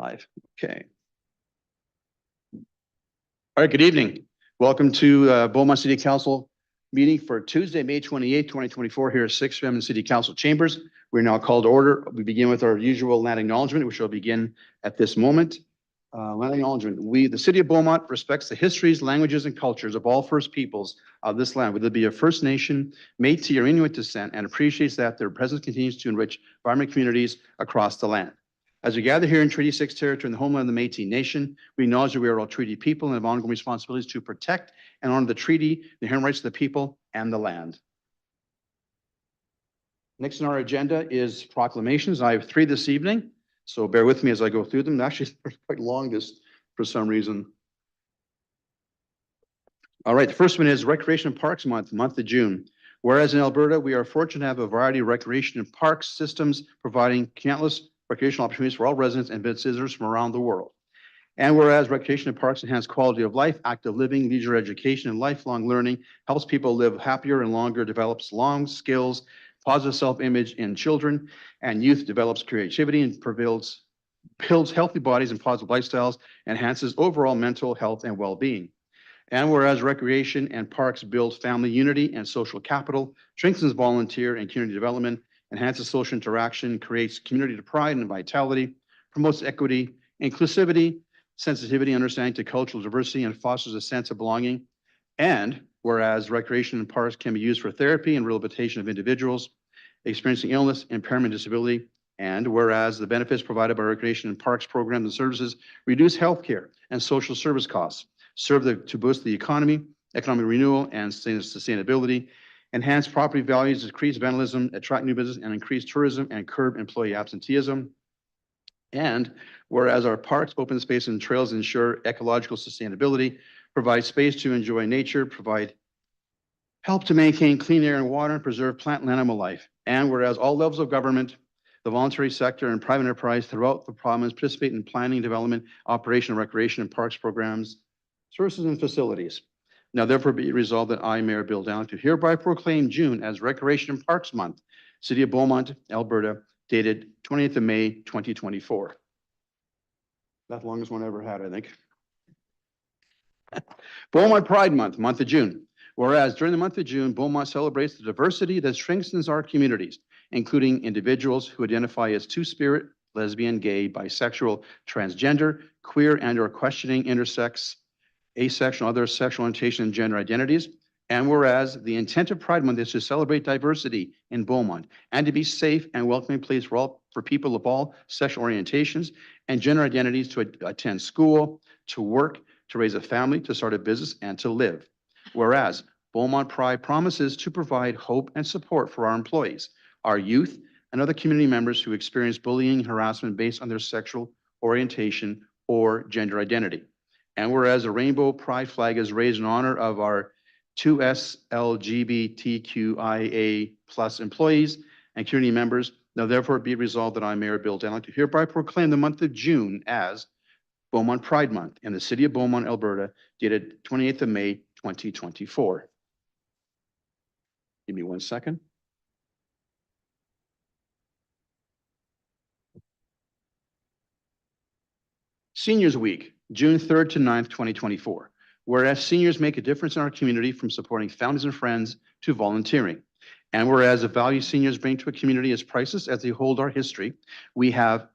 Live. Okay. All right, good evening. Welcome to Beaumont City Council meeting for Tuesday, May 28th, 2024 here at 6 p.m. in City Council chambers. We're now called to order. We begin with our usual land acknowledgement, which will begin at this moment. Land acknowledgement. We, the City of Beaumont, respects the histories, languages, and cultures of all First Peoples of this land, whether it be a First Nation, Métis, or Inuit descent, and appreciates that their presence continues to enrich farming communities across the land. As we gather here in Treaty 6 territory in the homeland of the Métis Nation, we acknowledge that we are all treaty people and have ongoing responsibilities to protect and honor the treaty, the inherent rights of the people, and the land. Next on our agenda is proclamations. I have 3 this evening, so bear with me as I go through them. Actually, they're quite long this for some reason. All right, the first one is Recreation and Parks Month, month of June. Whereas in Alberta, we are fortunate to have a variety of recreation and parks systems providing countless recreational opportunities for all residents and visitors from around the world. And whereas recreation and parks enhance quality of life, active living, leisure education, and lifelong learning, helps people live happier and longer, develops long skills, positive self-image in children and youth, develops creativity and builds healthy bodies and positive lifestyles, enhances overall mental health and well-being. And whereas recreation and parks build family unity and social capital, strengthens volunteer and community development, enhances social interaction, creates community pride and vitality, promotes equity, inclusivity, sensitivity, understanding to cultural diversity, and fosters a sense of belonging. And whereas recreation and parks can be used for therapy and rehabilitation of individuals experiencing illness, impairment, disability, and whereas the benefits provided by recreation and parks programs and services reduce healthcare and social service costs, serve to boost the economy, economic renewal, and sustainability, enhance property values, decrease vandalism, attract new business, and increase tourism and curb employee absenteeism. And whereas our parks, open space, and trails ensure ecological sustainability, provide space to enjoy nature, provide help to maintain clean air and water, and preserve plant and animal life. And whereas all levels of government, the voluntary sector, and private enterprise throughout the province participate in planning, development, operation, recreation, and parks programs, services, and facilities. Now, therefore, be resolved that I, Mayor Bill Dowling, hereby proclaim June as Recreation and Parks Month, City of Beaumont, Alberta, dated 20th of May, 2024. That's the longest one I ever had, I think. Beaumont Pride Month, month of June. Whereas during the month of June, Beaumont celebrates the diversity that strengthens our communities, including individuals who identify as two-spirit, lesbian, gay, bisexual, transgender, queer, and/or questioning intersex, asexual, other sexual orientation, and gender identities. And whereas the intent of Pride Month is to celebrate diversity in Beaumont and to be safe and welcoming place for people of all sexual orientations and gender identities to attend school, to work, to raise a family, to start a business, and to live. Whereas Beaumont Pride promises to provide hope and support for our employees, our youth, and other community members who experience bullying and harassment based on their sexual orientation or gender identity. And whereas a rainbow pride flag is raised in honor of our 2S LGBTQIA+ employees and community members, now therefore be resolved that I, Mayor Bill Dowling, hereby proclaim the month of June as Beaumont Pride Month in the City of Beaumont, Alberta, dated 28th of May, 2024. Give me 1 second. Seniors Week, June 3rd to 9th, 2024. Whereas seniors make a difference in our community from supporting families and friends to volunteering. And whereas the value seniors bring to a community is priceless as they hold our history, we have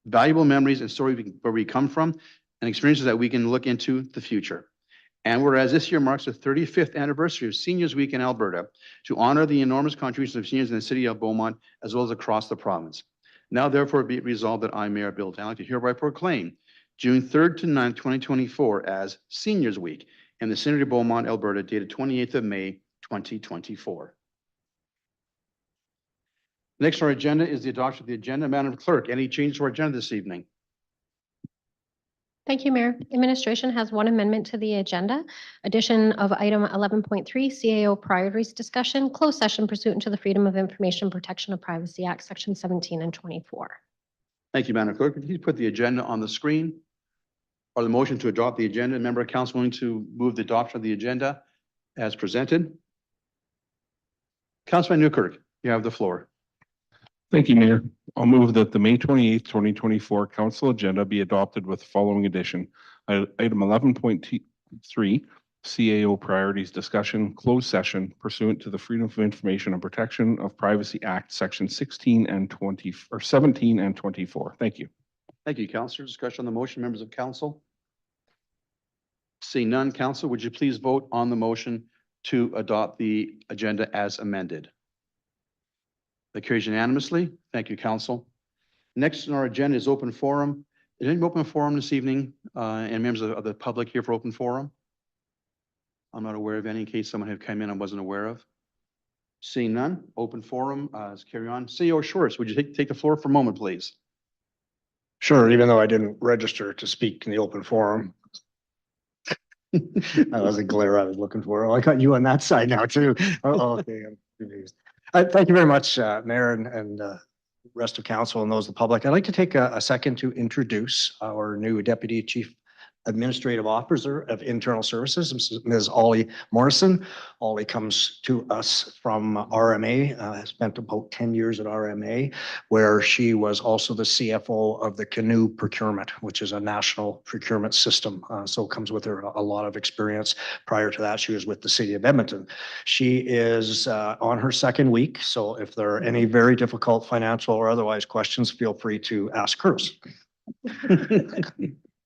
valuable memories and stories where we come from and experiences that we can look into the future. And whereas this year marks the 35th anniversary of Seniors Week in Alberta to honor the enormous contributions of seniors in the City of Beaumont as well as across the province. Now therefore be it resolved that I, Mayor Bill Dowling, hereby proclaim June 3rd to 9th, 2024 as Seniors Week in the City of Beaumont, Alberta, dated 28th of May, 2024. Next on our agenda is the adoption of the agenda. Madam Clerk, any changes to our agenda this evening? Thank you, Mayor. Administration has one amendment to the agenda. Addition of item 11.3 CAO priorities discussion, closed session pursuant to the Freedom of Information Protection of Privacy Act, Section 17 and 24. Thank you, Madam Clerk. Could you put the agenda on the screen? Or the motion to adopt the agenda. Member of Council willing to move the adoption of the agenda as presented? Councilman Newkirk, you have the floor. Thank you, Mayor. I'll move that the May 28th, 2024 council agenda be adopted with the following addition. Item 11.3, CAO priorities discussion, closed session pursuant to the Freedom of Information and Protection of Privacy Act, Section 16 and 20, or 17 and 24. Thank you. Thank you, Councillor. Discussion on the motion, members of council? Seeing none, council, would you please vote on the motion to adopt the agenda as amended? That carries unanimously. Thank you, council. Next on our agenda is open forum. Is there any open forum this evening, and members of the public here for open forum? I'm not aware of any, in case someone had come in I wasn't aware of. Seeing none, open forum, let's carry on. CEO Schwartz, would you take the floor for a moment, please? Sure, even though I didn't register to speak in the open forum. That was a glare I was looking for. Oh, I got you on that side now too. Okay, I'm confused. Thank you very much, Mayor and rest of council and those of the public. I'd like to take a second to introduce our new Deputy Chief Administrative Officer of Internal Services, Ms. Ollie Morrison. Ollie comes to us from RMA, spent about 10 years at RMA, where she was also the CFO of the Canoe Procurement, which is a national procurement system. So comes with her a lot of experience. Prior to that, she was with the City of Edmonton. She is on her second week. So if there are any very difficult financial or otherwise questions, feel free to ask hers.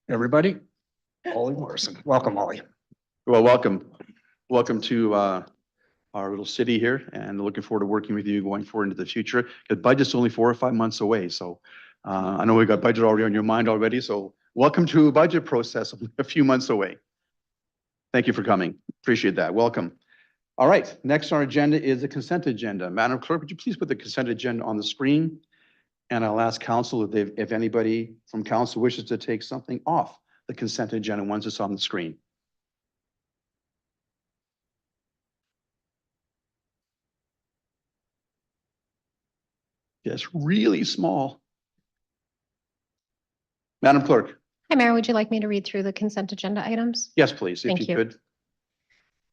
Everybody? Ollie Morrison. Welcome, Ollie. Well, welcome. Welcome to our little city here, and looking forward to working with you going forward into the future. The budget's only 4 or 5 months away, so I know we've got budget already on your mind already, so welcome to a budget process a few months away. Thank you for coming. Appreciate that. Welcome. All right, next on our agenda is the consent agenda. Madam Clerk, would you please put the consent agenda on the screen? And I'll ask council if anybody from council wishes to take something off the consent agenda once it's on the screen. Yes, really small. Madam Clerk. Hi, Mayor. Would you like me to read through the consent agenda items? Yes, please, if Thank you you. could.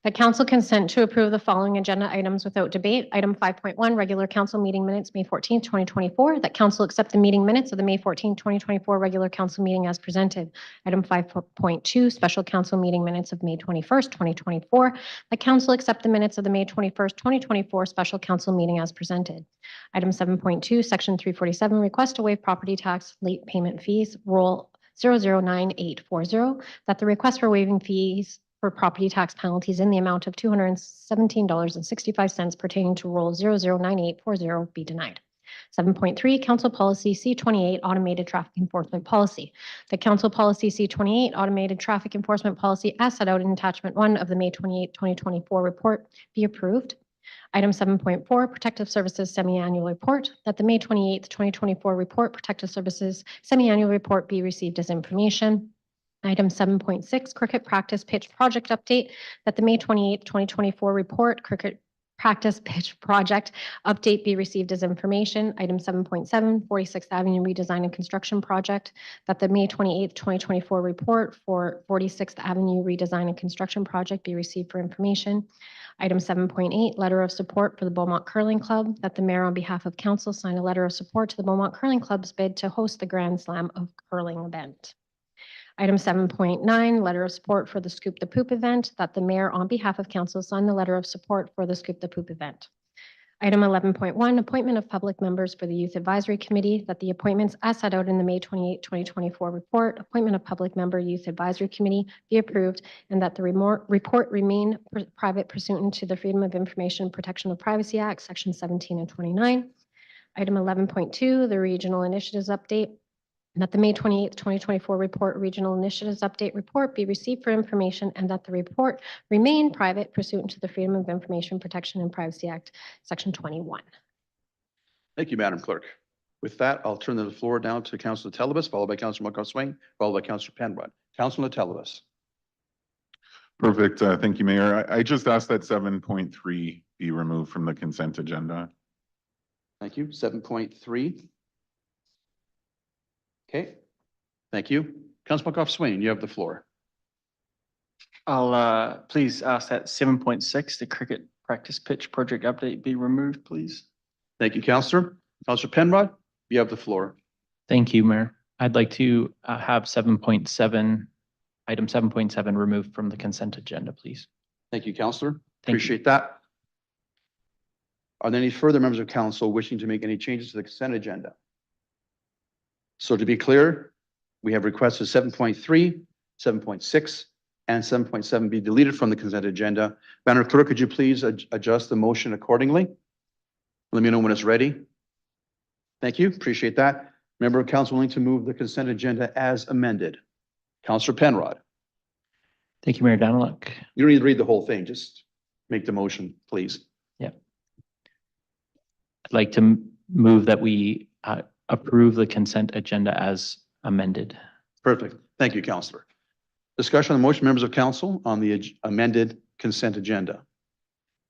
That council consent to approve the following agenda items without debate. Item 5.1, regular council meeting minutes, May 14th, 2024. That council accept the meeting minutes of the May 14th, 2024 regular council meeting as presented. Item 5.2, special council meeting minutes of May 21st, 2024. That council accept the minutes of the May 21st, 2024 special council meeting as presented. Item 7.2, section 347, request to waive property tax late payment fees, roll 009840. That the request for waiving fees for property tax penalties in the amount of $217.65 pertaining to roll 009840 be denied. 7.3, Council Policy C28, Automated Traffic Enforcement Policy. The Council Policy C28, Automated Traffic Enforcement Policy, as set out in Attachment 1 of the May 28, 2024 report, be approved. Item 7.4, Protective Services Semi-Annual Report. That the May 28, 2024 report, Protective Services Semi-Annual Report, be received as information. Item 7.6, Cricket Practice Pitch Project Update. That the May 28, 2024 report, Cricket Practice Pitch Project Update, be received as information. Item 7.7, 46th Avenue Redesign and Construction Project. That the May 28, 2024 report for 46th Avenue Redesign and Construction Project be received for information. Item 7.8, letter of support for the Beaumont Curling Club. That the mayor on behalf of council sign a letter of support to the Beaumont Curling Club's bid to host the Grand Slam of Curling event. Item 7.9, letter of support for the Scoop the Poop event. That the mayor on behalf of council sign the letter of support for the Scoop the Poop event. Item 11.1, appointment of public members for the Youth Advisory Committee. That the appointments as set out in the May 28, 2024 report, appointment of public member Youth Advisory Committee, be approved, and that the report remain private pursuant to the Freedom of Information Protection of Privacy Act, Section 17 and 29. Item 11.2, the Regional Initiatives Update. That the May 28, 2024 report, Regional Initiatives Update report, be received for information, and that the report remain private pursuant to the Freedom of Information Protection and Privacy Act, Section 21. Thank you, Madam Clerk. With that, I'll turn the floor down to Councilor Telebas, followed by Councilor McCoy-Swain, followed by Councilor Penrod. Councilor Telebas. Perfect. Thank you, Mayor. I just asked that 7.3 be removed from the consent agenda. Thank you. 7.3. Okay. Thank you. Councilor McCoy-Swain, you have the floor. I'll please ask that 7.6, the cricket practice pitch project update, be removed, please. Thank you, Councilor. Counselor Penrod, you have the floor. Thank you, Mayor. I'd like to have 7.7, item 7.7 removed from the consent agenda, please. Thank you, Counselor. Thank you. Appreciate that. Are there any further members of council wishing to make any changes to the consent agenda? So to be clear, we have requested 7.3, 7.6, and 7.7 be deleted from the consent agenda. Madam Clerk, could you please adjust the motion accordingly? Let me know when it's ready. Thank you. Appreciate that. Member of council willing to move the consent agenda as amended? Counselor Penrod. Thank you, Mayor Daniluk. You don't need to read the whole thing. Just make the motion, please. I'd like to move that we approve the consent agenda as amended. Perfect. Thank you, Counselor. Discussion on the motion, members of council, on the amended consent agenda.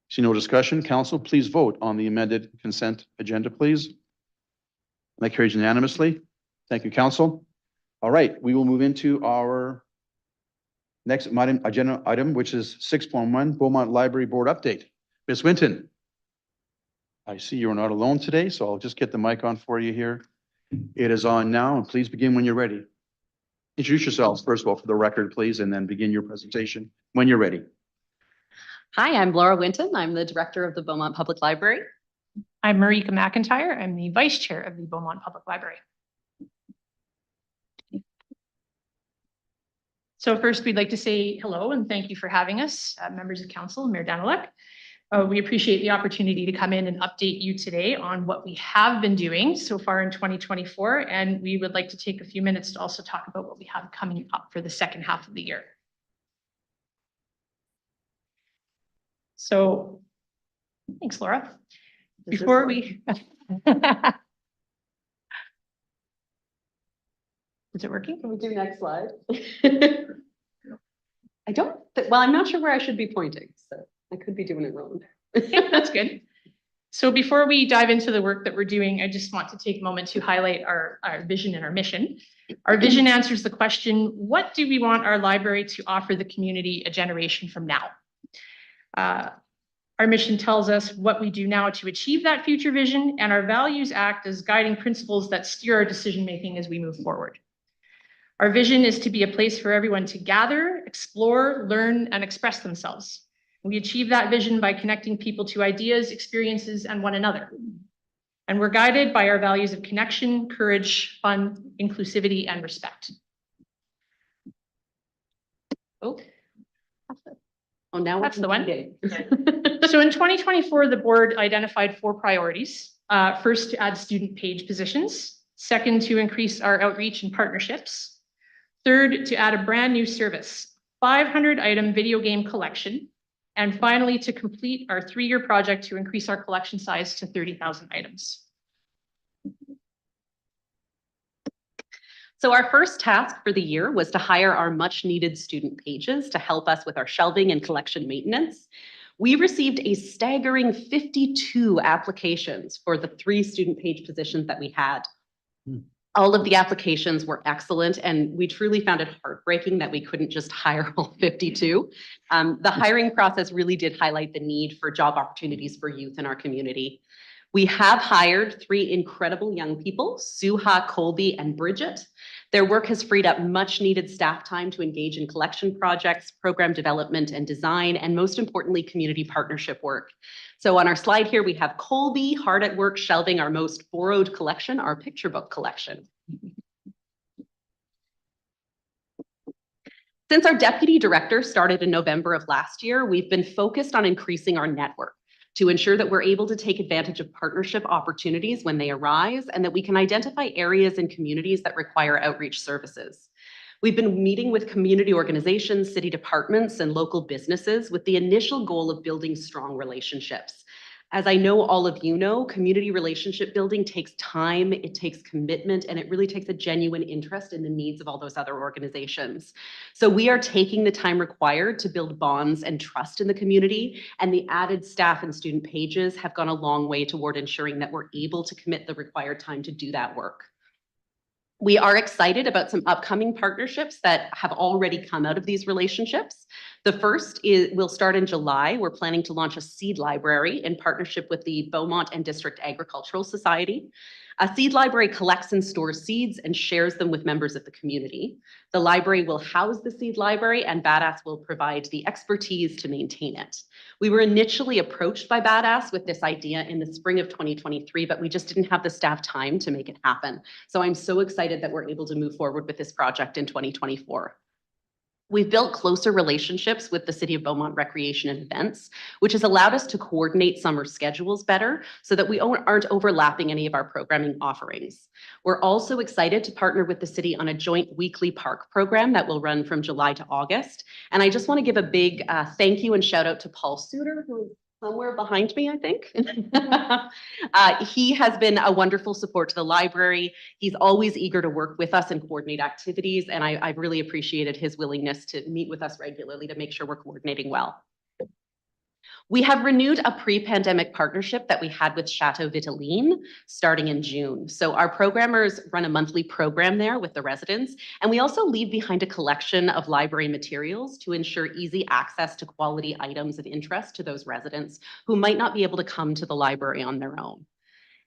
See no discussion. Council, please vote on the amended consent agenda, please. That carries unanimously. Thank you, council. All right, we will move into our next agenda item, which is 6.1, Beaumont Library Board update. Ms. Winton. I see you're not alone today, so I'll just get the mic on for you here. It is on now, and please begin when you're ready. Introduce yourselves, first of all, for the record, please, and then begin your presentation when you're ready. Hi, I'm Laura Winton. I'm the director of the Beaumont Public Library. I'm Marika McIntyre. I'm the vice chair of the Beaumont Public Library. So first, we'd like to say hello and thank you for having us, members of council, Mayor Daniluk. We appreciate the opportunity to come in and update you today on what we have been doing so far in 2024. And we would like to take a few minutes to also talk about what we have coming up for the second half of the year. So, thanks, Laura. Before we, is it working? Can we do next slide? I'm not sure where I should be pointing, so I could be doing it wrong. Okay, that's good. So before we dive into the work that we're doing, I just want to take a moment to highlight our vision and our mission. Our vision answers the question, what do we want our library to offer the community a generation from now? Our mission tells us what we do now to achieve that future vision, and our values act as guiding principles that steer our decision-making as we move forward. Our vision is to be a place for everyone to gather, explore, learn, and express themselves. We achieve that vision by connecting people to ideas, experiences, and one another. And we're guided by our values of connection, courage, fun, inclusivity, and respect. Oh, now That's the one. one. So in 2024, the board identified 4 priorities. First, to add student page positions. Second, to increase our outreach and partnerships. Third, to add a brand new service, 500-item video game collection. And finally, to complete our 3-year project to increase our collection size to 30,000 items. So our first task for the year was to hire our much needed student pages to help us with our shelving and collection maintenance. We received a staggering 52 applications for the 3 student page positions that we had. All of the applications were excellent, and we truly found it heartbreaking that we couldn't just hire all 52. The hiring process really did highlight the need for job opportunities for youth in our community. We have hired 3 incredible young people, Suha, Colby, and Bridget. Their work has freed up much needed staff time to engage in collection projects, program development and design, and most importantly, community partnership work. So on our slide here, we have Colby hard at work shelving our most borrowed collection, our picture book collection. Since our deputy director started in November of last year, we've been focused on increasing our network to ensure that we're able to take advantage of partnership opportunities when they arise and that we can identify areas and communities that require outreach services. We've been meeting with community organizations, city departments, and local businesses with the initial goal of building strong relationships. As I know all of you know, community relationship building takes time, it takes commitment, and it really takes a genuine interest in the needs of all those other organizations. So we are taking the time required to build bonds and trust in the community, and the added staff and student pages have gone a long way toward ensuring that we're able to commit the required time to do that work. We are excited about some upcoming partnerships that have already come out of these relationships. The first will start in July. We're planning to launch a seed library in partnership with the Beaumont and District Agricultural Society. A seed library collects and stores seeds and shares them with members of the community. The library will house the seed library, and Badass will provide the expertise to maintain it. We were initially approached by Badass with this idea in the spring of 2023, but we just didn't have the staff time to make it happen. So I'm so excited that we're able to move forward with this project in 2024. We've built closer relationships with the City of Beaumont Recreation and Events, which has allowed us to coordinate summer schedules better so that we aren't overlapping any of our programming offerings. We're also excited to partner with the city on a joint weekly park program that will run from July to August. And I just want to give a big thank you and shout out to Paul Suter, who is somewhere behind me, I think. He has been a wonderful support to the library. He's always eager to work with us and coordinate activities, and I've really appreciated his willingness to meet with us regularly to make sure we're coordinating well. We have renewed a pre-pandemic partnership that we had with Chateau Vitaline starting in June. So our programmers run a monthly program there with the residents, and we also leave behind a collection of library materials to ensure easy access to quality items of interest to those residents who might not be able to come to the library on their own.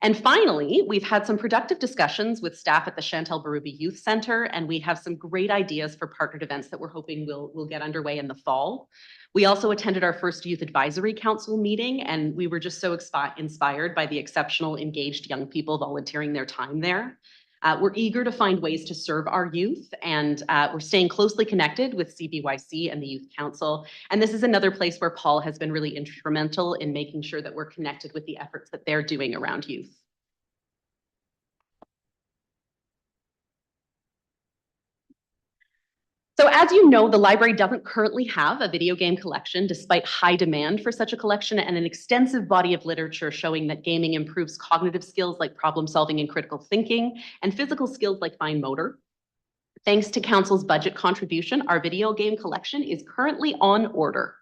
And finally, we've had some productive discussions with staff at the Chantal Berube Youth Center, and we have some great ideas for partnered events that we're hoping will get underway in the fall. We also attended our first Youth Advisory Council meeting, and we were just so inspired by the exceptional, engaged young people volunteering their time there. We're eager to find ways to serve our youth, and we're staying closely connected with CBYC and the Youth Council. And this is another place where Paul has been really instrumental in making sure that we're connected with the efforts that they're doing around youth. So as you know, the library doesn't currently have a video game collection, despite high demand for such a collection and an extensive body of literature showing that gaming improves cognitive skills like problem solving and critical thinking, and physical skills like fine motor. Thanks to Council's budget contribution, our video game collection is currently on order.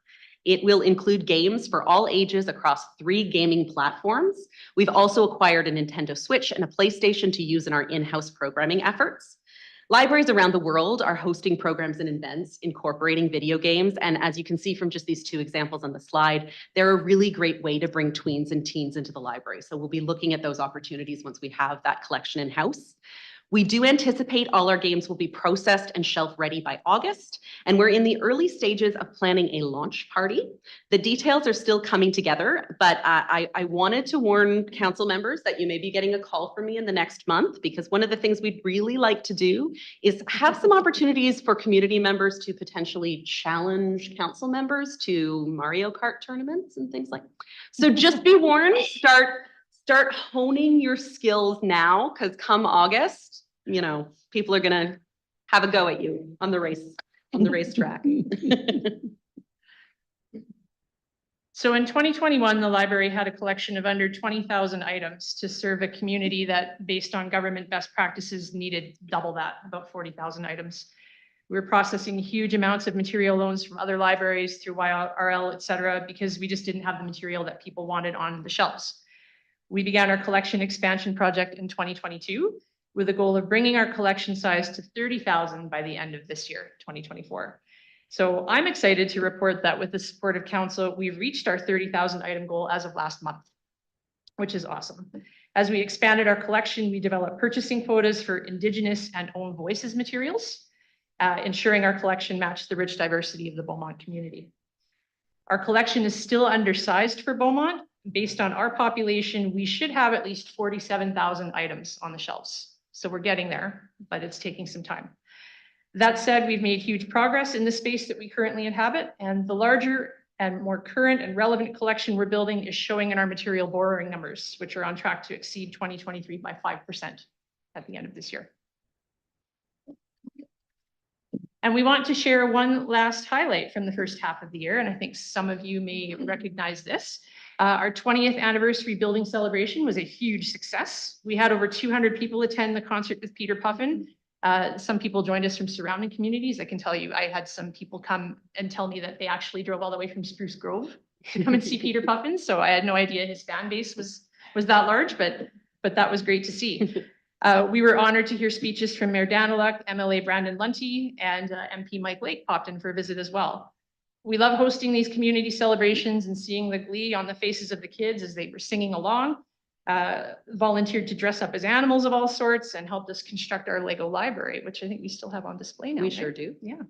It will include games for all ages across 3 gaming platforms. We've also acquired a Nintendo Switch and a PlayStation to use in our in-house programming efforts. Libraries around the world are hosting programs and events incorporating video games. And as you can see from just these 2 examples on the slide, they're a really great way to bring tweens and teens into the library. So we'll be looking at those opportunities once we have that collection in-house. We do anticipate all our games will be processed and shelf ready by August, and we're in the early stages of planning a launch party. The details are still coming together, but I wanted to warn council members that you may be getting a call from me in the next month, because one of the things we'd really like to do is have some opportunities for community members to potentially challenge council members to Mario Kart tournaments and things like that. So just be warned, start honing your skills now, because come August, you know, people are gonna have a go at you on the racetrack. So in 2021, the library had a collection of under 20,000 items to serve a community that, based on government best practices, needed double that, about 40,000 items. We were processing huge amounts of material loans from other libraries through YRL, et cetera, because we just didn't have the material that people wanted on the shelves. We began our collection expansion project in 2022 with a goal of bringing our collection size to 30,000 by the end of this year, 2024. So I'm excited to report that with the support of council, we've reached our 30,000 item goal as of last month, which is awesome. As we expanded our collection, we developed purchasing quotas for Indigenous and own voices materials, ensuring our collection matched the rich diversity of the Beaumont community. Our collection is still undersized for Beaumont. Based on our population, we should have at least 47,000 items on the shelves. So we're getting there, but it's taking some time. That said, we've made huge progress in the space that we currently inhabit, and the larger and more current and relevant collection we're building is showing in our material borrowing numbers, which are on track to exceed 2023 by 5% at the end of this year. And we want to share one last highlight from the first half of the year, and I think some of you may recognize this. Our 20th anniversary building celebration was a huge success. We had over 200 people attend the concert with Peter Puffin. Some people joined us from surrounding communities. I can tell you, I had some people come and tell me that they actually drove all the way from Spruce Grove to come and see Peter Puffin. So I had no idea his fan base was that large, but that was great to see. We were honored to hear speeches from Mayor Daniluk, MLA Brandon Lunty, and MP Mike Lake popped in for a visit as well. We love hosting these community celebrations and seeing the glee on the faces of the kids as they were singing along. Volunteered to dress up as animals of all sorts and helped us construct our Lego library, which I think we still have on display now. We right? sure do. Yeah.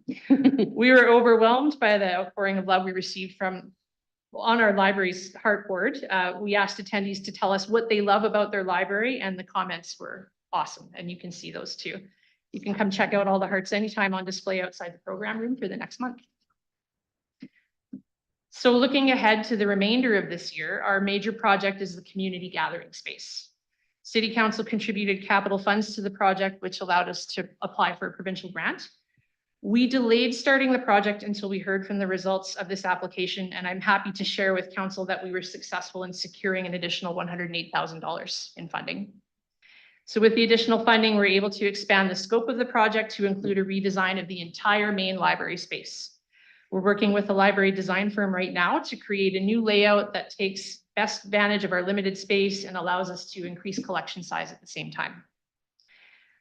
We were overwhelmed by the outpouring of love we received from on our library's heart board. We asked attendees to tell us what they love about their library, and the comments were awesome. And you can see those too. You can come check out all the hearts anytime on display outside the program room for the next month. So looking ahead to the remainder of this year, our major project is the community gathering space. City Council contributed capital funds to the project, which allowed us to apply for a provincial grant. We delayed starting the project until we heard from the results of this application, and I'm happy to share with Council that we were successful in securing an additional $108,000 in funding. So with the additional funding, we're able to expand the scope of the project to include a redesign of the entire main library space. We're working with a library design firm right now to create a new layout that takes best advantage of our limited space and allows us to increase collection size at the same time.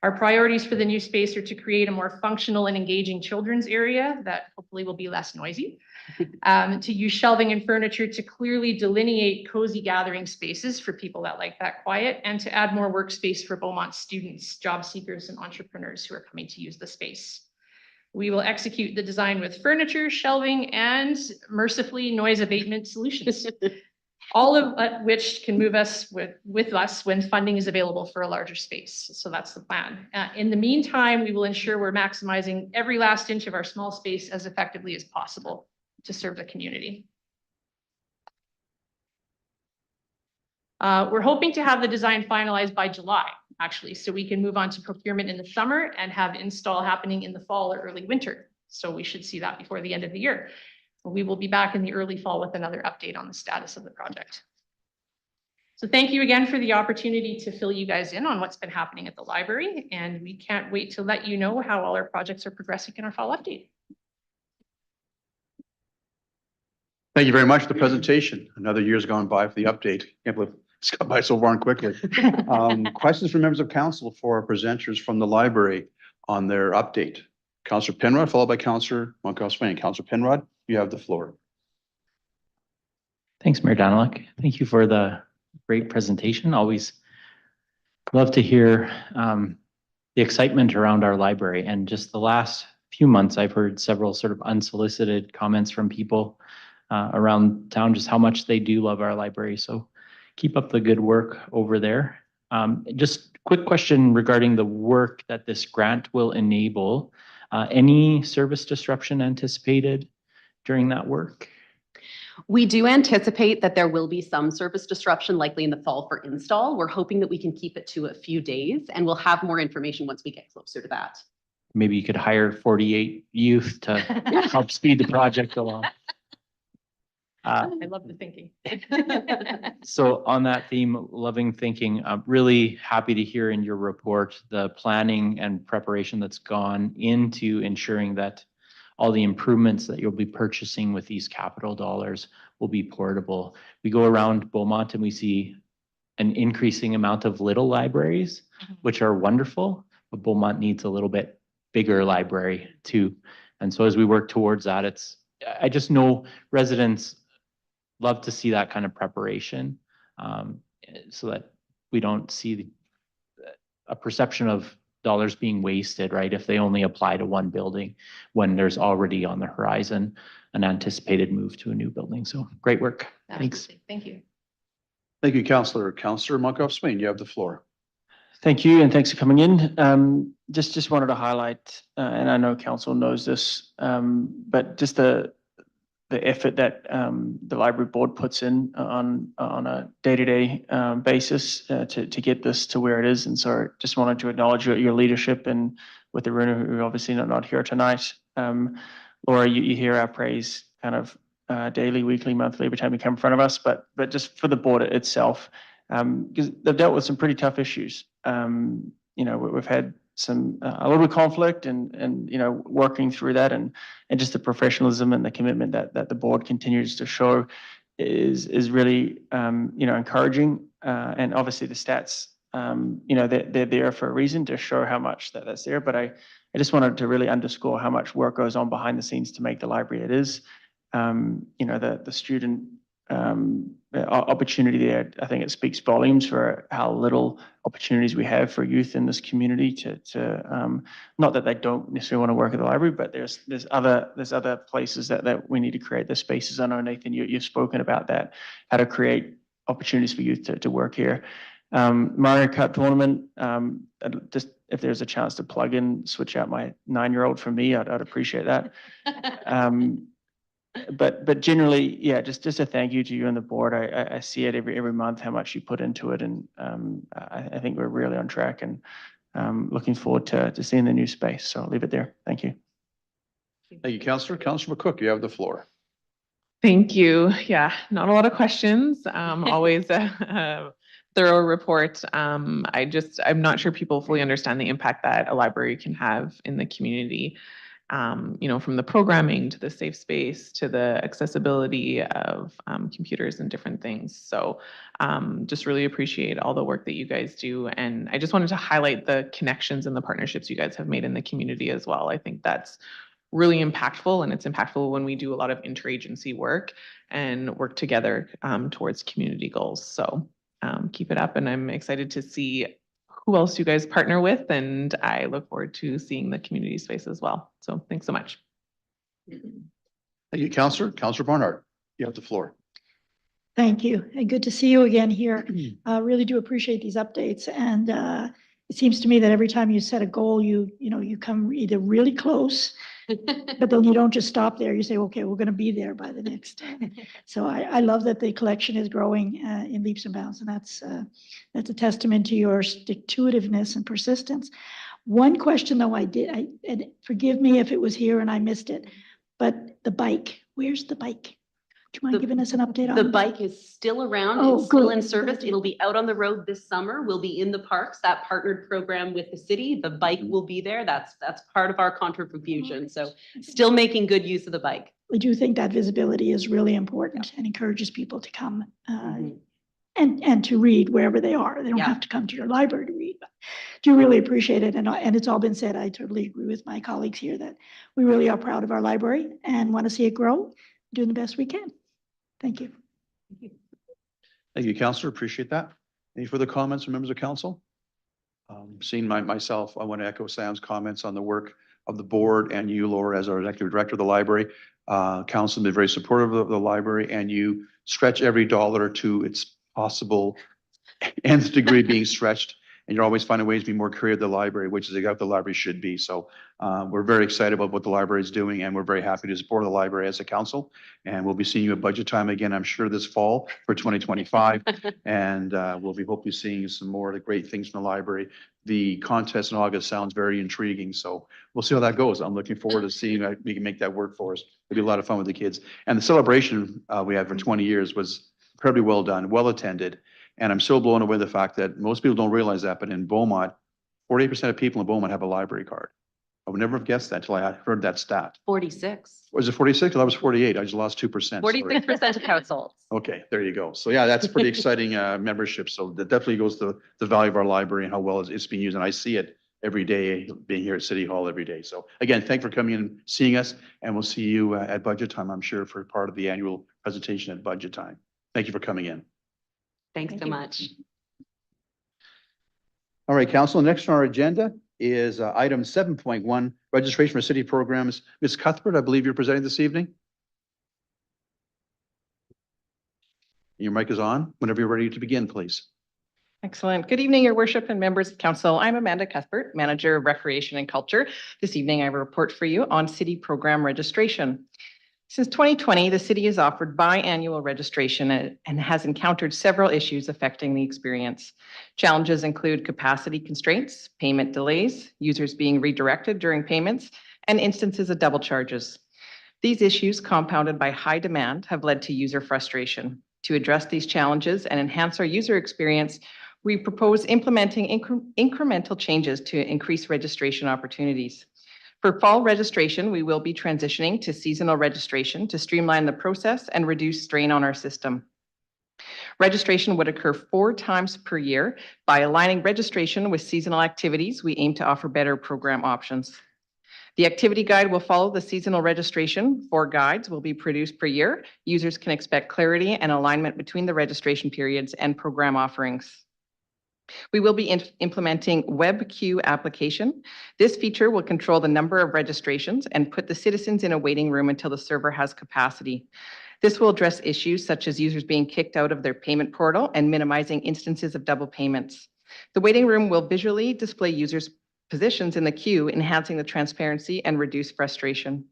Our priorities for the new space are to create a more functional and engaging children's area that hopefully will be less noisy, to use shelving and furniture to clearly delineate cozy gathering spaces for people that like that quiet, and to add more workspace for Beaumont students, job seekers, and entrepreneurs who are coming to use the space. We will execute the design with furniture, shelving, and mercifully noise abatement solutions, all of which can move us with us when funding is available for a larger space. So that's the plan. In the meantime, we will ensure we're maximizing every last inch of our small space as effectively as possible to serve the community. We're hoping to have the design finalized by July, actually, so we can move on to procurement in the summer and have install happening in the fall or early winter. So we should see that before the end of the year. We will be back in the early fall with another update on the status of the project. So thank you again for the opportunity to fill you guys in on what's been happening at the library, and we can't wait to let you know how all our projects are progressing in our fall update. Thank you very much for the presentation. Another year's gone by for the update. Can't believe it's gone by so darn quickly. Questions from members of council for our presenters from the library on their update. Councillor Penrod, followed by Councillor Monkhouse-Swain. Councillor Penrod, you have the floor. Thanks, Mayor Daniluk. Thank you for the great presentation. Always love to hear the excitement around our library. And just the last few months, I've heard several sort of unsolicited comments from people around town, just how much they do love our library. So keep up the good work over there. Just quick question regarding the work that this grant will enable. Any service disruption anticipated during that work? We do anticipate that there will be some service disruption likely in the fall for install. We're hoping that we can keep it to a few days, and we'll have more information once we get closer to that. Maybe you could hire 48 youth to help speed the project along. I love the thinking. So on that theme, loving thinking, I'm really happy to hear in your report the planning and preparation that's gone into ensuring that all the improvements that you'll be purchasing with these capital dollars will be portable. We go around Beaumont and we see an increasing amount of little libraries, which are wonderful, but Beaumont needs a little bit bigger library too. And so as we work towards that, I just know residents love to see that kind of preparation, so that we don't see a perception of dollars being wasted, right? If they only apply to one building when there's already on the horizon an anticipated move to a new building. So great work. Thanks. Absolutely. Thank you. Thank you, Councillor. Councillor Monkhouse-Swain, you have the floor. Thank you, and thanks for coming in. Just wanted to highlight, and I know council knows this, but just the effort that the library board puts in on a day-to-day basis to get this to where it is. And so I just wanted to acknowledge your leadership, and with Aruna, who obviously not here tonight. Laura, you hear our praise kind of daily, weekly, monthly, every time you come in front of us, but just for the board itself, because they've dealt with some pretty tough issues. We've had a little conflict and working through that, and just the professionalism and the commitment that the board continues to show is really encouraging. And obviously the stats, they're there for a reason to show how much that's there. But I just wanted to really underscore how much work goes on behind the scenes to make the library it is. the student opportunity there. I think it speaks volumes for how little opportunities we have for youth in this community to not that they don't necessarily want to work at the library, but there's other places that we need to create the spaces. I know, Nathan, you've spoken about that, how to create opportunities for youth to work here. Mario Kart tournament, just if there's a chance to plug in, switch out my 9-year-old for me, I'd appreciate that. But generally, yeah, just a thank you to you and the board. I see it every month, how much you put into it. And I think we're really on track and looking forward to seeing the new space. So I'll leave it there. Thank you. Thank you, Councillor. Councillor McCook, you have the floor. Thank you. Yeah, not a lot of questions. Always a thorough report. I'm not sure people fully understand the impact that a library can have in the community. From the programming to the safe space to the accessibility of computers and different things. So just really appreciate all the work that you guys do. And I just wanted to highlight the connections and the partnerships you guys have made in the community as well. I think that's really impactful, and it's impactful when we do a lot of interagency work and work together towards community goals. So keep it up, and I'm excited to see who else you guys partner with, and I look forward to seeing the community space as well. So thanks so much. Thank you, Councillor. Councillor Barnard, you have the floor. Thank you, and good to see you again here. Really do appreciate these updates, and it seems to me that every time you set a goal, you come either really close, but then you don't just stop there. You say, okay, we're going to be there by the next. So I love that the collection is growing in leaps and bounds, and that's a testament to your stick-to-itiveness and persistence. One question though and forgive me if it was here and I missed it, but the bike, where's the bike? Do you mind giving us an update on The that? bike is still around. Oh, It's still good. in service. It'll be out on the road this summer. We'll be in the parks, that partnered program with the city. The bike will be there. That's part of our contribution. So still making good use of the bike. We do think that visibility is really important and encourages people to come and to read wherever they are. They don't Yeah. have to come to your library to read, but do really appreciate it. And it's all been said. I totally agree with my colleagues here that we really are proud of our library and want to see it grow, doing the best we can. Thank you. Thank you, Councillor. Appreciate that. Any further comments from members of council? Seeing myself, I want to echo Sam's comments on the work of the board and you, Laura, as our executive director of the library. Council has been very supportive of the library, and you stretch every dollar to its possible nth degree being stretched. And you're always finding ways to be more creative than the library, which is what the library should be. So we're very excited about what the library is doing, and we're very happy to support the library as a council. And we'll be seeing you at budget time again, I'm sure, this fall for 2025. And we'll be hopefully seeing some more of the great things from the library. The contest in August sounds very intriguing, so we'll see how that goes. I'm looking forward to seeing if we can make that work for us. It'll be a lot of fun with the kids. And the celebration we had for 20 years was incredibly well done, well attended. And I'm so blown away the fact that most people don't realize that, but in Beaumont, 48% of people in Beaumont have a library card. I would never have guessed that until I heard that stat. 46. Was it 46? Well, that was 48. I just lost 2%. 46% of households. Okay, there you go. So yeah, that's pretty exciting membership. So that definitely goes to the value of our library and how well it's being used. And I see it every day, being here at City Hall every day. So again, thank you for coming and seeing us, and we'll see you at budget time, I'm sure, for part of the annual presentation at budget time. Thank you for coming in. Thanks so much. All right, council, next on our agenda is item 7.1, registration for city programs. Ms. Cuthbert, I believe you're presenting this evening. Your mic is on. Whenever you're ready to begin, please. Excellent. Good evening, Your Worship and members of council. I'm Amanda Cuthbert, Manager of Recreation and Culture. This evening, I report for you on city program registration. Since 2020, the city has offered biannual registration and has encountered several issues affecting the experience. Challenges include capacity constraints, payment delays, users being redirected during payments, and instances of double charges. These issues, compounded by high demand, have led to user frustration. To address these challenges and enhance our user experience, we propose implementing incremental changes to increase registration opportunities. For fall registration, we will be transitioning to seasonal registration to streamline the process and reduce strain on our system. Registration would occur 4 times per year. By aligning registration with seasonal activities, we aim to offer better program options. The activity guide will follow the seasonal registration. 4 guides will be produced per year. Users can expect clarity and alignment between the registration periods and program offerings. We will be implementing web queue application. This feature will control the number of registrations and put the citizens in a waiting room until the server has capacity. This will address issues such as users being kicked out of their payment portal and minimizing instances of double payments. The waiting room will visually display users' positions in the queue, enhancing the transparency and reduce frustration.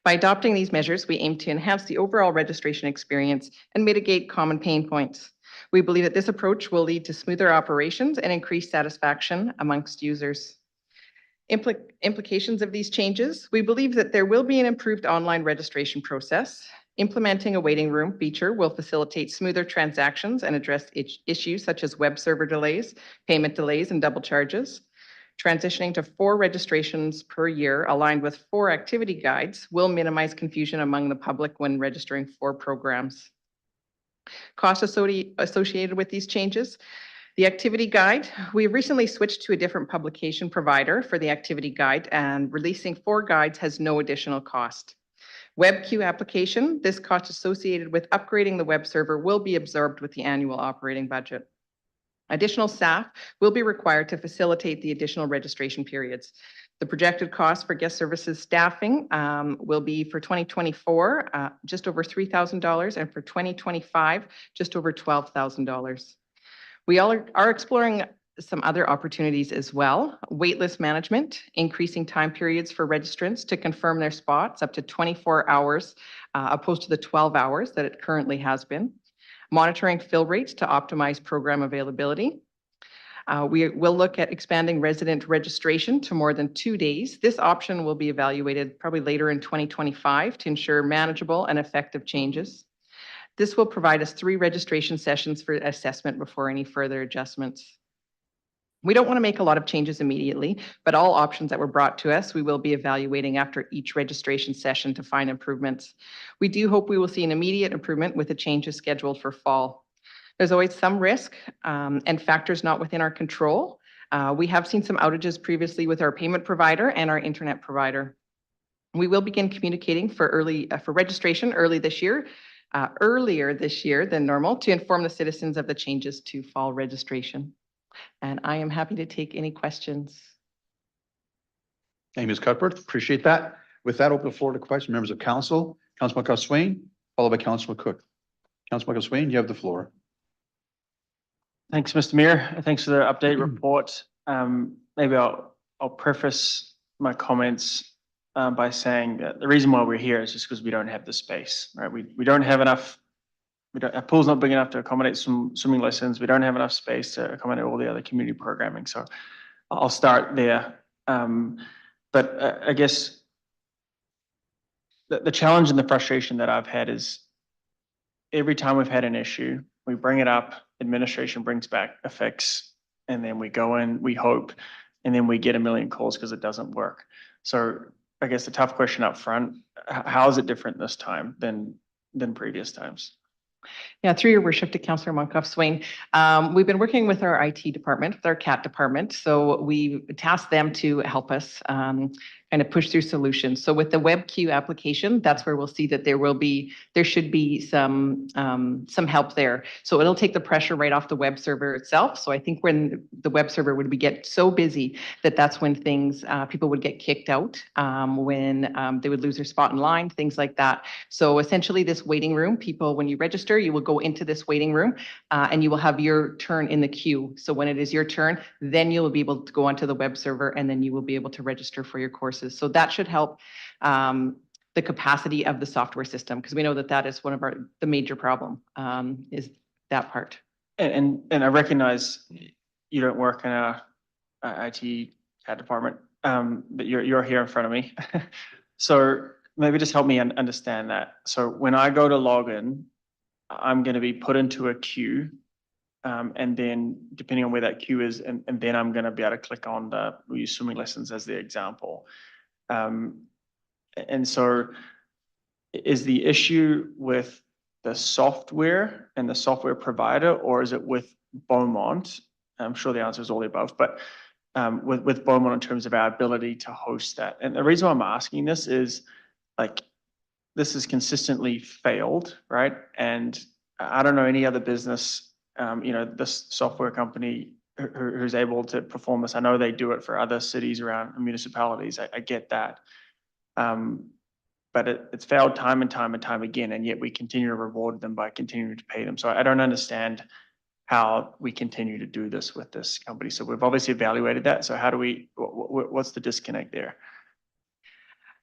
By adopting these measures, we aim to enhance the overall registration experience and mitigate common pain points. We believe that this approach will lead to smoother operations and increased satisfaction amongst users. Implications of these changes, we believe that there will be an improved online registration process. Implementing a waiting room feature will facilitate smoother transactions and address issues such as web server delays, payment delays, and double charges. Transitioning to 4 registrations per year aligned with 4 activity guides will minimize confusion among the public when registering 4 programs. Costs associated with these changes. The activity guide, we recently switched to a different publication provider for the activity guide, and releasing 4 guides has no additional cost. Web queue application, this cost associated with upgrading the web server will be absorbed with the annual operating budget. Additional staff will be required to facilitate the additional registration periods. The projected cost for guest services staffing will be for 2024, just over $3,000, and for 2025, just over $12,000. We all are exploring some other opportunities as well. Waitlist management, increasing time periods for registrants to confirm their spots up to 24 hours, opposed to the 12 hours that it currently has been. Monitoring fill rates to optimize program availability. We will look at expanding resident registration to more than 2 days. This option will be evaluated probably later in 2025 to ensure manageable and effective changes. This will provide us 3 registration sessions for assessment before any further adjustments. We don't want to make a lot of changes immediately, but all options that were brought to us, we will be evaluating after each registration session to find improvements. We do hope we will see an immediate improvement with the changes scheduled for fall. There's always some risk and factors not within our control. We have seen some outages previously with our payment provider and our internet provider. We will begin communicating for registration earlier this year than normal, to inform the citizens of the changes to fall registration. And I am happy to take any questions. Thank you, Ms. Cuthbert. Appreciate that. With that, open the floor to questions, members of council. Councilman McCuff-Swain, followed by Councilman Cook. Councilman McCuff-Swain, you have the floor. Thanks, Mr. Mayor. Thanks for the update report. Maybe I'll preface my comments by saying that the reason why we're here is just because we don't have the space, right? We don't have enough. Our pool's not big enough to accommodate some swimming lessons. We don't have enough space to accommodate all the other community programming. So I'll start there. But I guess the challenge and the frustration that I've had is every time we've had an issue, we bring it up, administration brings back a fix, and then we go in, we hope, and then we get a million calls because it doesn't work. So I guess the tough question up front, how is it different this time than previous times? Yeah, through your worship to Councillor McCuff-Swain, we've been working with our IT department, with our CAT department. So we tasked them to help us kind of push through solutions. So with the web queue application, that's where we'll see that there should be some help there. So it'll take the pressure right off the web server itself. So I think when the web server would get so busy that's when people would get kicked out, when they would lose their spot in line, things like that. So essentially this waiting room, when you register, you will go into this waiting room and you will have your turn in the queue. So when it is your turn, then you will be able to go onto the web server and then you will be able to register for your courses. So that should help the capacity of the software system, because we know that is one of the major problem is that part. And I recognize you don't work in a IT CAD department, but you're here in front of me. So maybe just help me understand that. So when I go to log in, I'm going to be put into a queue, and then depending on where that queue is, and then I'm going to be able to click on we use swimming lessons as the example. And so is the issue with the software and the software provider, or is it with Beaumont? I'm sure the answer is all the above, but with Beaumont in terms of our ability to host that. And the reason why I'm asking this is like, this has consistently failed, right? And I don't know any other business, this software company who's able to perform this. I know they do it for other cities around municipalities. I get that. But it's failed time and time and time again, and yet we continue to reward them by continuing to pay them. So I don't understand how we continue to do this with this company. So we've obviously evaluated that. So how do we, what's the disconnect there?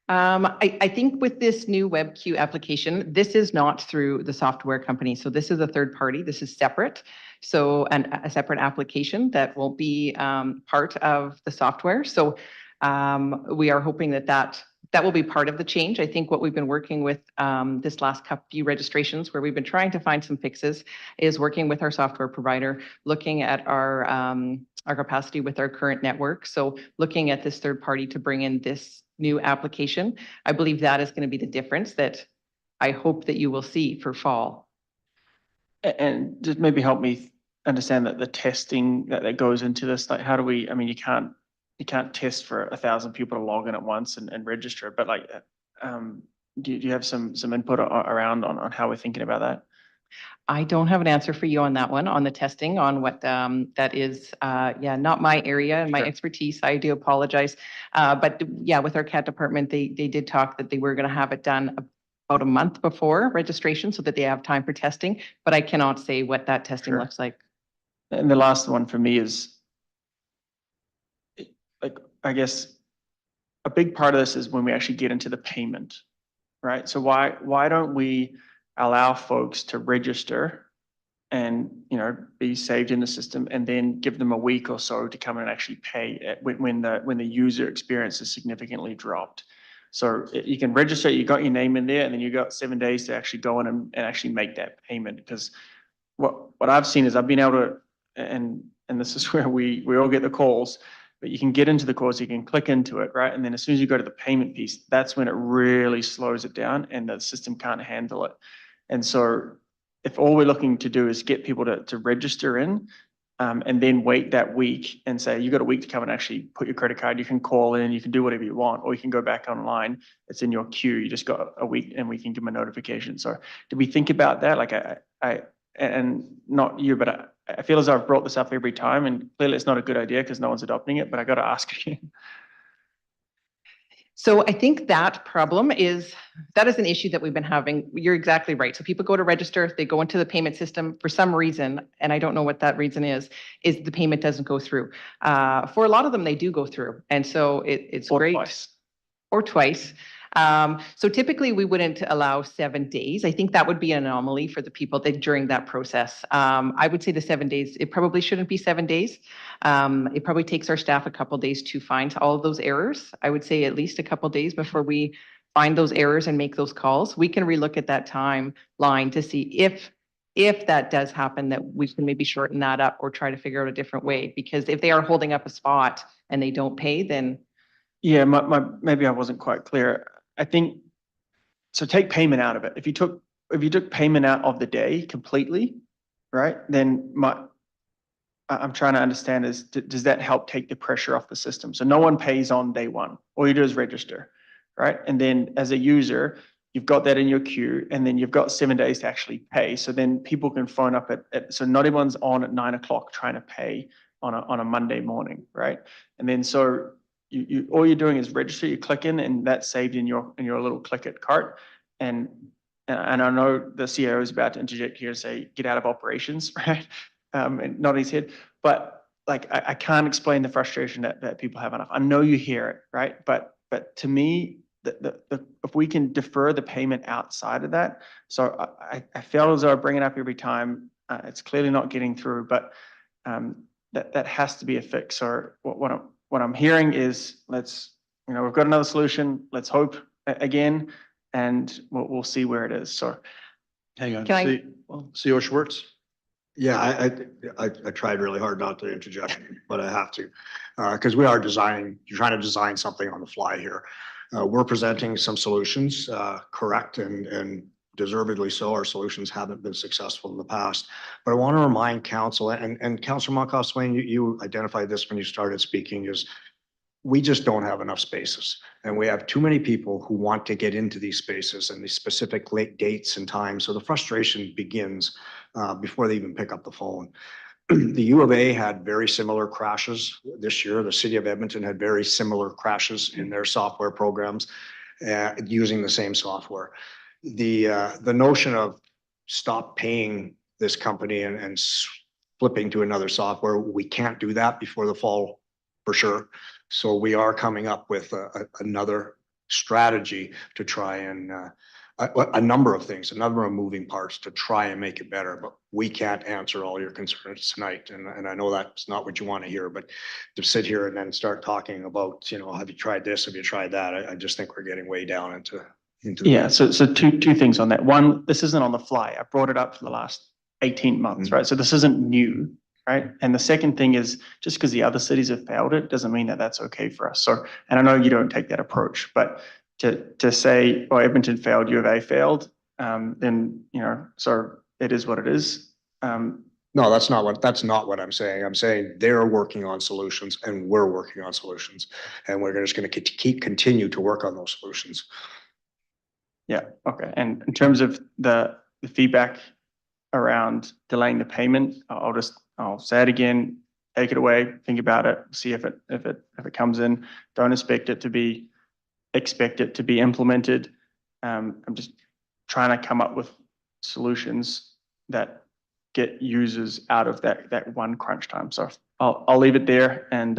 I think with this new WebQ application, this is not through the software company. So this is a third party. This is separate. So a separate application that will be part of the software. So we are hoping that will be part of the change. I think what we've been working with this last few registrations where we've been trying to find some fixes is working with our software provider, looking at our capacity with our current network. So looking at this third party to bring in this new application, I believe that is going to be the difference that I hope that you will see for fall. And just maybe help me understand that the testing that goes into this, like how do we, I mean, you can't test for 1,000 people to log in at once and register, but like, do you have some input around on how we're thinking about that? I don't have an answer for you on that one, on the testing, on what that is, not my area and my expertise. I do apologize. But yeah, with our CAT department, they did talk that they were going to have it done about a month before registration so that they have time for testing, but I cannot say what that testing looks like. And the last one for me is, like, I guess a big part of this is when we actually get into the payment, right? So why don't we allow folks to register and, be saved in the system and then give them a week or so to come and actually pay when the user experience is significantly dropped. So you can register, you got your name in there, and then you got 7 days to actually go in and actually make that payment. Because what I've seen is I've been able to, and this is where we all get the calls, but you can get into the course, you can click into it, right? And then as soon as you go to the payment piece, that's when it really slows it down and the system can't handle it. And so if all we're looking to do is get people to register in, and then wait that week and say, you got a week to come and actually put your credit card, you can call in, you can do whatever you want, or you can go back online. It's in your queue. You just got a week and we can give them a notification. So do we think about that? Like and not you, but I feel as though I've brought this up every time, and clearly it's not a good idea because no one's adopting it, but I got to ask again. So I think that is an issue that we've been having. You're exactly right. So people go to register, they go into the payment system for some reason, and I don't know what that reason is the payment doesn't go through. For a lot of them, they do go through. And so it's great. Or twice. So typically we wouldn't allow 7 days. I think that would be an anomaly for the people that during that process. I would say the 7 days, it probably shouldn't be 7 days. It probably takes our staff a couple of days to find all of those errors. I would say at least a couple of days before we find those errors and make those calls. We can relook at that timeline to see if that does happen, that we can maybe shorten that up or try to figure out a different way. Because if they are holding up a spot and they don't pay, then. Yeah, maybe I wasn't quite clear. I think, so take payment out of it. If you took payment out of the day completely, right, then I'm trying to understand is, does that help take the pressure off the system? So no one pays on day one. All you do is register, right? And then as a user, you've got that in your queue, and then you've got 7 days to actually pay. So then people can phone up so not everyone's on at 9 o'clock trying to pay on a Monday morning, right? And then so you all you're doing is register, you click in, and that's saved in your little click it cart. And I know the CEO is about to interject here and say, get out of operations, right? And not his head, but like, I can't explain the frustration that people have enough. I know you hear it, right? But to me, if we can defer the payment outside of that, so I feel as though I bring it up every time. It's clearly not getting through, but that has to be a fix. Or what I'm hearing is we've got another solution. Let's hope again, and we'll see where it is. So, hang on. CEO Schwartz. Yeah, I tried really hard not to interject, but I have to, because you're trying to design something on the fly here. We're presenting some solutions, correct, and deservedly so. Our solutions haven't been successful in the past. But I want to remind council, and Councillor Monkoff Swain, you identified this when you started speaking, is we just don't have enough spaces. And we have too many people who want to get into these spaces and these specific late dates and times. So the frustration begins before they even pick up the phone. The U of A had very similar crashes this year. The city of Edmonton had very similar crashes in their software programs using the same software. The notion of stop paying this company and flipping to another software, we can't do that before the fall for sure. So we are coming up with another strategy to try and a number of things, a number of moving parts to try and make it better, but we can't answer all your concerns tonight. And I know that's not what you want to hear, but to sit here and then start talking about, have you tried this? Have you tried that? I just think we're getting way down into Yeah, so two things on that. One, this isn't on the fly. I brought it up for the last 18 months, right? So this isn't new, right? And the second thing is just because the other cities have failed it doesn't mean that that's okay for us. So, and I know you don't take that approach, but to say, oh, Edmonton failed, U of A failed, then, so it is what it is. No, that's not what I'm saying. I'm saying they're working on solutions and we're working on solutions, and we're just going to continue to work on those solutions. Yeah, okay. And in terms of the feedback around delaying the payment, I'll say it again, take it away, think about it, see if it comes in. Don't expect it to be implemented. I'm just trying to come up with solutions that get users out of that one crunch time. So I'll leave it there and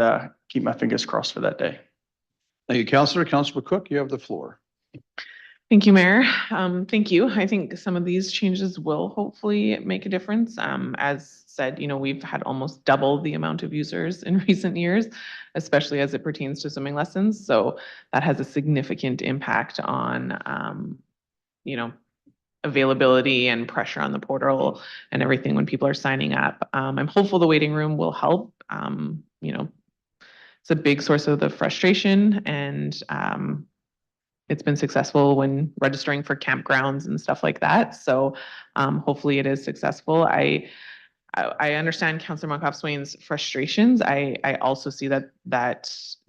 keep my fingers crossed for that day. Thank you, Councillor. Councillor McCook, you have the floor. Thank you, Mayor. Thank you. I think some of these changes will hopefully make a difference. As said, we've had almost double the amount of users in recent years, especially as it pertains to swimming lessons. So that has a significant impact on, availability and pressure on the portal and everything when people are signing up. I'm hopeful the waiting room will help. It's a big source of the frustration, and it's been successful when registering for campgrounds and stuff like that. So hopefully it is successful. I understand Councillor Monkoff Swain's frustrations. I also see that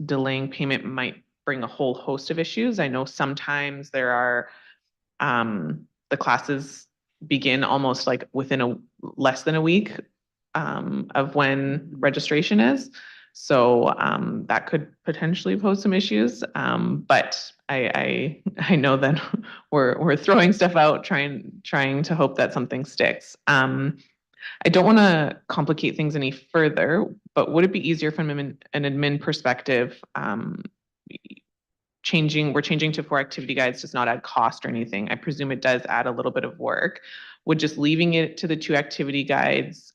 delaying payment might bring a whole host of issues. I know sometimes there are the classes begin almost like within less than a week of when registration is. So that could potentially pose some issues. But I know that we're throwing stuff out, trying to hope that something sticks. I don't want to complicate things any further, but would it be easier from an admin perspective? We're changing to 4 activity guides does not add cost or anything. I presume it does add a little bit of work. Would just leaving it to the 2 activity guides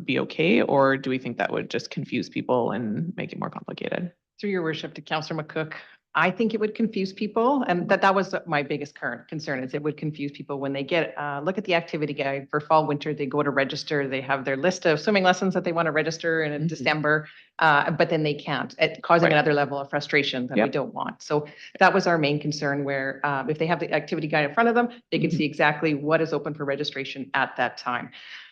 be okay? Or do we think that would just confuse people and make it more complicated? Through your worship to Councillor McCook, I think it would confuse people, and that was my biggest current concern, is it would confuse people when they get look at the activity guide for fall, winter. They go to register, they have their list of swimming lessons that they want to register in December, but then they can't, causing another level of frustration that we don't want. So that was our main concern, where if they have the activity guide in front of them, they can see exactly what is open for registration at that time.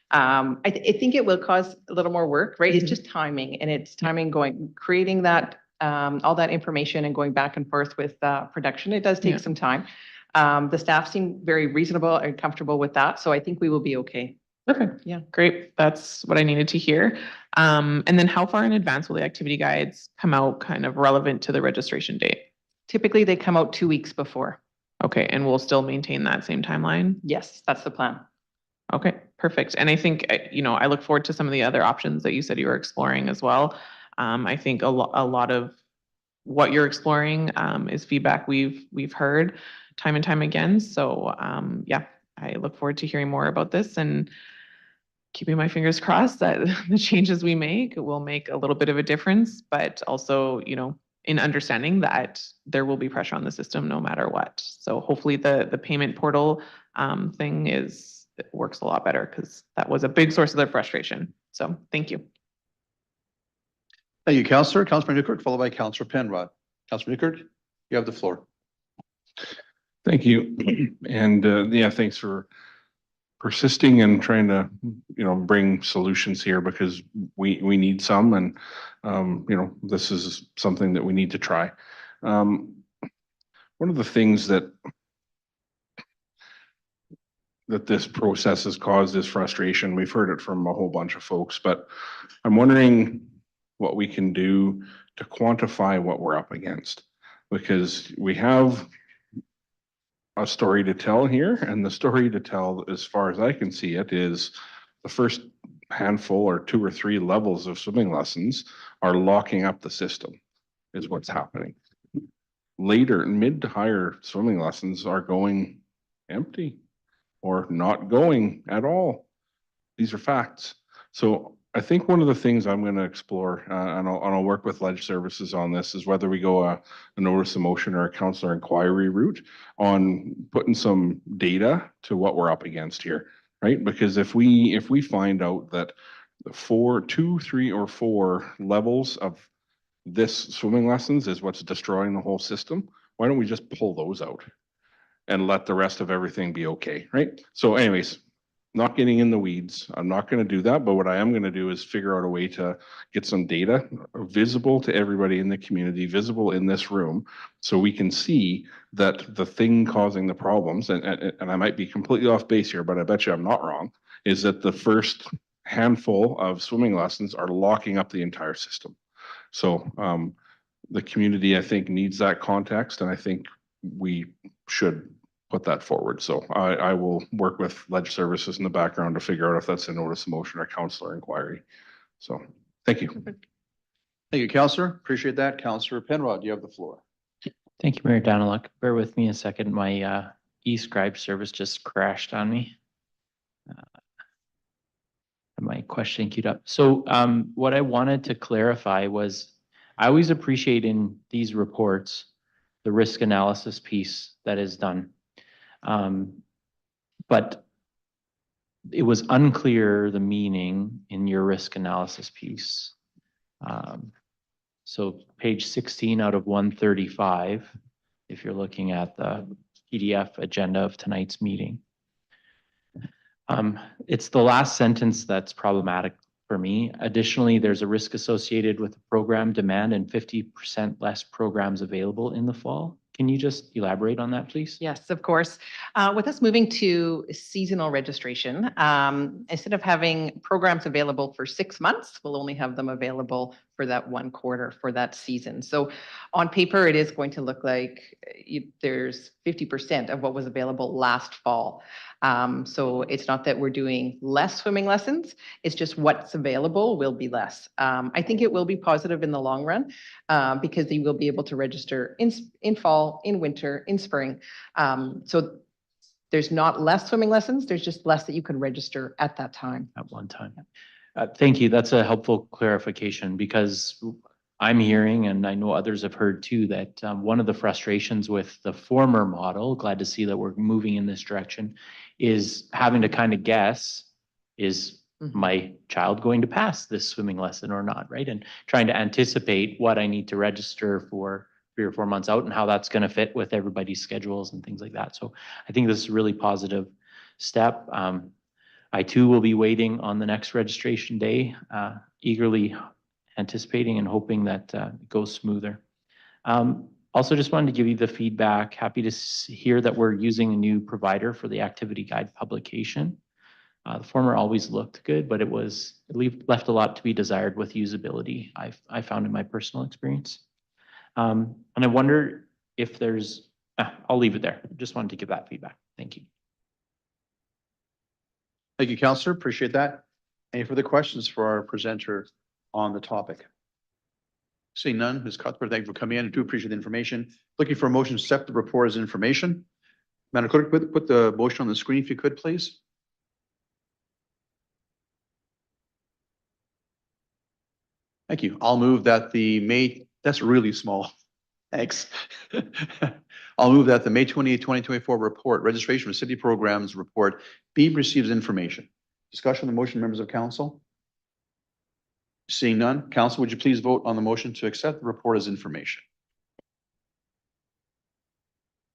I think it will cause a little more work, right? It's just timing, and it's timing creating that all that information and going back and forth with production. It does take some time. The staff seem very reasonable and comfortable with that, so I think we will be okay. Okay. Yeah, great. That's what I needed to hear. And then how far in advance will the activity guides come out, kind of relevant to the registration date? Typically, they come out 2 weeks before. Okay, and we'll still maintain that same timeline? Yes, that's the plan. Okay, perfect. And I think, I look forward to some of the other options that you said you were exploring as well. I think a lot of what you're exploring is feedback we've heard time and time again. So yeah, I look forward to hearing more about this and keeping my fingers crossed that the changes we make will make a little bit of a difference, but also, in understanding that there will be pressure on the system no matter what. So hopefully the payment portal thing works a lot better, because that was a big source of their frustration. So thank you. Thank you, Councillor. Councillor Newkirk, followed by Councillor Penrod. Councillor Newkirk, you have the floor. Thank you. And yeah, thanks for persisting and trying to, bring solutions here because we need some and, this is something that we need to try. One of the things that this process has caused is frustration. We've heard it from a whole bunch of folks, but I'm wondering what we can do to quantify what we're up against. Because we have a story to tell here, and the story to tell, as far as I can see it, is the first handful or 2 or 3 levels of swimming lessons are locking up the system, is what's happening. Later, mid to higher swimming lessons are going empty or not going at all. These are facts. So I think one of the things I'm going to explore, and I'll work with Ledge Services on this, is whether we go a notice of motion or a counselor inquiry route on putting some data to what we're up against here, right? Because if we find out that 2, 3, or 4 levels of this swimming lessons is what's destroying the whole system, why don't we just pull those out and let the rest of everything be okay, right? So anyways, not getting in the weeds. I'm not going to do that, but what I am going to do is figure out a way to get some data visible to everybody in the community, visible in this room, so we can see that the thing causing the problems, and I might be completely off base here, but I bet you I'm not wrong, is that the first handful of swimming lessons are locking up the entire system. So the community, I think, needs that context, and I think we should put that forward. So I will work with Ledge Services in the background to figure out if that's a notice of motion or counselor inquiry. So thank you. Thank you, Counselor. Appreciate that. Counselor Penrod, you have the floor. Thank you, Mayor Daniluk. Bear with me a second. My eScribe service just crashed on me. My question queued up. So what I wanted to clarify was I always appreciate in these reports the risk analysis piece that is done. But it was unclear the meaning in your risk analysis piece. So page 16 out of 135, if you're looking at the PDF agenda of tonight's meeting. It's the last sentence that's problematic for me. Additionally, there's a risk associated with program demand and 50% less programs available in the fall. Can you just elaborate on that, please? Yes, of course. With us moving to seasonal registration, instead of having programs available for 6 months, we'll only have them available for that 1 quarter for that season. So on paper, it is going to look like there's 50% of what was available last fall. So it's not that we're doing less swimming lessons, it's just what's available will be less. I think it will be positive in the long run because you will be able to register in fall, in winter, in spring. So there's not less swimming lessons, there's just less that you can register at that time. At one time. Thank you. That's a helpful clarification because I'm hearing, and I know others have heard too, that one of the frustrations with the former model, glad to see that we're moving in this direction, is having to kind of guess, is my child going to pass this swimming lesson or not, right? And trying to anticipate what I need to register for 3 or 4 months out and how that's going to fit with everybody's schedules and things like that. So I think this is a really positive step. I too will be waiting on the next registration day, eagerly anticipating and hoping that it goes smoother. Also just wanted to give you the feedback. Happy to hear that we're using a new provider for the activity guide publication. The former always looked good, but it left a lot to be desired with usability, I found in my personal experience. And I wonder if there's, I'll leave it there. Just wanted to give that feedback. Thank you. Thank you, Counselor. Appreciate that. Any further questions for our presenter on the topic? Seeing none, Ms. Cuthbert, thank you for coming in. I do appreciate the information. Looking for a motion to accept the report as information. Madam Clerk, put the motion on the screen if you could, please. Thank you. I'll move that that's really small. Thanks. I'll move that the May 28, 2024 report, registration for city programs report, be received as information. Discussion on the motion, members of council? Seeing none, council, would you please vote on the motion to accept the report as information?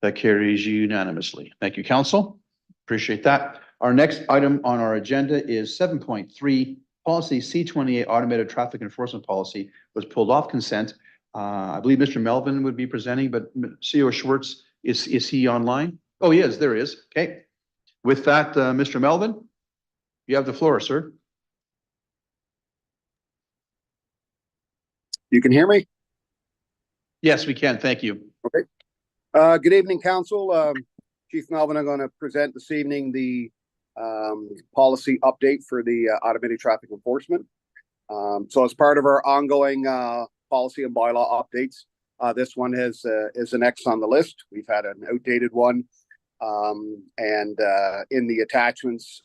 That carries unanimously. Thank you, council. Appreciate that. Our next item on our agenda is 7.3, policy C28, automated traffic enforcement policy, was pulled off consent. I believe Mr. Melvin would be presenting, but CEO Schwartz, is he online? Oh, he is. There he is. Okay. With that, Mr. Melvin, you have the floor, sir. You can hear me? Yes, we can. Thank you. Okay. Good evening, council. Chief Melvin, I'm going to present this evening the policy update for the automated traffic enforcement. So as part of our ongoing policy and bylaw updates, this one is an X on the list. We've had an outdated one. And in the attachments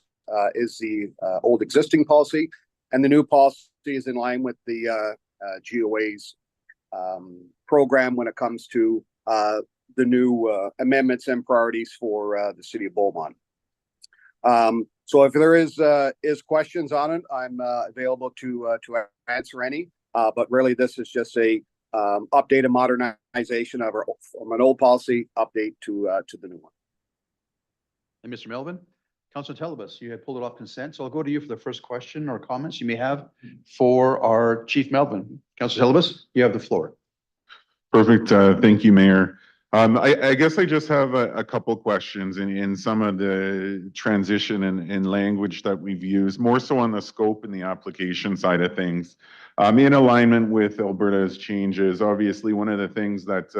is the old existing policy, and the new policy is in line with the GOA's program when it comes to the new amendments and priorities for the city of Beaumont. So if there is questions on it, I'm available to answer any. But really, this is just a update and modernization of from an old policy update to the new one. And Mr. Melvin, Councilor Telebus, you had pulled it off consent, so I'll go to you for the first question or comments you may have for our Chief Melvin. Councilor Telebus, you have the floor. Perfect. Thank you, Mayor. I guess I just have a couple questions in some of the transition and language that we've used, more so on the scope and the application side of things. In alignment with Alberta's changes, obviously one of the things that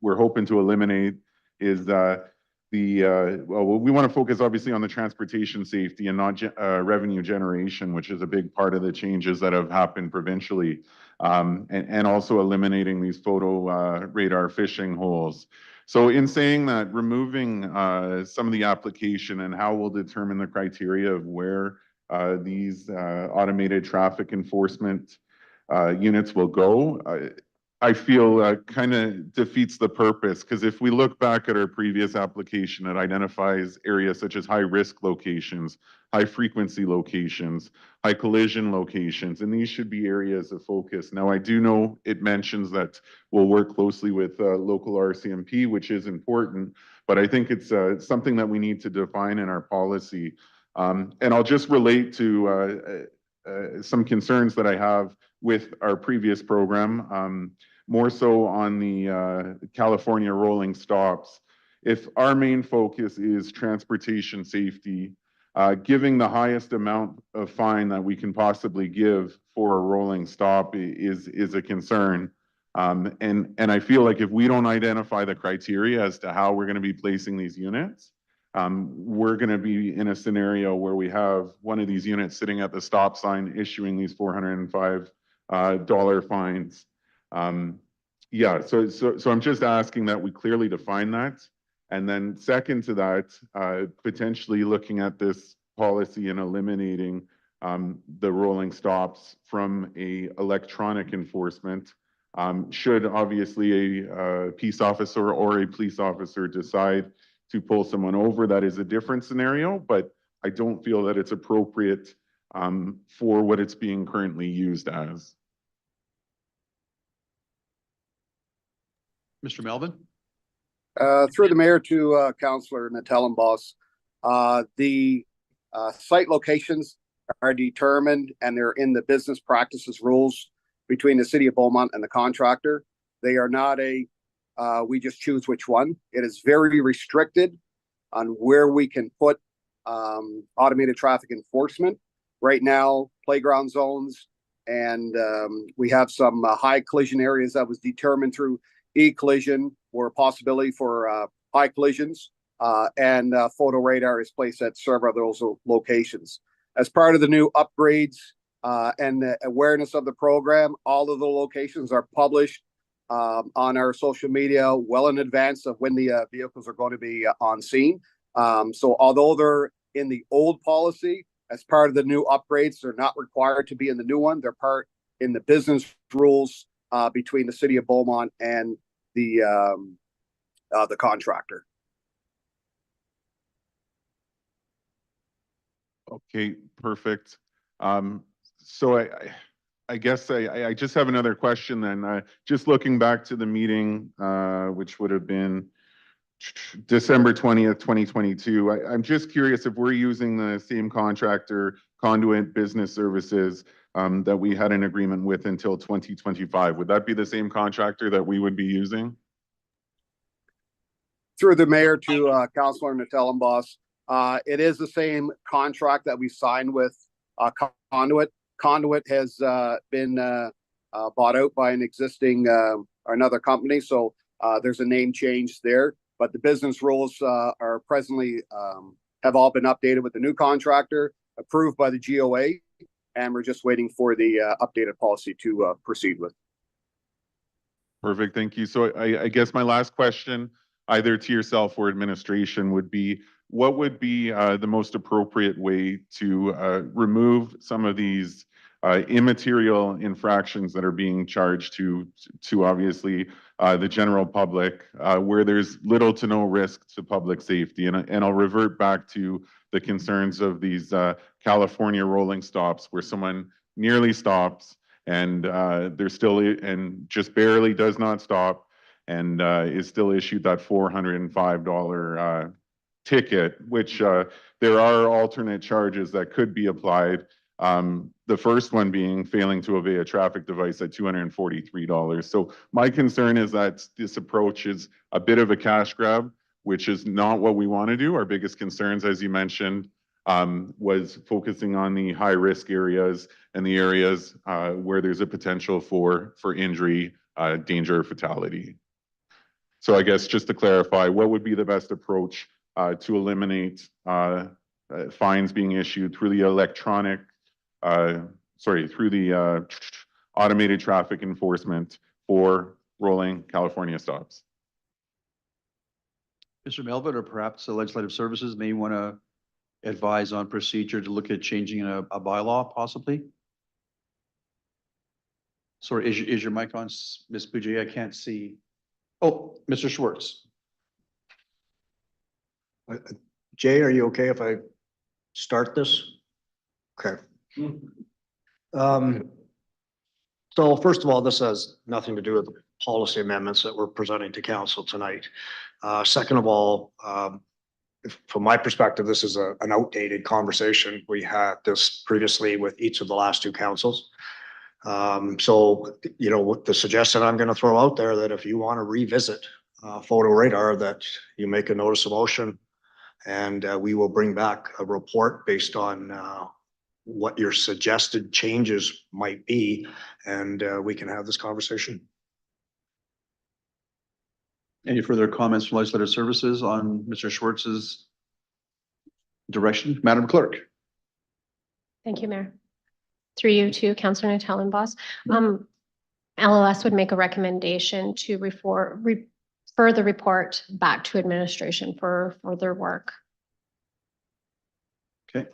we're hoping to eliminate is well, we want to focus obviously on the transportation safety and not revenue generation, which is a big part of the changes that have happened provincially, and also eliminating these photo radar fishing holes. So in saying that, removing some of the application and how we'll determine the criteria of where these automated traffic enforcement units will go, I feel kind of defeats the purpose, because if we look back at our previous application, it identifies areas such as high-risk locations, high-frequency locations, high collision locations, and these should be areas of focus. Now, I do know it mentions that we'll work closely with local RCMP, which is important, but I think it's something that we need to define in our policy. And I'll just relate to some concerns that I have with our previous program, more so on the California rolling stops. If our main focus is transportation safety, giving the highest amount of fine that we can possibly give for a rolling stop is a concern. And I feel like if we don't identify the criteria as to how we're going to be placing these units, we're going to be in a scenario where we have one of these units sitting at the stop sign issuing these $405 fines. Yeah, so I'm just asking that we clearly define that. And then second to that, potentially looking at this policy and eliminating the rolling stops from a electronic enforcement. Should obviously a peace officer or a police officer decide to pull someone over, that is a different scenario, but I don't feel that it's appropriate for what it's being currently used as. Mr. Melvin? Through the mayor to Councillor Natellenbos, the site locations are determined and they're in the business practices rules between the city of Beaumont and the contractor. They are not we just choose which one. It is very restricted on where we can put automated traffic enforcement. Right now, playground zones, and we have some high collision areas that was determined through e-collision or a possibility for high collisions, and photo radar is placed at several of those locations. As part of the new upgrades and the awareness of the program, all of the locations are published on our social media well in advance of when the vehicles are going to be on scene. So although they're in the old policy, as part of the new upgrades, they're not required to be in the new one. They're part in the business rules between the city of Beaumont and the contractor. Okay, perfect. So I guess I just have another question then. Just looking back to the meeting, which would have been December 20th, 2022. I'm just curious if we're using the same contractor, Conduit Business Services, that we had an agreement with until 2025. Would that be the same contractor that we would be using? Through the mayor to Councillor Natellenboss, it is the same contract that we signed with Conduit. Conduit has been bought out by an existing another company, so there's a name change there. But the business rules are presently have all been updated with the new contractor, approved by the GOA, and we're just waiting for the updated policy to proceed with. Perfect, thank you. So I guess my last question, either to yourself or administration, would be, what would be the most appropriate way to remove some of these immaterial infractions that are being charged to obviously the general public, where there's little to no risk to public safety? And I'll revert back to the concerns of these California rolling stops, where someone nearly stops and they're still and just barely does not stop, and is still issued that $405 ticket, which there are alternate charges that could be applied. The first one being failing to obey a traffic device at $243. So my concern is that this approach is a bit of a cash grab, which is not what we want to do. Our biggest concerns, as you mentioned, was focusing on the high risk areas and the areas where there's a potential for injury, danger, or fatality. So I guess just to clarify, what would be the best approach to eliminate fines being issued through the electronic, through the automated traffic enforcement for rolling California stops? Mr. Melvin, or perhaps the Legislative Services may want to advise on procedure to look at changing a bylaw possibly? Sorry, is your mic on, Ms. Boujee? I can't see. Oh, Mr. Schwartz. Jay, are you okay if I start this? Okay. So first of all, this has nothing to do with the policy amendments that we're presenting to council tonight. Second of all, from my perspective, this is an outdated conversation. We had this previously with each of the last two councils. So, you know, what the suggestion I'm going to throw out there, that if you want to revisit photo radar, that you make a notice of motion, and we will bring back a report based on what your suggested changes might be, and we can have this conversation. Any further comments from Legislative Services on Mr. Schwartz's direction? Madam Clerk. Thank you, Mayor. Through you to Councillor Natellenboss. LOS would make a recommendation to refer the report back to administration for further work. Okay.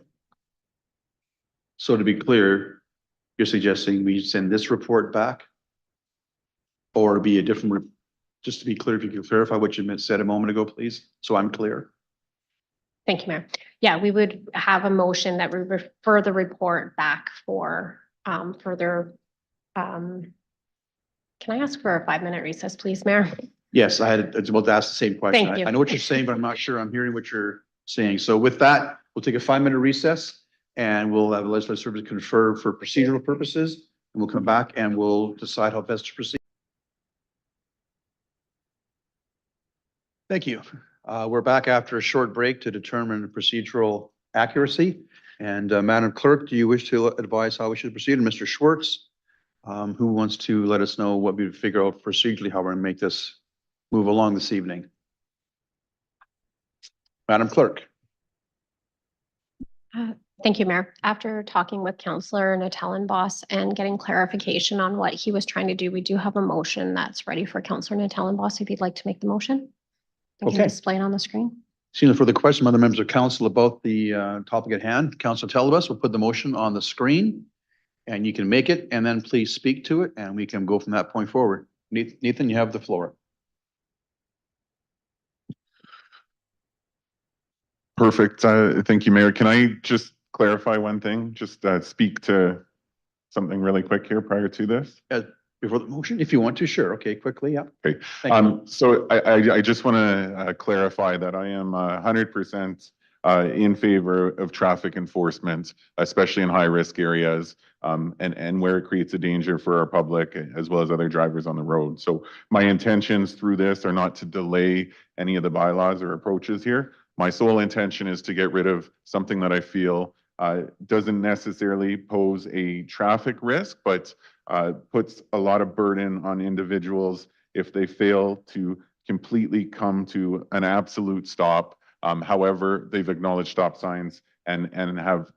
So to be clear, you're suggesting we send this report back, or be a different, just to be clear, if you could clarify what you said a moment ago, please, so I'm clear. Thank you, Mayor. Yeah, we would have a motion that we refer the report back for further. Can I ask for a 5-minute recess, please, Mayor? Yes, I was about to ask the same question. Thank you. I know what you're saying, but I'm not sure I'm hearing what you're saying. So with that, we'll take a 5-minute recess, and we'll have the Legislative Service confer for procedural purposes, and we'll come back and we'll decide how best to proceed. Thank you. We're back after a short break to determine procedural accuracy. And Madam Clerk, do you wish to advise how we should proceed? And Mr. Schwartz, who wants to let us know what we figure out procedurally, how we're going to make this move along this evening? Madam Clerk. Thank you, Mayor. After talking with Councillor Natellenboss and getting clarification on what he was trying to do, we do have a motion that's ready for Councillor Natellenboss if you'd like to make the motion. I can Okay. display it on the screen. Seeing no further question, other members of council about the topic at hand, Councillor Telebus will put the motion on the screen, and you can make it, and then please speak to it, and we can go from that point forward. Nathan, you have the floor. Perfect. Thank you, Mayor. Can I just clarify one thing? Just speak to something really quick here prior to this? Before the motion, if you want to, sure. Okay, quickly, yeah. Okay. Thank you. So I just want to clarify that I am 100% in favor of traffic enforcement, especially in high-risk areas, and where it creates a danger for our public as well as other drivers on the road. So my intentions through this are not to delay any of the bylaws or approaches here. My sole intention is to get rid of something that I feel doesn't necessarily pose a traffic risk, but puts a lot of burden on individuals if they fail to completely come to an absolute stop. However, they've acknowledged stop signs and have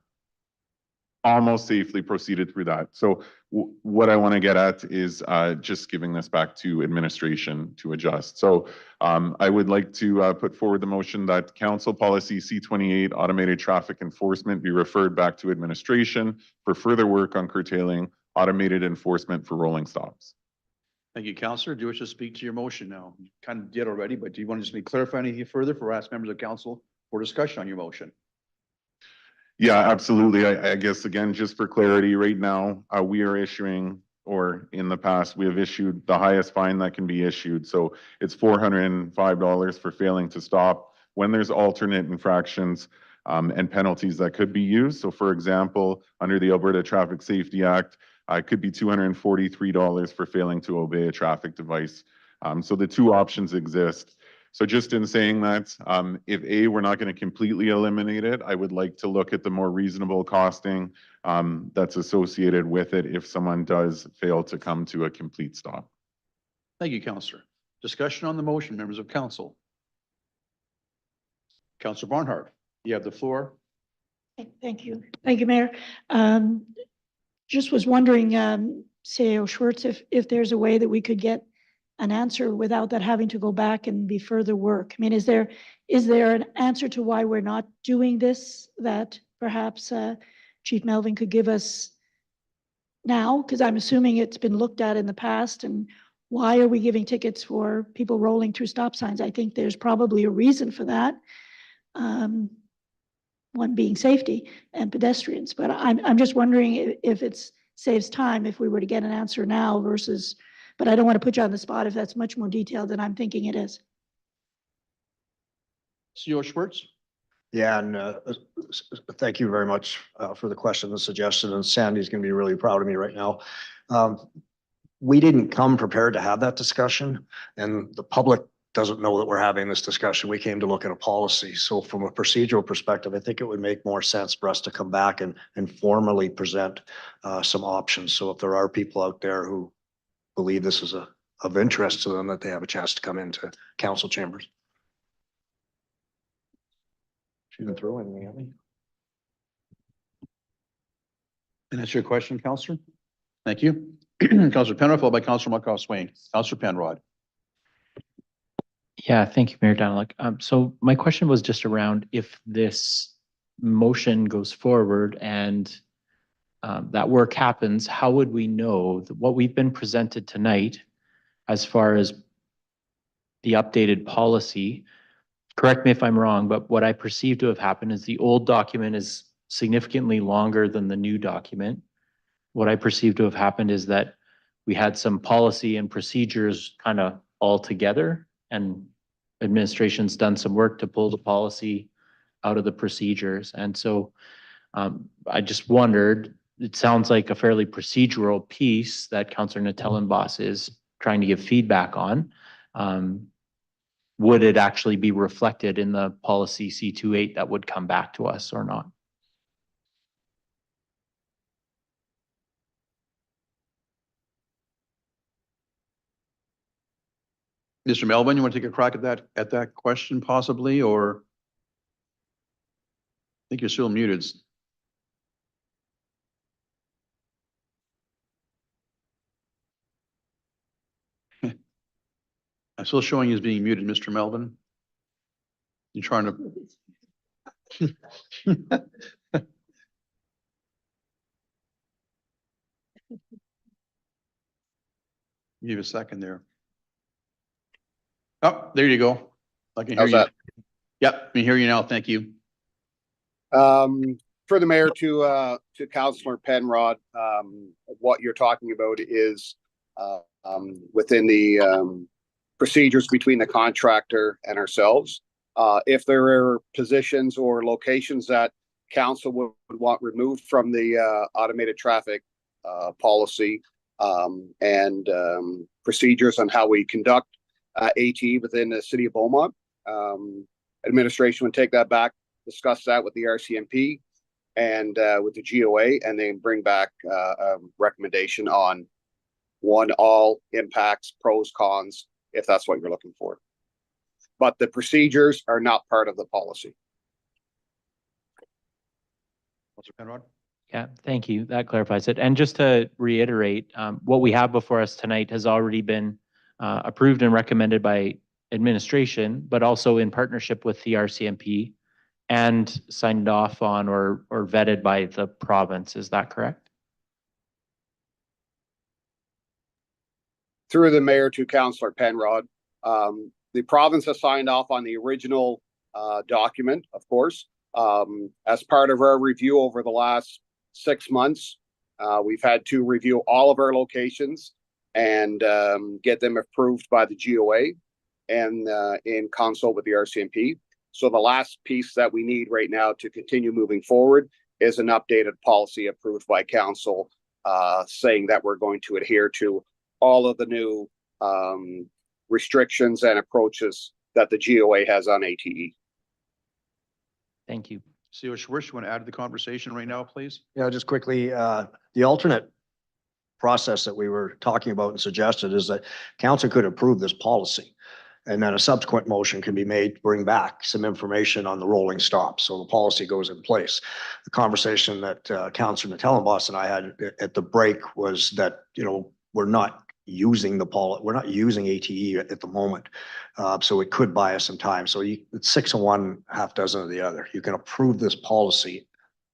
almost safely proceeded through that. So what I want to get at is just giving this back to administration to adjust. So I would like to put forward the motion that Council Policy C28 Automated Traffic Enforcement be referred back to administration for further work on curtailing automated enforcement for rolling stops. Thank you, Councillor. Do you wish to speak to your motion now? You kind of did already, but do you want to just clarify anything further for ask members of council for discussion on your motion? Yeah, absolutely. I guess, again, just for clarity, right now, we are issuing, or in the past, we have issued the highest fine that can be issued. So it's $405 for failing to stop when there's alternate infractions and penalties that could be used. So for example, under the Alberta Traffic Safety Act, it could be $243 for failing to obey a traffic device. So the two options exist. So just in saying that, if A, we're not going to completely eliminate it, I would like to look at the more reasonable costing that's associated with it if someone does fail to come to a complete stop. Thank you, Councillor. Discussion on the motion, members of council. Councillor Barnhart, you have the floor. Thank you. Thank you, Mayor. Just was wondering, CAO Schwartz, if there's a way that we could get an answer without that having to go back and be further work. I mean, is there an answer to why we're not doing this that perhaps Chief Melvin could give us now? Because I'm assuming it's been looked at in the past, and why are we giving tickets for people rolling through stop signs? I think there's probably a reason for that. One being safety and pedestrians, but I'm just wondering if it saves time if we were to get an answer now versus, but I don't want to put you on the spot if that's much more detailed than I'm thinking it is. CAO Schwartz? Yeah, and thank you very much for the question, the suggestion, and Sandy's going to be really proud of me right now. We didn't come prepared to have that discussion, and the public doesn't know that we're having this discussion. We came to look at a policy. So from a procedural perspective, I think it would make more sense for us to come back and formally present some options. So if there are people out there who believe this is of interest to them, that they have a chance to come into council chambers. She didn't throw anything at me. And that's your question, Councillor? Thank you. Councillor Penrod, followed by Councillor Markov Swain. Councillor Penrod. Yeah, thank you, Mayor Daniluk. So my question was just around if this motion goes forward and that work happens, how would we know that what we've been presented tonight as far as the updated policy? Correct me if I'm wrong, but what I perceive to have happened is the old document is significantly longer than the new document. What I perceive to have happened is that we had some policy and procedures kind of all together, and administration's done some work to pull the policy out of the procedures. And so I just wondered, it sounds like a fairly procedural piece that Councillor Natellenbos is trying to give feedback on. Would it actually be reflected in the policy C28 that would come back to us or not? Mr. Melvin, you want to take a crack at that question possibly, or? I think you're still muted. I'm still showing you as being muted, Mr. Melvin. You're trying to. Give you a second there. Oh, there you go. I can hear How's you. that? Yep, I can hear you now. Thank you. For the mayor to Councillor Penrod, what you're talking about is within the procedures between the contractor and ourselves. If there are positions or locations that council would want removed from the automated traffic policy and procedures on how we conduct ATE within the city of Beaumont, administration would take that back, discuss that with the RCMP and with the GOA, and then bring back a recommendation on all impacts, pros, cons, if that's what you're looking for. But the procedures are not part of the policy. Councilor Penrod? Yeah, thank you. That clarifies it. And just to reiterate, what we have before us tonight has already been approved and recommended by administration, but also in partnership with the RCMP and signed off on or vetted by the province. Is that correct? Through the mayor to Councillor Penrod, the province has signed off on the original document, of course. As part of our review over the last 6 months, we've had to review all of our locations and get them approved by the GOA and in consult with the RCMP. So the last piece that we need right now to continue moving forward is an updated policy approved by council, saying that we're going to adhere to all of the new restrictions and approaches that the GOA has on ATE. Thank you. CEO Schwartz, you want to add to the conversation right now, please? Yeah, just quickly, the alternate process that we were talking about and suggested is that council could approve this policy. And then a subsequent motion can be made to bring back some information on the rolling stop. So the policy goes in place. The conversation that Councillor Natellenboss and I had at the break was that, we're not using we're not using ATE at the moment. So it could buy us some time. So it's 6 of one, half dozen of the other. You can approve this policy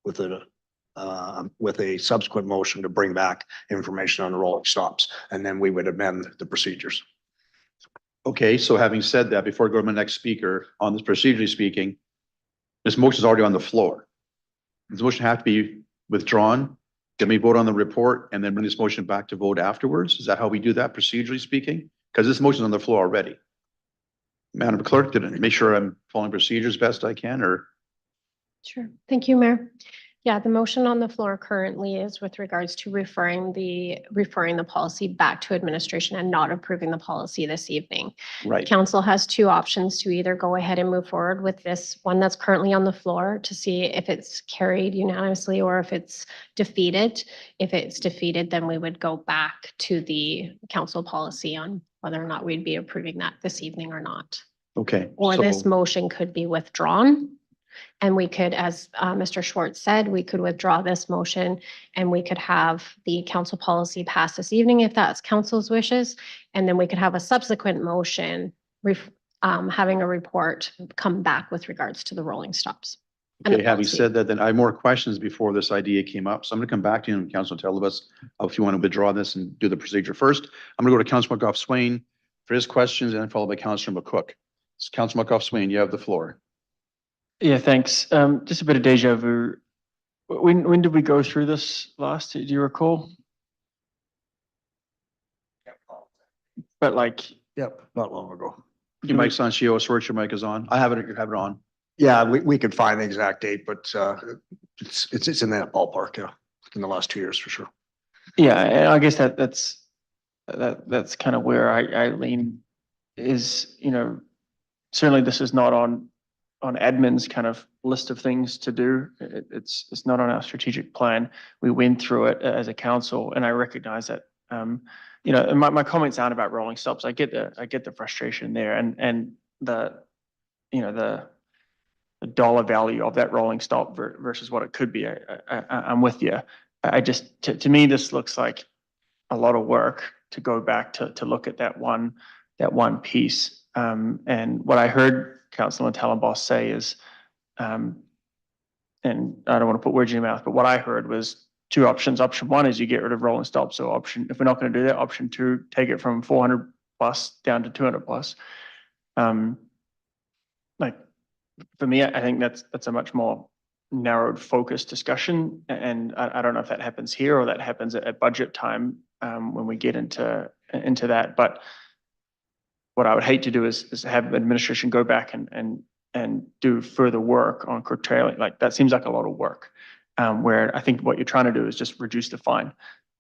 with a subsequent motion to bring back information on the rolling stops, and then we would amend the procedures. Okay, so having said that, before I go to my next speaker, on this procedurally speaking, this motion is already on the floor. This motion have to be withdrawn. Then we vote on the report and then bring this motion back to vote afterwards. Is that how we do that procedurally speaking? Because this motion is on the floor already. Madam Clerk, did it make sure I'm following procedures best I can, or? Sure. Thank you, Mayor. Yeah, the motion on the floor currently is with regards to referring the policy back to administration and not approving the policy this evening. Right. Council has two options to either go ahead and move forward with this one that's currently on the floor to see if it's carried unanimously or if it's defeated. If it's defeated, then we would go back to the council policy on whether or not we'd be approving that this evening or not. Okay. Or so- this motion could be withdrawn. And we could, as Mr. Schwartz said, we could withdraw this motion and we could have the council policy pass this evening if that's council's wishes. And then we could have a subsequent motion having a report come back with regards to the rolling stops. Okay, having said that, then I have more questions before this idea came up. So I'm going to come back to you and Councilor Telebus if you want to withdraw this and do the procedure first. I'm going to go to Councilor McGough-Swain for his questions and then followed by Councilor McCook. So Councilor McGough-Swain, you have the floor. Yeah, thanks. Just a bit of deja vu. When did we go through this last? Do you recall? But Yep, not long ago. Your mic's on, CEO Schwartz, your mic is on. I have it on. Yeah, we could find the exact date, but it's in that ballpark, yeah, in the last 2 years for sure. Yeah, and I guess that's kind of where I lean is, certainly this is not on admin's kind of list of things to do. It's not on our strategic plan. We went through it as a council, and I recognize that. And my comments aren't about rolling stops. I get the frustration there, and the dollar value of that rolling stop versus what it could be. I'm with you. To me, this looks like a lot of work to go back to look at that one piece. And what I heard Councilor Natellenboss say is, and I don't want to put words in your mouth, but what I heard was two options. Option one is you get rid of rolling stops. So if we're not going to do that, option two, take it from 400 plus down to 200 plus. For me, I think that's a much more narrowed focus discussion. And I don't know if that happens here or that happens at budget time, when we get into that. But what I would hate to do is have administration go back and do further work on curtailing. Like, that seems like a lot of work. Where I think what you're trying to do is just reduce the fine.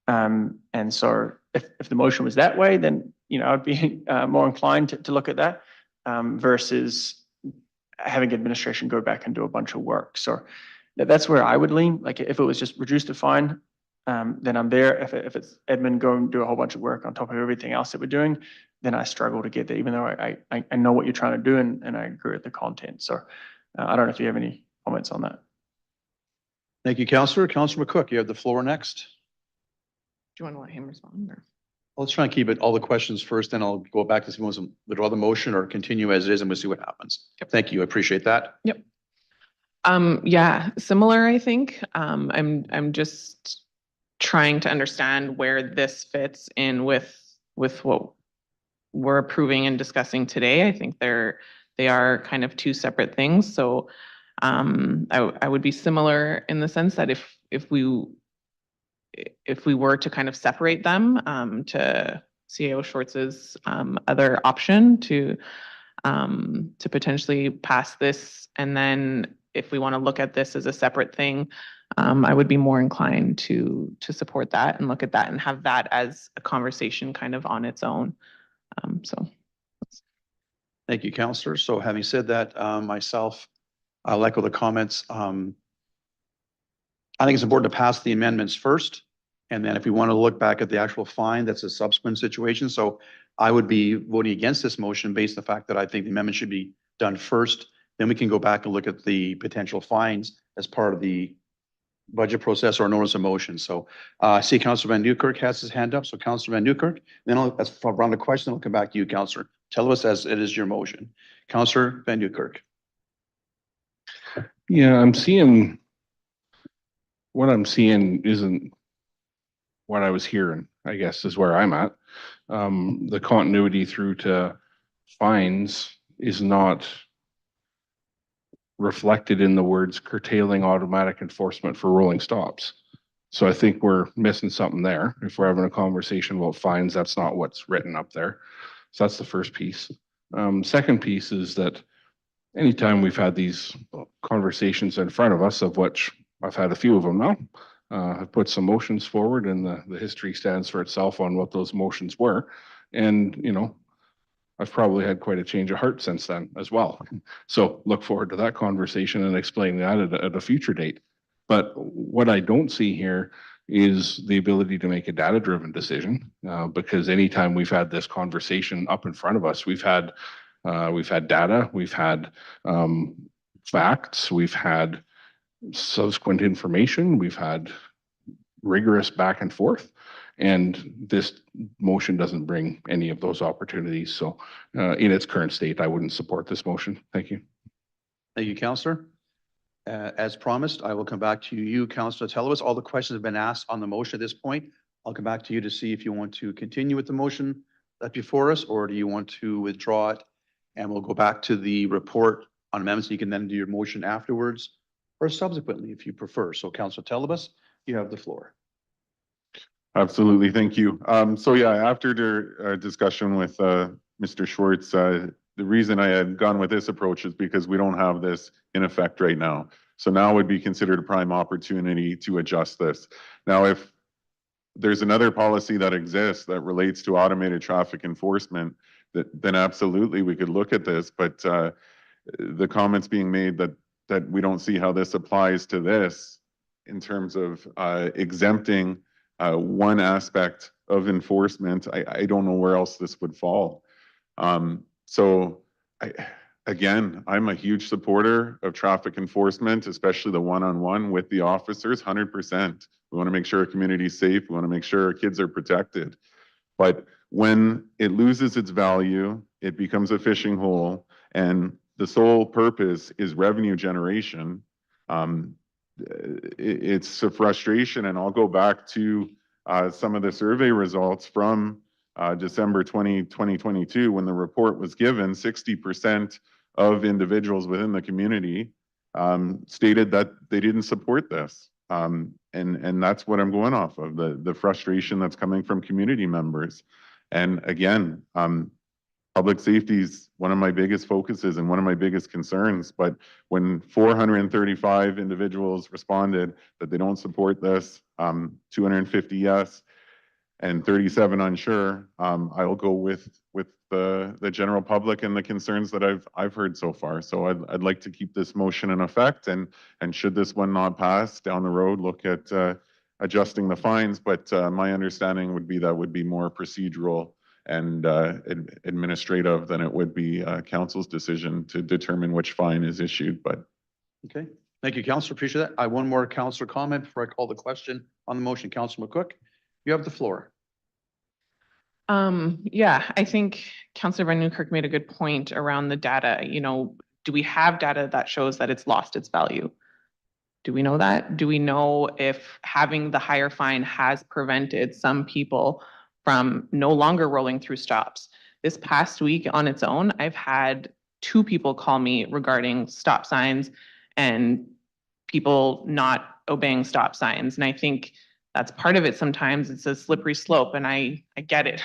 And so if the motion was that way, then, I'd be more inclined to look at that, versus having administration go back and do a bunch of work. So that's where I would lean. Like, if it was just reduce the fine, then I'm there. If it's admin go and do a whole bunch of work on top of everything else that we're doing, then I struggle to get there, even though I know what you're trying to do and I agree with the content. So I don't know if you have any comments on that. Thank you, Councillor. Councillor McCook, you have the floor next. Do you want to let him respond or? Let's try and keep it all the questions first, then I'll go back to see if he wants to withdraw the motion or continue as it is, and we'll see what happens. Thank you. I appreciate that. Yep. Yeah, similar, I think. I'm just trying to understand where this fits in with what we're approving and discussing today. I think they are kind of two separate things. So I would be similar in the sense that if we were to kind of separate them, to CAO Schwartz's other option to potentially pass this, and then if we want to look at this as a separate thing, I would be more inclined to support that and look at that and have that as a conversation kind of on its own. So. Thank you, Councillor. So having said that, myself, I'll echo the comments. I think it's important to pass the amendments first. And then if we want to look back at the actual fine, that's a subsequent situation. So I would be voting against this motion based on the fact that I think the amendment should be done first. Then we can go back and look at the potential fines as part of the budget process or notice of motion. So I see Councillor Van Nieuwkerk has his hand up. So Councillor Van Nieuwkerk, then I'll round the question. I'll come back to you, Councillor. Tell us as it is your motion. Councillor Van Nieuwkerk. Yeah, what I'm seeing isn't what I was hearing, I guess, is where I'm at. The continuity through to fines is not reflected in the words curtailing automatic enforcement for rolling stops. So I think we're missing something there. If we're having a conversation about fines, that's not what's written up there. So that's the first piece. Second piece is that anytime we've had these conversations in front of us, of which I've had a few of them now, I've put some motions forward, and the history stands for itself on what those motions were. And, I've probably had quite a change of heart since then as well. So look forward to that conversation and explaining that at a future date. But what I don't see here is the ability to make a data-driven decision, because anytime we've had this conversation up in front of us, we've had data, we've had facts, we've had subsequent information, we've had rigorous back and forth, and this motion doesn't bring any of those opportunities. So in its current state, I wouldn't support this motion. Thank you. Thank you, Councillor. As promised, I will come back to you, Councillor Telewicz. All the questions have been asked on the motion at this point. I'll come back to you to see if you want to continue with the motion that's before us, or do you want to withdraw it? And we'll go back to the report on amendments. You can then do your motion afterwards or subsequently if you prefer. So Councillor Telewicz, you have the floor. Absolutely. Thank you. So yeah, after the discussion with Mr. Schwartz, the reason I had gone with this approach is because we don't have this in effect right now. So now would be considered a prime opportunity to adjust this. Now, if there's another policy that exists that relates to automated traffic enforcement, then absolutely we could look at this. But the comments being made that we don't see how this applies to this in terms of exempting one aspect of enforcement, I don't know where else this would fall. So again, I'm a huge supporter of traffic enforcement, especially the one-on-one with the officers, 100%. We want to make sure our community is safe. We want to make sure our kids are protected. But when it loses its value, it becomes a fishing hole, and the sole purpose is revenue generation. It's a frustration, and I'll go back to some of the survey results from December 2022 when the report was given. 60% of individuals within the community stated that they didn't support this. And that's what I'm going off of, the frustration that's coming from community members. And again, public safety is one of my biggest focuses and one of my biggest concerns. But when 435 individuals responded that they don't support this, 250 yes, and 37 unsure, I will go with the general public and the concerns that I've heard so far. So I'd like to keep this motion in effect, and should this one not pass down the road, look at adjusting the fines. But my understanding would be that would be more procedural and administrative than it would be council's decision to determine which fine is issued. But Okay, thank you, Councillor. Appreciate that. I have one more councillor comment before I call the question on the motion. Councillor McCook, you have the floor. Yeah, I think Councillor Van Newkirk made a good point around the data. You know, do we have data that shows that it's lost its value? Do we know that? Do we know if having the higher fine has prevented some people from no longer rolling through stops? This past week on its own, I've had 2 people call me regarding stop signs and people not obeying stop signs. And I think that's part of it. Sometimes it's a slippery slope, and I get it.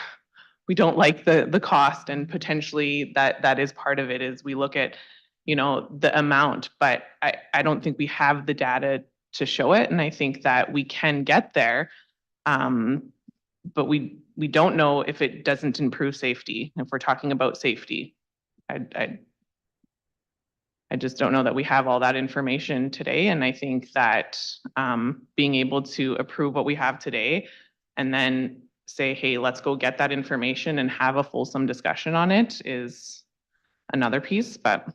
We don't like the cost, and potentially that is part of it. Is we look at, you know, the amount, but I don't think we have the data to show it, and I think that we can get there, but we don't know if it doesn't improve safety. If we're talking about safety, I just don't know that we have all that information today. And I think that being able to approve what we have today and then say, hey, let's go get that information and have a fulsome discussion on it is another piece. But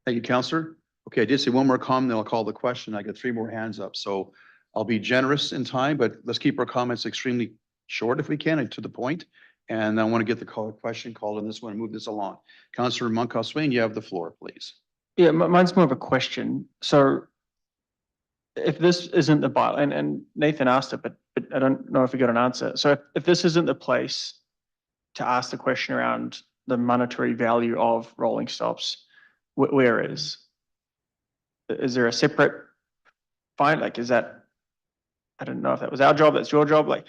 Thank you, Councillor. Okay, I did see one more comment, then I'll call the question. I got 3 more hands up, so I'll be generous in time, but let's keep our comments extremely short if we can and to the point. And I want to get the question called on this one and move this along. Councillor Monkhouse-Swain, you have the floor, please. Yeah, mine's more of a question. So if this isn't the bylaw, and Nathan asked it, but I don't know if we got an answer. So if this isn't the place to ask the question around the monetary value of rolling stops, where is? Is there a separate fine? Like, is that, I don't know if that was our job, that's your job. Like,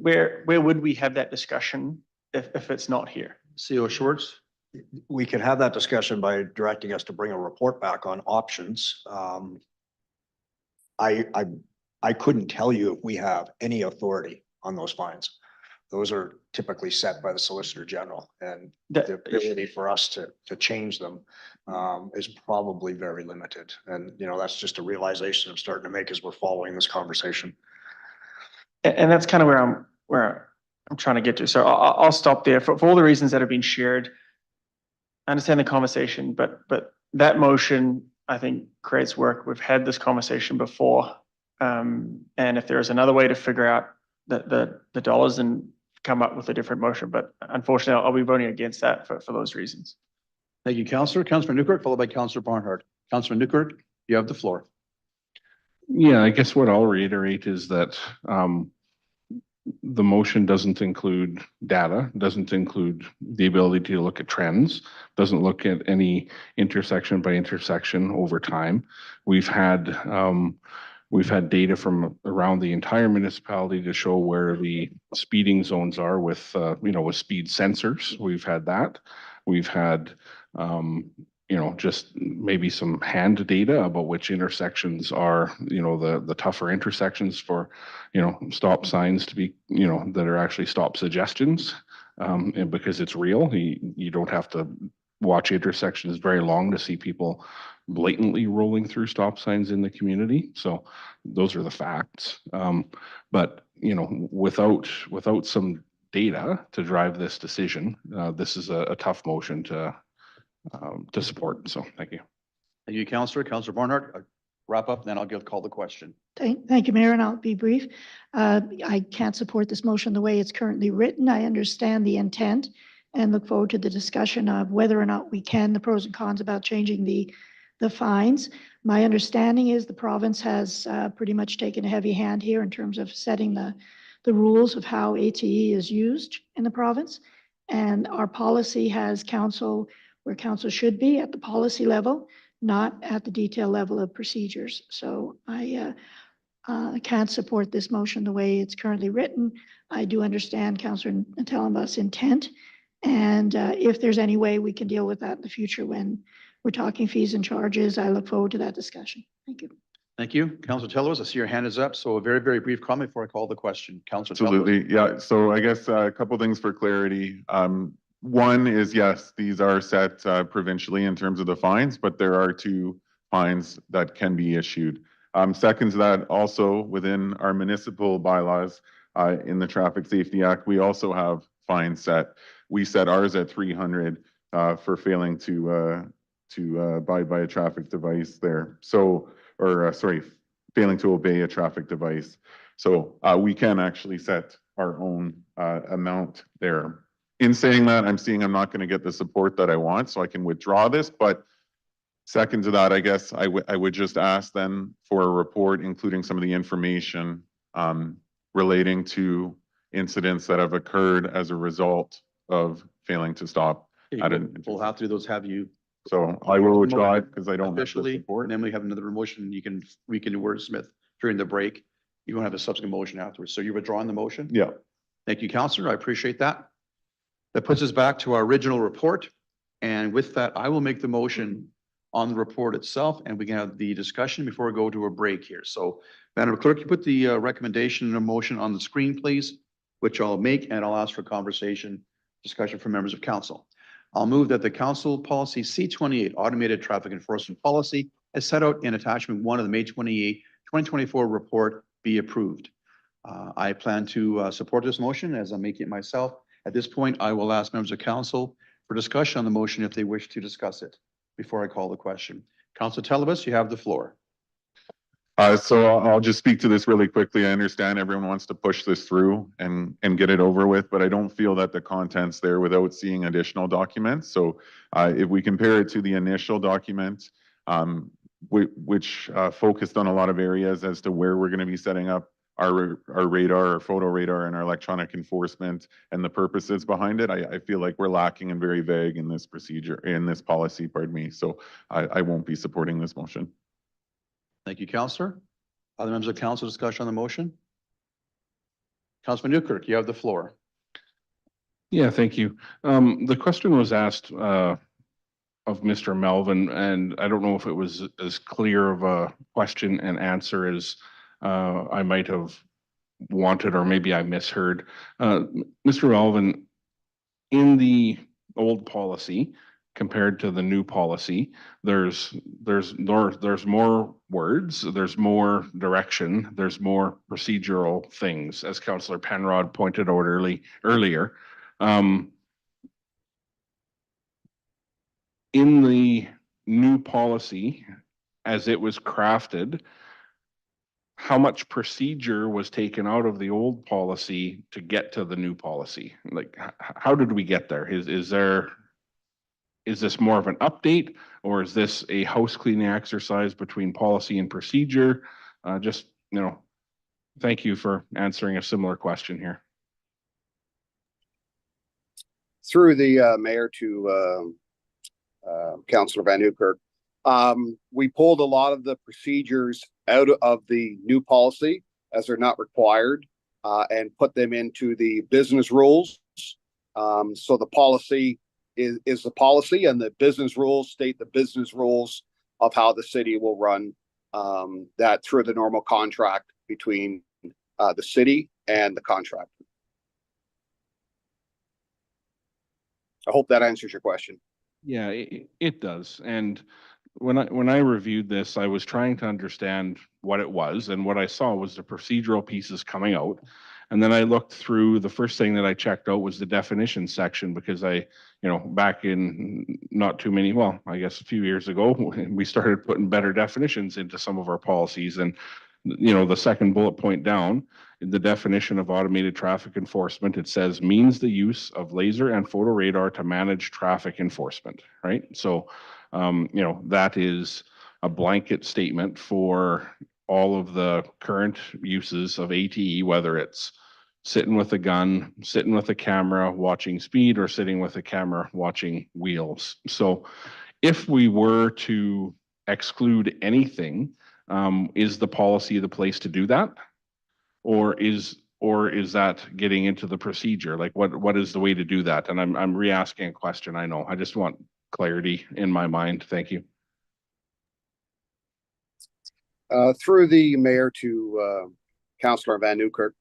where would we have that discussion if it's not here? CO Schwartz? We could have that discussion by directing us to bring a report back on options. I couldn't tell you if we have any authority on those fines. Those are typically set by the Solicitor General, and the ability for us to change them is probably very limited. And, you know, that's just a realization I'm starting to make as we're following this conversation. And that's kind of where I'm trying to get to. So I'll stop there for all the reasons that have been shared. I understand the conversation, but that motion, I think, creates work. We've had this conversation before. And if there is another way to figure out the dollars and come up with a different motion, but unfortunately, I'll be voting against that for those reasons. Thank you, Councillor. Councillor Newkirk, followed by Councillor Barnhart. Councillor Newkirk, you have the floor. Yeah, I guess what I'll reiterate is that the motion doesn't include data, doesn't include the ability to look at trends, doesn't look at any intersection by intersection over time. We've had data from around the entire municipality to show where the speeding zones are with, with speed sensors. We've had that. We've had, just maybe some hand data about which intersections are, the tougher intersections for, stop signs to be, that are actually stop suggestions. And because it's real, you don't have to watch intersections very long to see people blatantly rolling through stop signs in the community. So those are the facts. But, without some data to drive this decision, this is a tough motion to support. So thank you. Thank you, Councillor. Councillor Barnhart, wrap up, then I'll call the question. Thank you, Mayor, and I'll be brief. I can't support this motion the way it's currently written. I understand the intent and look forward to the discussion of whether or not we can, the pros and cons about changing the fines. My understanding is the province has pretty much taken a heavy hand here in terms of setting the rules of how ATE is used in the province. And our policy has council where council should be at the policy level, not at the detail level of procedures. So I can't support this motion the way it's currently written. I do understand Councillor Natellenbaugh's intent. And if there's any way we can deal with that in the future when we're talking fees and charges, I look forward to that discussion. Thank you. Thank you. Councillor Tellerose, I see your hand is up. So a very, very brief comment before I call the question. Councillor Tellerose. Absolutely. Yeah. So I guess a couple things for clarity. One is, yes, these are set provincially in terms of the fines, but there are 2 fines that can be issued. Second to that, also within our municipal bylaws in the Traffic Safety Act, we also have fines set. We set ours at 300 for failing to abide by a traffic device there. So, failing to obey a traffic device. So we can actually set our own amount there. In saying that, I'm not going to get the support that I want, so I can withdraw this. But second to that, I guess I would just ask then for a report, including some of the information relating to incidents that have occurred as a result of failing to stop. We'll have to do those, have you So I will withdraw it because I don't have the officially, support. and then we have another motion. We can wordsmith during the break. You won't have a subsequent motion afterwards. So you're withdrawing the motion? Yeah. Thank you, Counselor. I appreciate that. That puts us back to our original report. And with that, I will make the motion on the report itself, and we can have the discussion before we go to a break here. So Madam Clerk, you put the recommendation and a motion on the screen, please, which I'll make, and I'll ask for discussion from members of council. I'll move that the council policy C28 automated traffic enforcement policy as set out in attachment 1 of the May 28, 2024 report be approved. I plan to support this motion as I'm making it myself. At this point, I will ask members of council for discussion on the motion if they wish to discuss it before I call the question. Councilor Telebus, you have the floor. So I'll just speak to this really quickly. I understand everyone wants to push this through and get it over with, but I don't feel that the content's there without seeing additional documents. So if we compare it to the initial document, which focused on a lot of areas as to where we're going to be setting up our radar, our photo radar, and our electronic enforcement and the purposes behind it, I feel like we're lacking and very vague in this procedure, in this policy, pardon me. So I won't be supporting this motion. Thank you, Councillor. Other members of council discussion on the motion? Councilman Newkirk, you have the floor. Yeah, thank you. The question was asked of Mr. Melvin, and I don't know if it was as clear of a question and answer as I might have wanted, or maybe I misheard. Mr. Melvin, in the old policy compared to the new policy, there's more words, there's more direction, there's more procedural things, as Councillor Penrod pointed out earlier. In the new policy, as it was crafted, how much procedure was taken out of the old policy to get to the new policy? Like, how did we get there? Is this more of an update, or is this a house cleaning exercise between policy and procedure? Just, thank you for answering a similar question here. Through the mayor to Councillor Van Nieuwkerk, we pulled a lot of the procedures out of the new policy as they're not required and put them into the business rules. So the policy is the policy, and the business rules state the business rules of how the city will run that through the normal contract between the city and the contractor. I hope that answers your question. Yeah, it does. And when I reviewed this, I was trying to understand what it was, and what I saw was the procedural pieces coming out. And then I looked through, the first thing that I checked out was the definition section, because back in not too many, well, I guess a few years ago, we started putting better definitions into some of our policies. And, the second bullet point down, in the definition of automated traffic enforcement, it says means the use of laser and photo radar to manage traffic enforcement, right? So, that is a blanket statement for all of the current uses of ATE, whether it's sitting with a gun, sitting with a camera, watching speed, or sitting with a camera, watching wheels. So if we were to exclude anything, is the policy the place to do that? Or is that getting into the procedure? Like what is the way to do that? And I'm re-asking a question. I know. I just want clarity in my mind. Thank you. Through the mayor to Councillor Van Newkirk,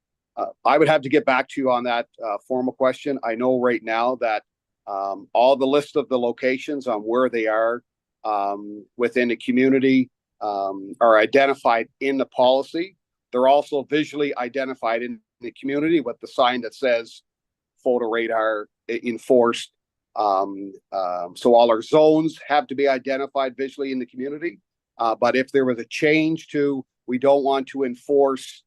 I would have to get back to you on that formal question. I know right now that all the list of the locations on where they are within the community are identified in the policy. They're also visually identified in the community with the sign that says photo radar enforced. So all our zones have to be identified visually in the community. But if there was a change to, we don't want to enforce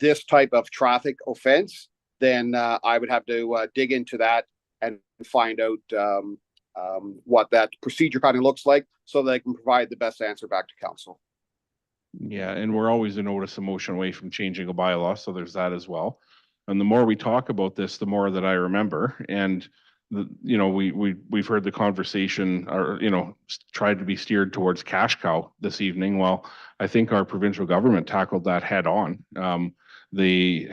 this type of traffic offense, then I would have to dig into that and find out what that procedure kind of looks like so that I can provide the best answer back to council. Yeah, and we're always a notice of motion away from changing a bylaw, so there's that as well. And the more we talk about this, the more that I remember. And we've heard the conversation, or tried to be steered towards cash cow this evening. Well, I think our provincial government tackled that head on. They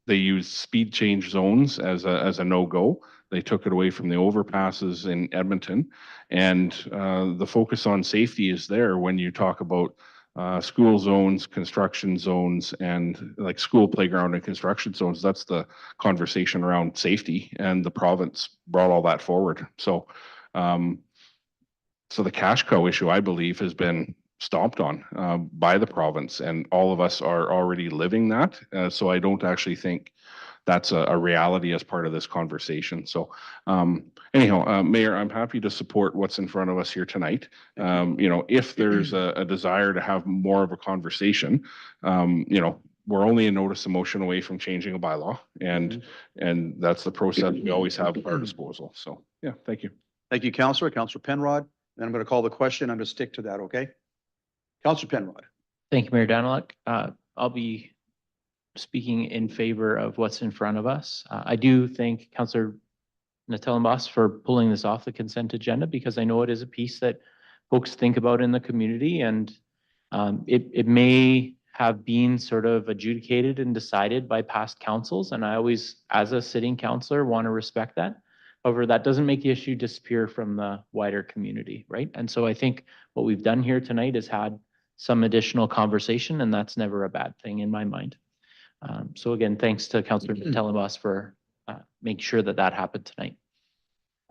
use speed change zones as a no-go. They took it away from the overpasses in Edmonton, and the focus on safety is there when you talk about school zones, construction zones, and like school playground and construction zones. That's the conversation around safety, and the province brought all that forward. So, so the cash cow issue, I believe, has been stomped on by the province, and all of us are already living that. So I don't actually think that's a reality as part of this conversation. So anyhow, Mayor, I'm happy to support what's in front of us here tonight. If there's a desire to have more of a conversation, we're only a notice of motion away from changing a bylaw, and that's the process we always have at our disposal. So yeah, thank you. Thank you, Councillor. Councillor Penrod. Then I'm going to call the question. I'm going to stick to that, okay? Councillor Penrod. Thank you, Mayor Daniluk. I'll be speaking in favor of what's in front of us. I do thank Councillor Natellenbos for pulling this off the consent agenda, because I know it is a piece that folks think about in the community, and it may have been sort of adjudicated and decided by past councils, and I always, as a sitting councillor, want to respect that. However, that doesn't make the issue disappear from the wider community, right? And so I think what we've done here tonight is had some additional conversation, and that's never a bad thing in my mind. So again, thanks to Councillor Natellenbos for making sure that that happened tonight.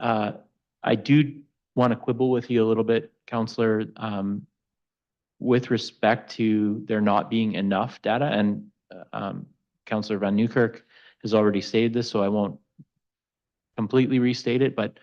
I do want to quibble with you a little bit, Councillor, with respect to there not being enough data, and Councillor Van Newkirk has already stated this, so I won't completely restate it, but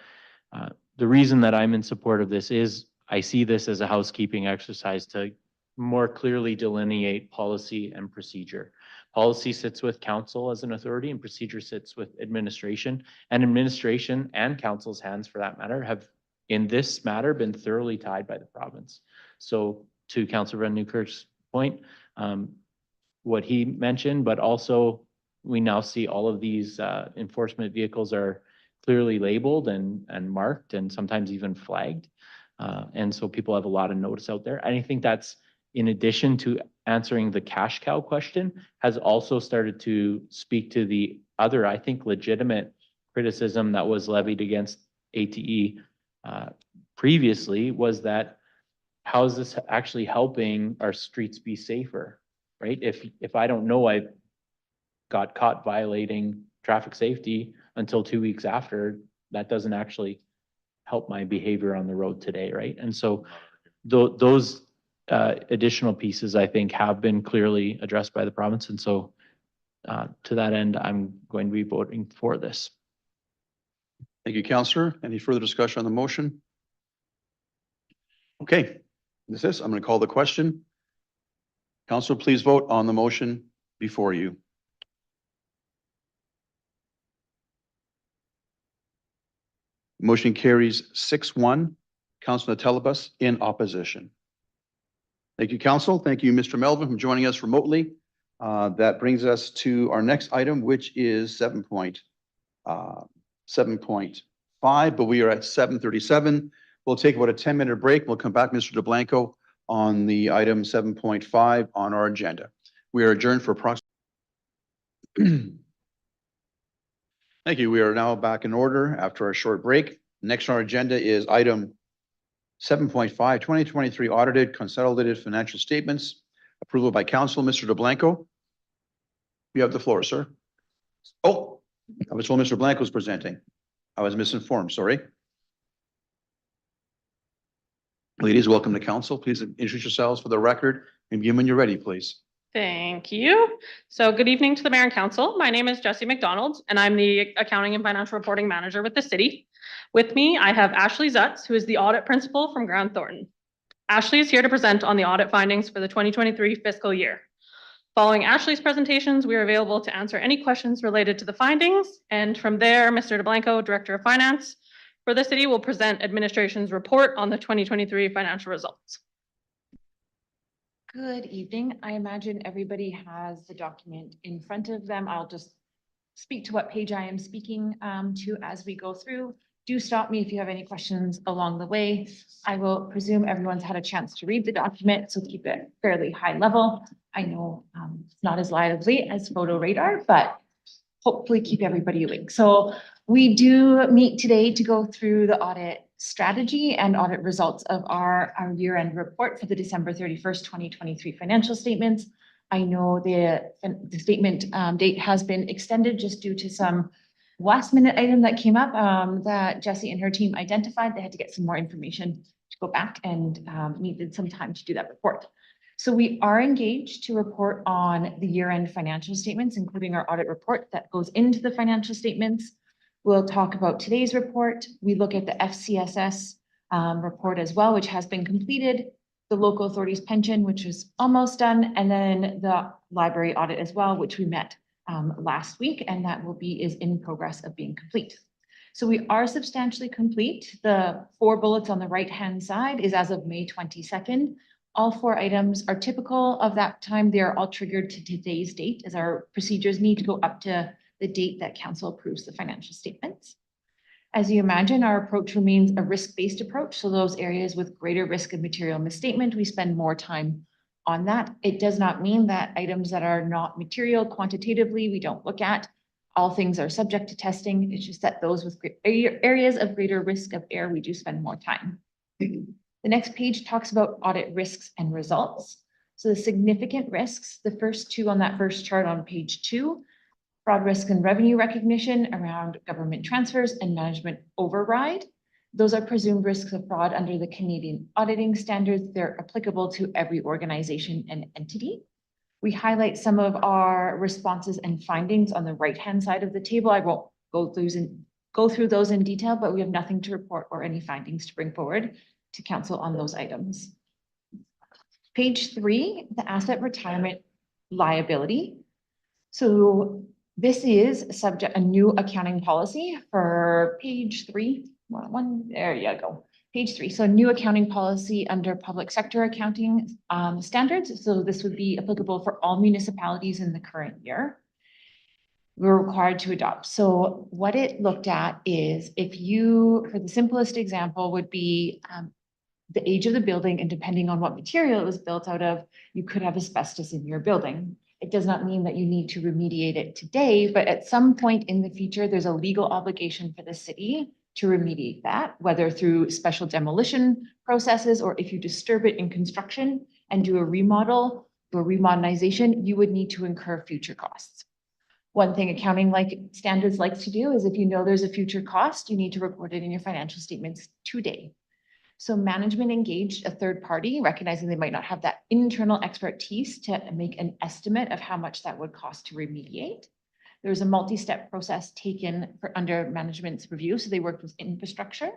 the reason that I'm in support of this is I see this as a housekeeping exercise to more clearly delineate policy and procedure. Policy sits with council as an authority, and procedure sits with administration. And administration and council's hands, for that matter, have in this matter been thoroughly tied by the province. So to Councillor Van Newkirk's point, what he mentioned, but also we now see all of these enforcement vehicles are clearly labeled and marked, and sometimes even flagged. And so people have a lot of notice out there. And I think that's, in addition to answering the cash cow question, has also started to speak to the other, I think, legitimate criticism that was levied against ATE previously, was that how is this actually helping our streets be safer, right? If I don't know I got caught violating traffic safety until 2 weeks after, that doesn't actually help my behavior on the road today, right? And so those additional pieces, I think, have been clearly addressed by the province. And so to that end, I'm going to be voting for this. Thank you, Councillor. Any further discussion on the motion? Okay, I'm going to call the question. Councillor, please vote on the motion before you. Motion carries 6-1. Councillor Natellenbos in opposition. Thank you, Council. Thank you, Mr. Melvin, for joining us remotely. That brings us to our next item, which is 7.5, but we are at 7:37. We'll take about a 10-minute break. We'll come back, Mr. DeBlanco, on the item 7.5 on our agenda. We are adjourned for approximately. Thank you. We are now back in order after a short break. Next on our agenda is item 7.5, 2023 audited consolidated financial statements. Approval by council. Mr. DeBlanco. You have the floor, sir. Oh, I was told Mr. Blanco was presenting. I was misinformed, sorry. Ladies, welcome to council. Please introduce yourselves for the record and begin when you're ready, please. Thank you. So good evening to the mayor and council. My name is Jessie McDonald, and I'm the accounting and financial reporting manager with the city. With me, I have Ashley Zutz, who is the audit principal from Grant Thornton. Ashley is here to present on the audit findings for the 2023 fiscal year. Following Ashley's presentations, we are available to answer any questions related to the findings. And from there, Mr. DeBlanco, Director of Finance for the city, will present administration's report on the 2023 financial results. Good evening. I imagine everybody has the document in front of them. I'll just speak to what page I am speaking to as we go through. Do stop me if you have any questions along the way. I will presume everyone's had a chance to read the document, so keep it fairly high level. I know it's not as lively as Photo Radar, but hopefully keep everybody awake. So we do meet today to go through the audit strategy and audit results of our year-end report for the December 31st, 2023 financial statements. I know the statement date has been extended just due to some last minute item that came up that Jessie and her team identified. They had to get some more information to go back and needed some time to do that report. So we are engaged to report on the year-end financial statements, including our audit report that goes into the financial statements. We'll talk about today's report. We look at the FCSS report as well, which has been completed, the local authorities pension, which is almost done, and then the library audit as well, which we met last week, and that is in progress of being complete. So we are substantially complete. The 4 bullets on the right-hand side is as of May 22nd. All 4 items are typical of that time. They are all triggered to today's date as our procedures need to go up to the date that council approves the financial statements. As you imagine, our approach remains a risk-based approach. So those areas with greater risk of material misstatement, we spend more time on that. It does not mean that items that are not material quantitatively, we don't look at. All things are subject to testing. It's just that those with areas of greater risk of error, we do spend more time. The next page talks about audit risks and results. So the significant risks, the first 2 on that first chart on page 2, fraud risk and revenue recognition around government transfers and management override. Those are presumed risks of fraud under the Canadian auditing standards. They're applicable to every organization and entity. We highlight some of our responses and findings on the right-hand side of the table. I won't go through those in detail, but we have nothing to report or any findings to bring forward to council on those items. Page 3, the asset retirement liability. So this is a new accounting policy for page 3. There you go. Page 3. So new accounting policy under public sector accounting standards. So this would be applicable for all municipalities in the current year. We're required to adopt. So what it looked at is if you, for the simplest example, would be the age of the building, and depending on what material it was built out of, you could have asbestos in your building. It does not mean that you need to remediate it today, but at some point in the future, there's a legal obligation for the city to remediate that, whether through special demolition processes or if you disturb it in construction and do a remodel or remodernization, you would need to incur future costs. One thing accounting standards likes to do is if you know there's a future cost, you need to report it in your financial statements today. So management engaged a third party, recognizing they might not have that internal expertise to make an estimate of how much that would cost to remediate. There was a multi-step process taken under management's review. So they worked with infrastructure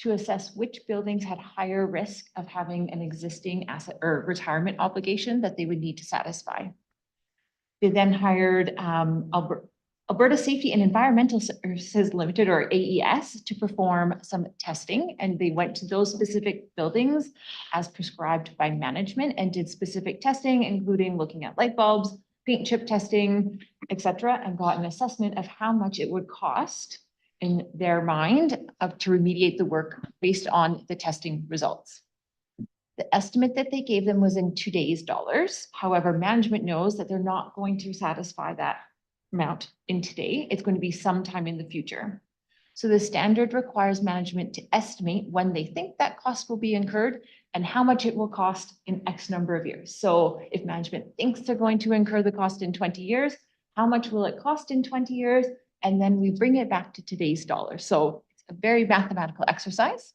to assess which buildings had higher risk of having an existing asset or retirement obligation that they would need to satisfy. They then hired Alberta Safety and Environmental Services Limited, or AES, to perform some testing, and they went to those specific buildings as prescribed by management and did specific testing, including looking at light bulbs, paint chip testing, et cetera, and got an assessment of how much it would cost in their mind to remediate the work based on the testing results. The estimate that they gave them was in today's dollars. However, management knows that they're not going to satisfy that amount in today. It's going to be sometime in the future. So the standard requires management to estimate when they think that cost will be incurred and how much it will cost in X number of years. So if management thinks they're going to incur the cost in 20 years, how much will it cost in 20 years? And then we bring it back to today's dollars. So it's a very mathematical exercise.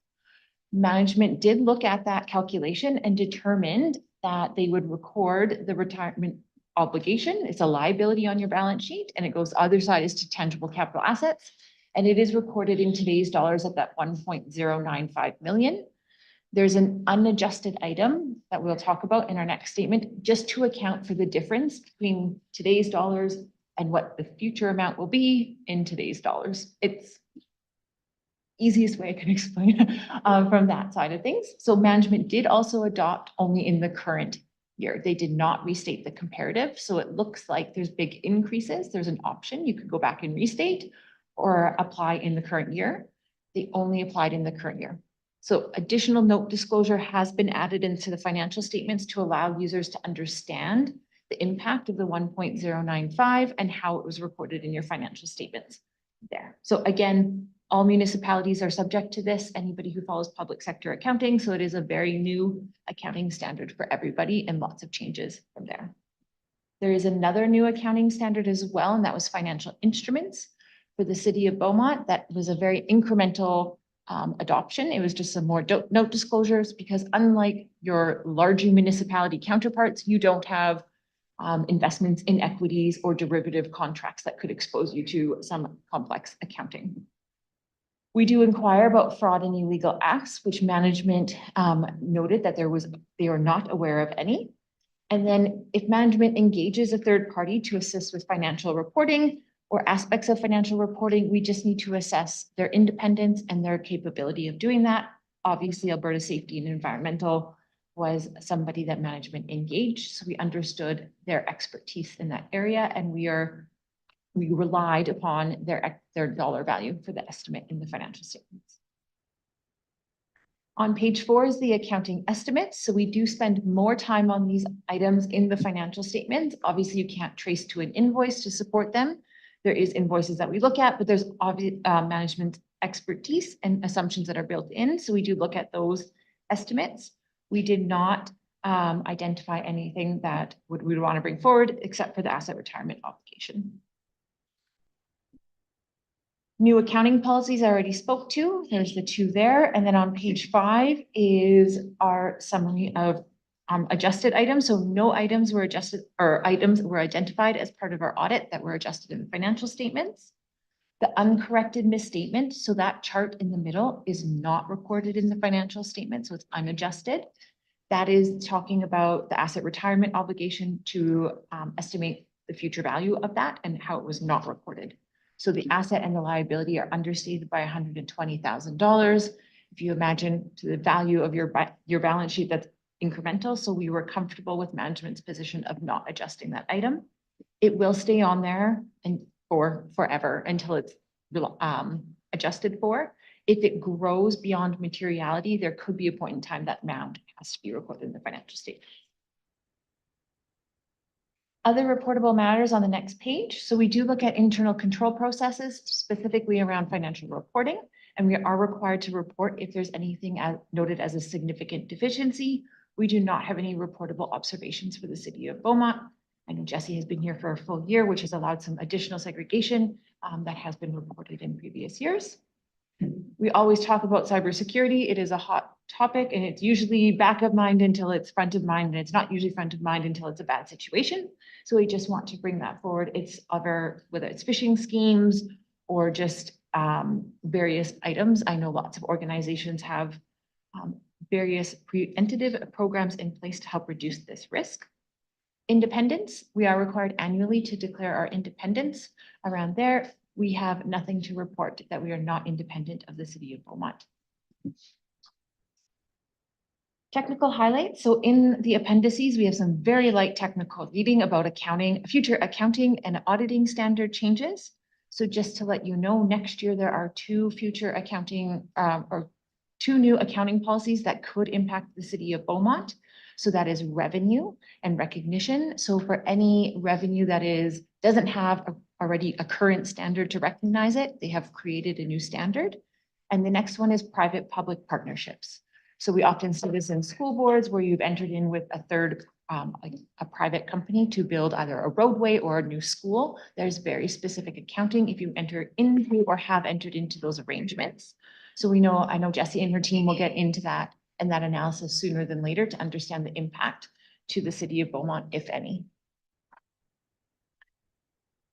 Management did look at that calculation and determined that they would record the retirement obligation. It's a liability on your balance sheet, and it goes other side is to tangible capital assets. And it is recorded in today's dollars at that 1.095 million. There's an unadjusted item that we'll talk about in our next statement, just to account for the difference between today's dollars and what the future amount will be in today's dollars. It's easiest way I can explain from that side of things. So management did also adopt only in the current year. They did not restate the comparative. So it looks like there's big increases. There's an option. You could go back and restate or apply in the current year. They only applied in the current year. So additional note disclosure has been added into the financial statements to allow users to understand the impact of the 1.095 and how it was recorded in your financial statements there. So again, all municipalities are subject to this, anybody who follows public sector accounting. So it is a very new accounting standard for everybody and lots of changes from there. There is another new accounting standard as well, and that was financial instruments for the city of Beaumont. That was a very incremental adoption. It was just some more note disclosures because unlike your larger municipality counterparts, you don't have investments in equities or derivative contracts that could expose you to some complex accounting. We do inquire about fraud and illegal acts, which management noted that they are not aware of any. And then if management engages a third party to assist with financial reporting or aspects of financial reporting, we just need to assess their independence and their capability of doing that. Obviously, Alberta Safety and Environmental was somebody that management engaged. So we understood their expertise in that area, and we relied upon their dollar value for the estimate in the financial statements. On page 4 is the accounting estimates. So we do spend more time on these items in the financial statements. Obviously, you can't trace to an invoice to support them. There is invoices that we look at, but there's obvious management expertise and assumptions that are built in. So we do look at those estimates. We did not identify anything that we would want to bring forward except for the asset retirement obligation. New accounting policies I already spoke to. There's the 2 there. And then on page 5 is our summary of adjusted items. So no items were adjusted or items were identified as part of our audit that were adjusted in the financial statements. The uncorrected misstatement, so that chart in the middle is not recorded in the financial statement, so it's unadjusted. That is talking about the asset retirement obligation to estimate the future value of that and how it was not recorded. So the asset and the liability are understated by $120,000. If you imagine to the value of your balance sheet, that's incremental. So we were comfortable with management's position of not adjusting that item. It will stay on there and for forever until it's adjusted for. If it grows beyond materiality, there could be a point in time that amount has to be recorded in the financial statement. Other reportable matters on the next page. So we do look at internal control processes, specifically around financial reporting, and we are required to report if there's anything noted as a significant deficiency. We do not have any reportable observations for the city of Beaumont. I know Jesse has been here for a full year, which has allowed some additional segregation that has been reported in previous years. We always talk about cybersecurity. It is a hot topic and it's usually back of mind until it's front of mind, and it's not usually front of mind until it's a bad situation. So we just want to bring that forward. It's whether it's phishing schemes or just various items. I know lots of organizations have various preventative programs in place to help reduce this risk. Independence, we are required annually to declare our independence. Around there, we have nothing to report that we are not independent of the city of Beaumont. Technical highlights. So in the appendices, we have some very light technical reading about accounting, future accounting and auditing standard changes. So just to let you know, next year there are two future accounting or two new accounting policies that could impact the city of Beaumont. So that is revenue and recognition. So for any revenue that doesn't have already a current standard to recognize it, they have created a new standard. And the next one is private-public partnerships. So we often see this in school boards where you've entered in with a third, like a private company to build either a roadway or a new school. There's very specific accounting if you enter into or have entered into those arrangements. So I know Jessie and her team will get into that and that analysis sooner than later to understand the impact to the city of Beaumont, if any.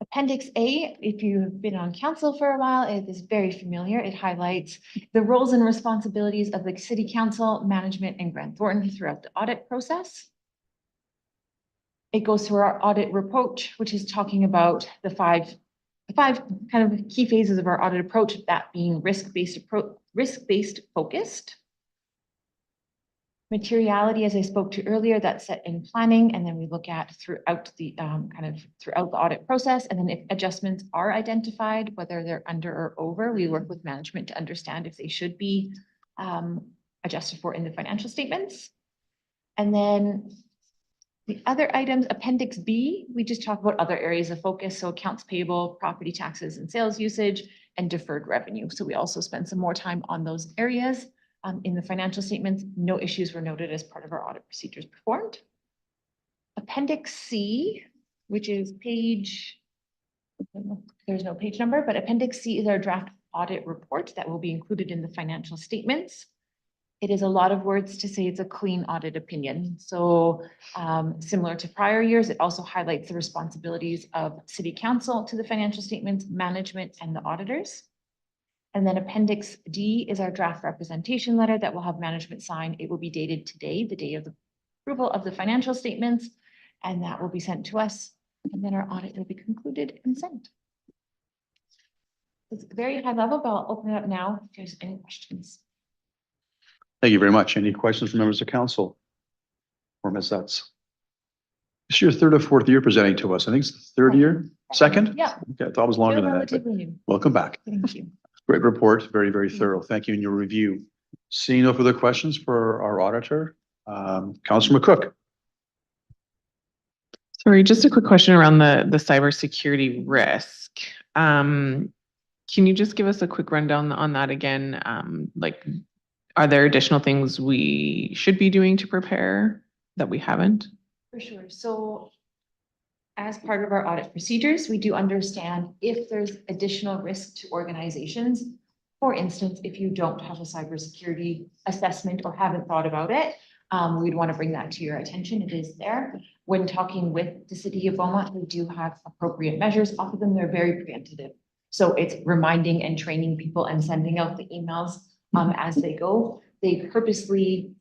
Appendix A, if you've been on council for a while, it is very familiar. It highlights the roles and responsibilities of the city council, management, and Grant Thornton throughout the audit process. It goes through our audit report, which is talking about the five kind of key phases of our audit approach, that being risk-based focused. Materiality, as I spoke to earlier, that's set in planning, and then we look at throughout the throughout the audit process. And then if adjustments are identified, whether they're under or over, we work with management to understand if they should be adjusted for in the financial statements. And then the other items, Appendix B, we just talk about other areas of focus. So accounts payable, property taxes and sales usage, and deferred revenue. So we also spend some more time on those areas. In the financial statements, no issues were noted as part of our audit procedures performed. Appendix C, which is page, there's no page number, but Appendix C is our draft audit report that will be included in the financial statements. It is a lot of words to say it's a clean audit opinion. So similar to prior years, it also highlights the responsibilities of city council to the financial statements, management, and the auditors. And then Appendix D is our draft representation letter that will have management sign. It will be dated today, the day of the approval of the financial statements, and that will be sent to us. And then our audit will be concluded and sent. It's very high level, but I'll open it up now if there's any questions. Thank you very much. Any questions from members of council? Or Ms. Zutz? This is your third or fourth year presenting to us. I think it's the third year, second? Yeah. Okay, I thought it was longer Still than that. but relatively new. Welcome back. Thank you. Great report, very, very thorough. Thank you in your review. Seeing no further questions for our auditor, Councilor McCook. Sorry, just a quick question around the cybersecurity risk. Can you just give us a quick rundown on that again? Like, are there additional things we should be doing to prepare that we haven't? For sure. So as part of our audit procedures, we do understand if there's additional risk to organizations. For instance, if you don't have a cybersecurity assessment or haven't thought about it, we'd want to bring that to your attention. It is there. When talking with the city of Beaumont, we do have appropriate measures. Often they're very preventative. So it's reminding and training people and sending out the emails as they go. They purposely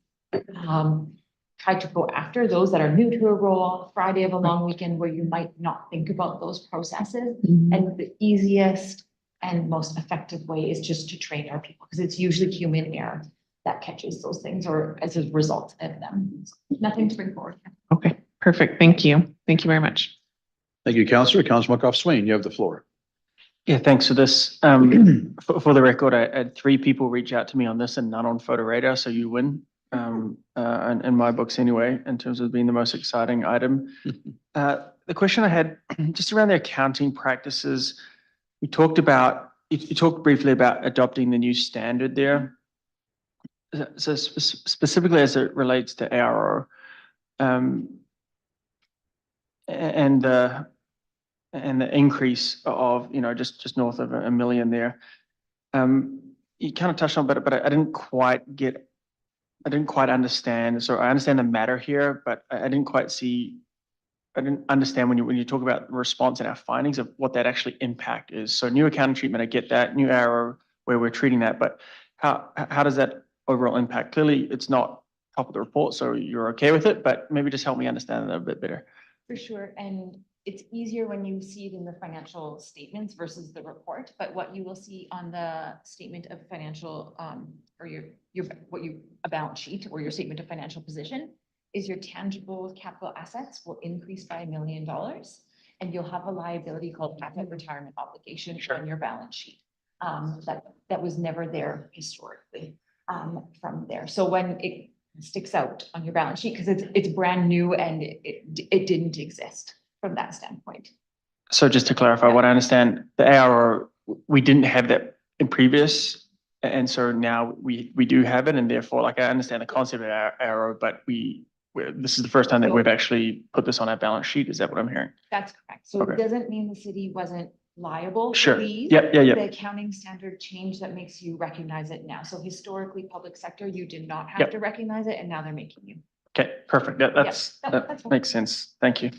try to go after those that are new to a role, Friday of a long weekend where you might not think about those processes. And the easiest and most effective way is just to train our people, because it's usually human error that catches those things or as a result of them. Nothing to bring forward. Okay, perfect. Thank you. Thank you very much. Thank you, Councilor. Councilor McGough-Swain, you have the floor. Yeah, thanks for this. For the record, I had 3 people reach out to me on this and none on Photo Radar, so you win. In my books anyway, in terms of being the most exciting item. The question I had just around the accounting practices, you talked briefly about adopting the new standard there. So specifically as it relates to ARO, and the increase of, just north of $1 million there. You kind of touched on it, but I didn't quite understand. So I understand the matter here, but I didn't understand when you talk about response and our findings of what that actually impact is. So new accounting treatment, I get that, new ARO where we're treating that, but how does that overall impact? Clearly it's not top of the report, so you're okay with it, but maybe just help me understand that a bit better. For sure. And it's easier when you see it in the financial statements versus the report, but what you will see on the statement of financial or a balance sheet or your statement of financial position is your tangible capital assets will increase by $1 million. And you'll have a liability called asset retirement obligation on your balance sheet. That was never there historically from there. So when it sticks out on your balance sheet, because it's brand new and it didn't exist from that standpoint. So just to clarify what I understand, the ARO, we didn't have that in previous. And so now we do have it, and therefore, like, I understand the concept of ARO, but this is the first time that we've actually put this on our balance sheet. Is that what I'm hearing? That's correct. So Okay. it doesn't mean the city wasn't liable Sure. for these. Yep. The accounting standard change that makes you recognize it now. So historically, public sector, you did not have Yep. to recognize it, and now they're making you. Okay, perfect. that's That fine. makes sense. Thank you.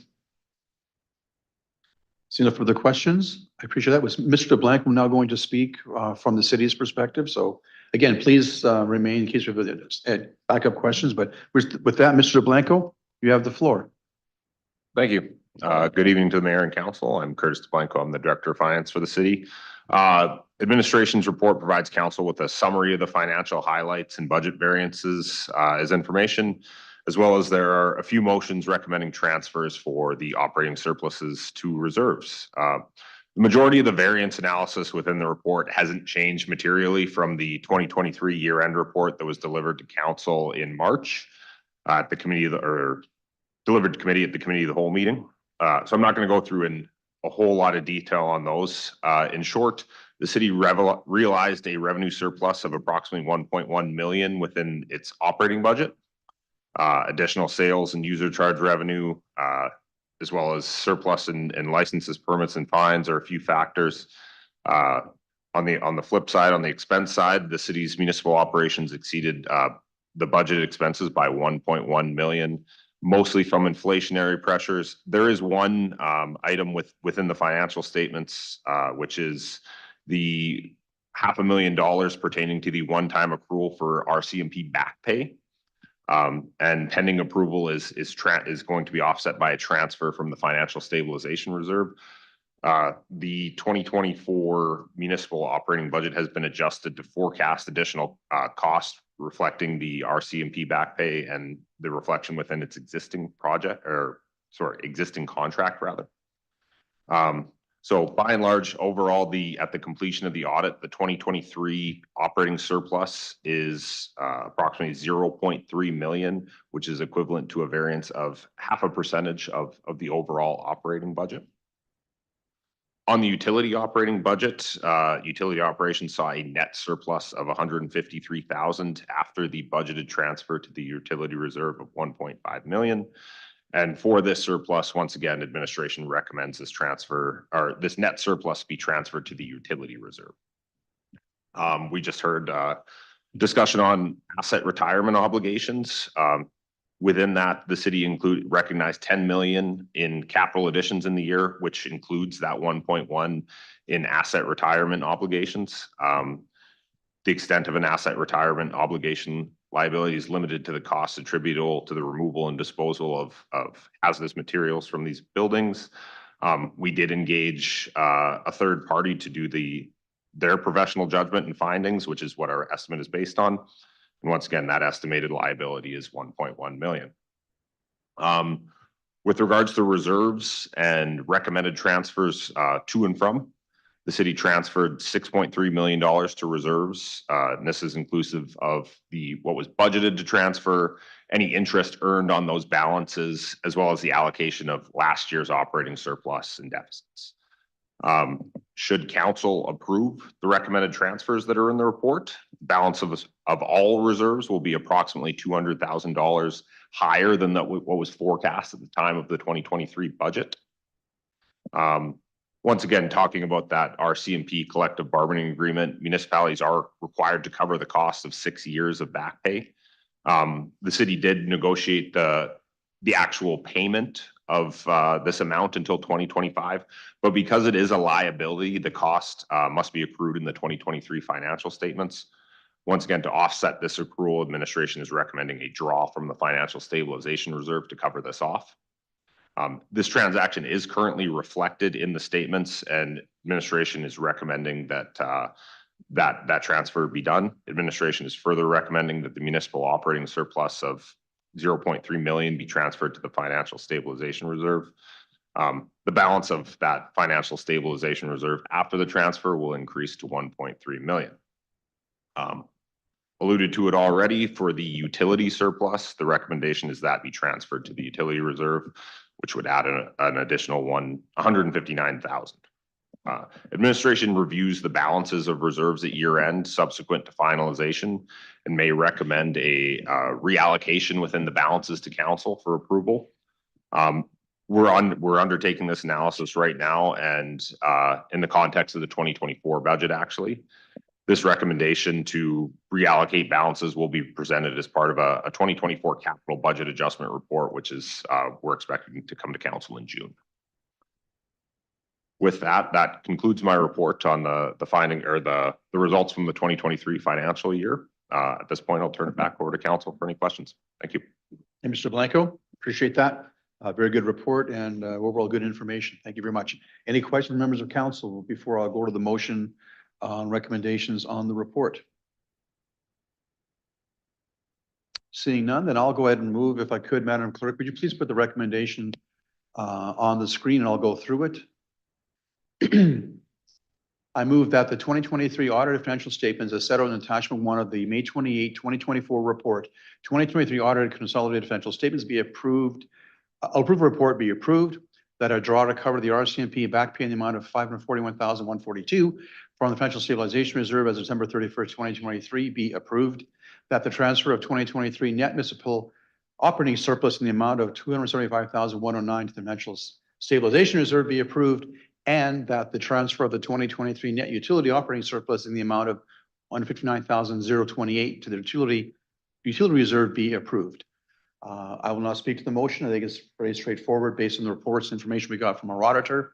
See no further questions. I appreciate that. Was Mr. DeBlanc now going to speak from the city's perspective? So again, please remain in case we have backup questions. But with that, Mr. DeBlanco, you have the floor. Thank you. Good evening to the mayor and council. I'm Curtis DeBlanco. I'm the director of finance for the city. Administration's report provides council with a summary of the financial highlights and budget variances as information, as well as there are a few motions recommending transfers for the operating surpluses to reserves. The majority of the variance analysis within the report hasn't changed materially from the 2023 year-end report that was delivered to council in March at the committee delivered to committee at the committee of the whole meeting. So I'm not going to go through in a whole lot of detail on those. In short, the city realized a revenue surplus of approximately 1.1 million within its operating budget. Additional sales and user charge revenue, as well as surplus in licenses, permits, and fines are a few factors. On the flip side, on the expense side, the city's municipal operations exceeded the budgeted expenses by 1.1 million, mostly from inflationary pressures. There is one item within the financial statements, which is the $500,000 pertaining to the one-time accrual for RCMP back pay. And pending approval is going to be offset by a transfer from the financial stabilization reserve. The 2024 municipal operating budget has been adjusted to forecast additional costs reflecting the RCMP back pay and the reflection within its existing contract rather. So by and large, overall, at the completion of the audit, the 2023 operating surplus is approximately 0.3 million, which is equivalent to a variance of 0.5% of the overall operating budget. On the utility operating budget, utility operations saw a net surplus of 153,000 after the budgeted transfer to the utility reserve of 1.5 million. And for this surplus, once again, administration recommends this net surplus be transferred to the utility reserve. We just heard discussion on asset retirement obligations. Within that, the city recognized 10 million in capital additions in the year, which includes that 1.1 in asset retirement obligations. The extent of an asset retirement obligation liability is limited to the costs attributable to the removal and disposal of hazardous materials from these buildings. We did engage a third party to do their professional judgment and findings, which is what our estimate is based on. And once again, that estimated liability is 1.1 million. With regards to what and recommended transfers to and from, the city transferred $6.3 million to reserves. And this is inclusive of what was budgeted to transfer, any interest earned on those balances, as well as the allocation of last year's operating surplus and deficits. Should council approve the recommended transfers that are in the report, balance of all reserves will be approximately $200,000 higher than what was forecast at the time of the 2023 budget. Once again, talking about that RCMP collective bargaining agreement, municipalities are required to cover the cost of 6 years of back pay. The city did negotiate the actual payment of this amount until 2025, but because it is a liability, the cost must be accrued in the 2023 financial statements. Once again, to offset this accrual, administration is recommending a draw from the financial stabilization reserve to cover this off. This transaction is currently reflected in the statements, and administration is recommending that that transfer be done. Administration is further recommending that the municipal operating surplus of 0.3 million be transferred to the financial stabilization reserve. The balance of that financial stabilization reserve after the transfer will increase to 1.3 million. Alluded to it already, for the utility surplus, the recommendation is that be transferred to the utility reserve, which would add an additional 159,000. Administration reviews the balances of reserves at year end subsequent to finalization and may recommend a reallocation within the balances to council for approval. We're undertaking this analysis right now, and in the context of the 2024 budget, actually. This recommendation to reallocate balances will be presented as part of a 2024 capital budget adjustment report, which is we're expecting to come to council in June. With that concludes my report on the finding or the results from the 2023 financial year. At this point, I'll turn it back over to council for any questions. Thank you. Hey, Mr. Blanco, appreciate that. Very good report and overall good information. Thank you very much. Any questions, members of council, before I'll go to the motion on recommendations on the report? Seeing none, then I'll go ahead and move, if I could, Madam Clerk, would you please put the recommendation on the screen and I'll go through it. I move that the 2023 audited financial statements as set out in attachment 1 of the May 28, 2024 report, 2023 audited consolidated financial statements be approved, approved report be approved, that a draw to cover the RCMP back pay in the amount of 541,142 from the Financial Stabilization Reserve as of December 31st, 2023 be approved, that the transfer of 2023 net municipal operating surplus in the amount of 275,109 to the Financial Stabilization Reserve be approved, and that the transfer of the 2023 net utility operating surplus in the amount of 159,028 to the utility reserve be approved. I will not speak to the motion. I think it's very straightforward based on the reports, information we got from our auditor.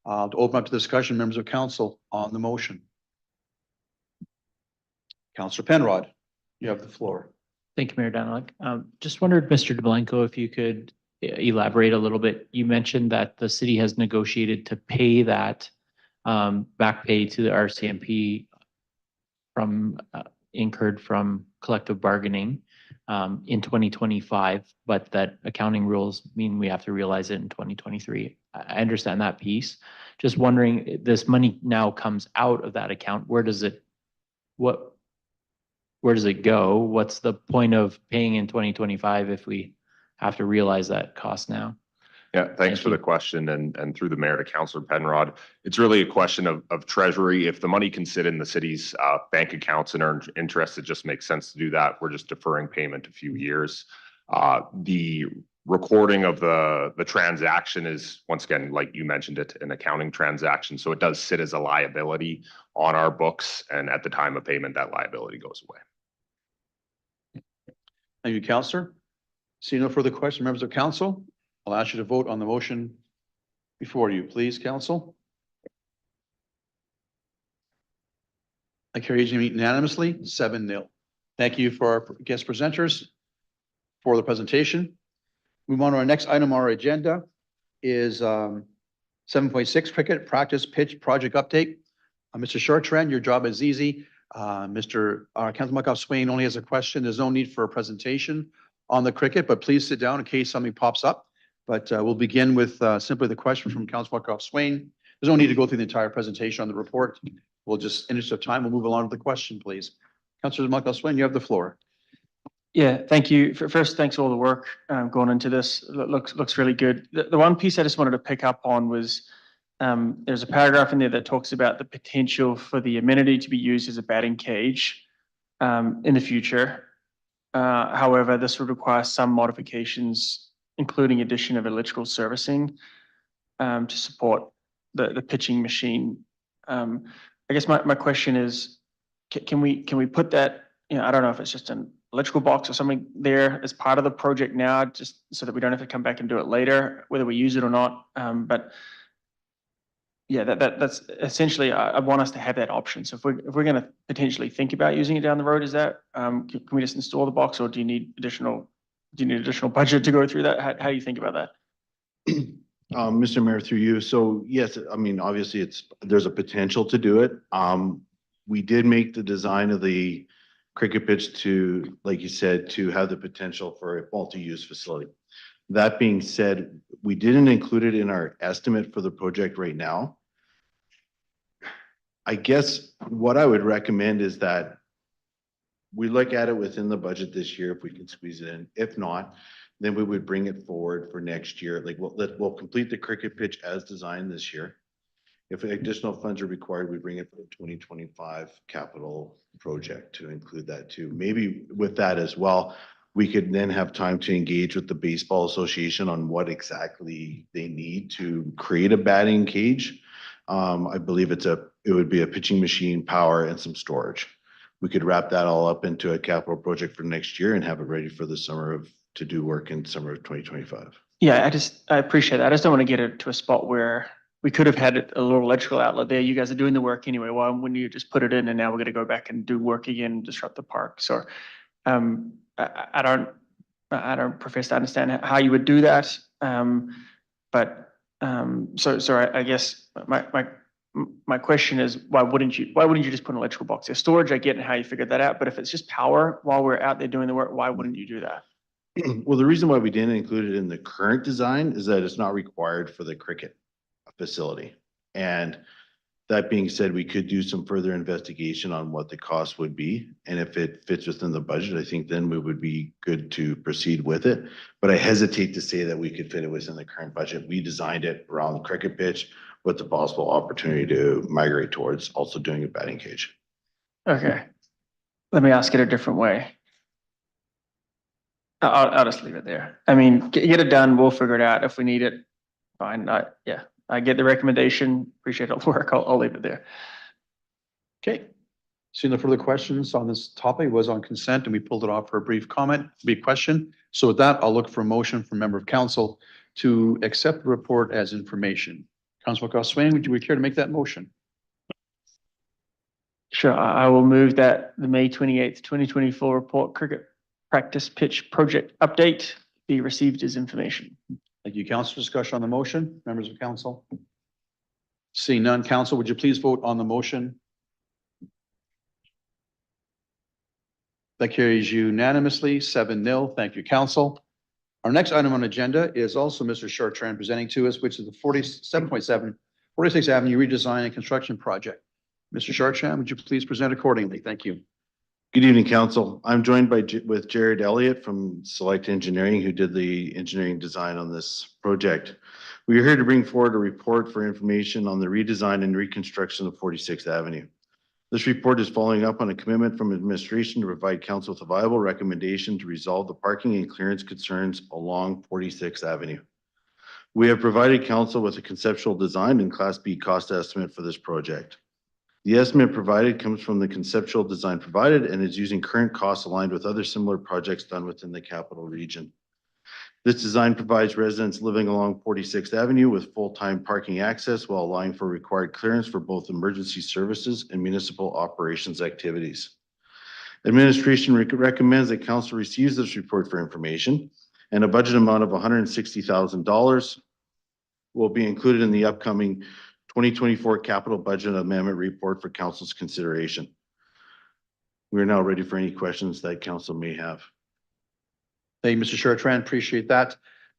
To open up to discussion, members of council on the motion. Councillor Penrod, you have the floor. Thank you, Mayor Daniluk. Just wondered, Mr. DeBlanco, if you could elaborate a little bit. You mentioned that the city has negotiated to pay that back pay to the RCMP from incurred from collective bargaining in 2025, but that accounting rules mean we have to realize it in 2023. I understand that piece. Just wondering, this money now comes out of that account. Where does it go? What's the point of paying in 2025 if we have to realize that cost now? Yeah, thanks for the question, and through the mayor to Councillor Penrod. It's really a question of treasury. If the money can sit in the city's bank accounts and earn interest, it just makes sense to do that. We're just deferring payment a few years. The recording of the transaction is, once again, like you mentioned it, an accounting transaction. So it does sit as a liability on our books, and at the time of payment, that liability goes away. Thank you, Councillor. See no further questions, members of council. I'll ask you to vote on the motion before you, please, council. I carry unanimously, 7-0. Thank you for our guest presenters for the presentation. Move on to our next item on our agenda is 7.6 cricket practice pitch project update. Mr. Chartrand, your job is easy. Councilor Makov-Swain only has a question. There's no need for a presentation on the cricket, but please sit down in case something pops up. But we'll begin with simply the question from Councilor Makov-Swain. There's no need to go through the entire presentation on the report. We'll just, in interest of time, we'll move along to the question, please. Councilor Makov-Swain, you have the floor. Yeah, thank you. First, thanks for all the work going into this. Looks really good. The one piece I just wanted to pick up on was there's a paragraph in there that talks about the potential for the amenity to be used as a batting cage in the future. However, this would require some modifications, including addition of electrical servicing to support the pitching machine. I guess my question is, can we put that, I don't know if it's just an electrical box or something there as part of the project now, just so that we don't have to come back and do it later, whether we use it or not. But yeah, that's essentially, I want us to have that option. So if we're going to potentially think about using it down the road, is that, can we just install the box, or do you need additional budget to go through that? How do you think about that? Mr. Mayor, through you. So yes, I mean, obviously there's a potential to do it. we did make the design of the cricket pitch to, like you said, to have the potential for a multi-use facility. That being said, we didn't include it in our estimate for the project right now. I guess what I would recommend is that we look at it within the budget this year if we can squeeze it in. If not, then we would bring it forward for next year. Like we'll complete the cricket pitch as designed this year. If additional funds are required, we bring it for the 2025 capital project to include that too. Maybe with that as well, we could then have time to engage with the Baseball Association on what exactly they need to create a batting cage. I believe it would be a pitching machine, power, and some storage. We could wrap that all up into a capital project for next year and have it ready for the to do work in summer of 2025. Yeah, I appreciate that. I just don't want to get it to a spot where we could have had a little electrical outlet there. You guys are doing the work anyway. Why wouldn't you just put it in and now we're going to go back and do work again and disrupt the park? So I don't profess to understand how you would do that. So I guess my question is, why wouldn't you just put an electrical box there? Storage, I get how you figured that out, but if it's just power while we're out there doing the work, why wouldn't you do that? Well, the reason why we didn't include it in the current design is that it's not required for the cricket facility. And that being said, we could do some further investigation on what the cost would be. And if it fits within the budget, I think then we would be good to proceed with it. But I hesitate to say that we could fit it within the current budget. We designed it around the cricket pitch with the possible opportunity to migrate towards also doing a batting cage. Okay. Let me ask it a different way. I'll just leave it there. I mean, get it done. We'll figure it out. If we need it, fine. I get the recommendation. Appreciate all the work. I'll leave it there. Okay. Seeing no further questions on this topic, it was on consent and we pulled it off for a brief comment, brief question. So with that, I'll look for a motion from member of council to accept the report as information. Councilor Gosselin, would you care to make that motion? Sure. I will move that the May 28th, 2024 report cricket practice pitch project update be received as information. Thank you. Council discussion on the motion, members of council. Seeing none, council, would you please vote on the motion? That carries unanimously, 7-0. Thank you, council. Our next item on agenda is also Mr. Chartrand presenting to us, which is the 47.7 46th Avenue redesign and construction project. Mr. Chartrand, would you please present accordingly? Thank you. Good evening, council. I'm joined with Jared Elliott from Select Engineering, who did the engineering design on this project. We are here to bring forward a report for information on the redesign and reconstruction of 46th Avenue. This report is following up on a commitment from administration to provide council with a viable recommendation to resolve the parking and clearance concerns along 46th Avenue. We have provided council with a conceptual design and Class B cost estimate for this project. The estimate provided comes from the conceptual design provided and is using current costs aligned with other similar projects done within the capital region. This design provides residents living along 46th Avenue with full-time parking access while allowing for required clearance for both emergency services and municipal operations activities. Administration recommends that council receives this report for information, and a budget amount of $160,000 will be included in the upcoming 2024 capital budget amendment report for council's consideration. We are now ready for any questions that council may have. Thank you, Mr. Chartrand. Appreciate that.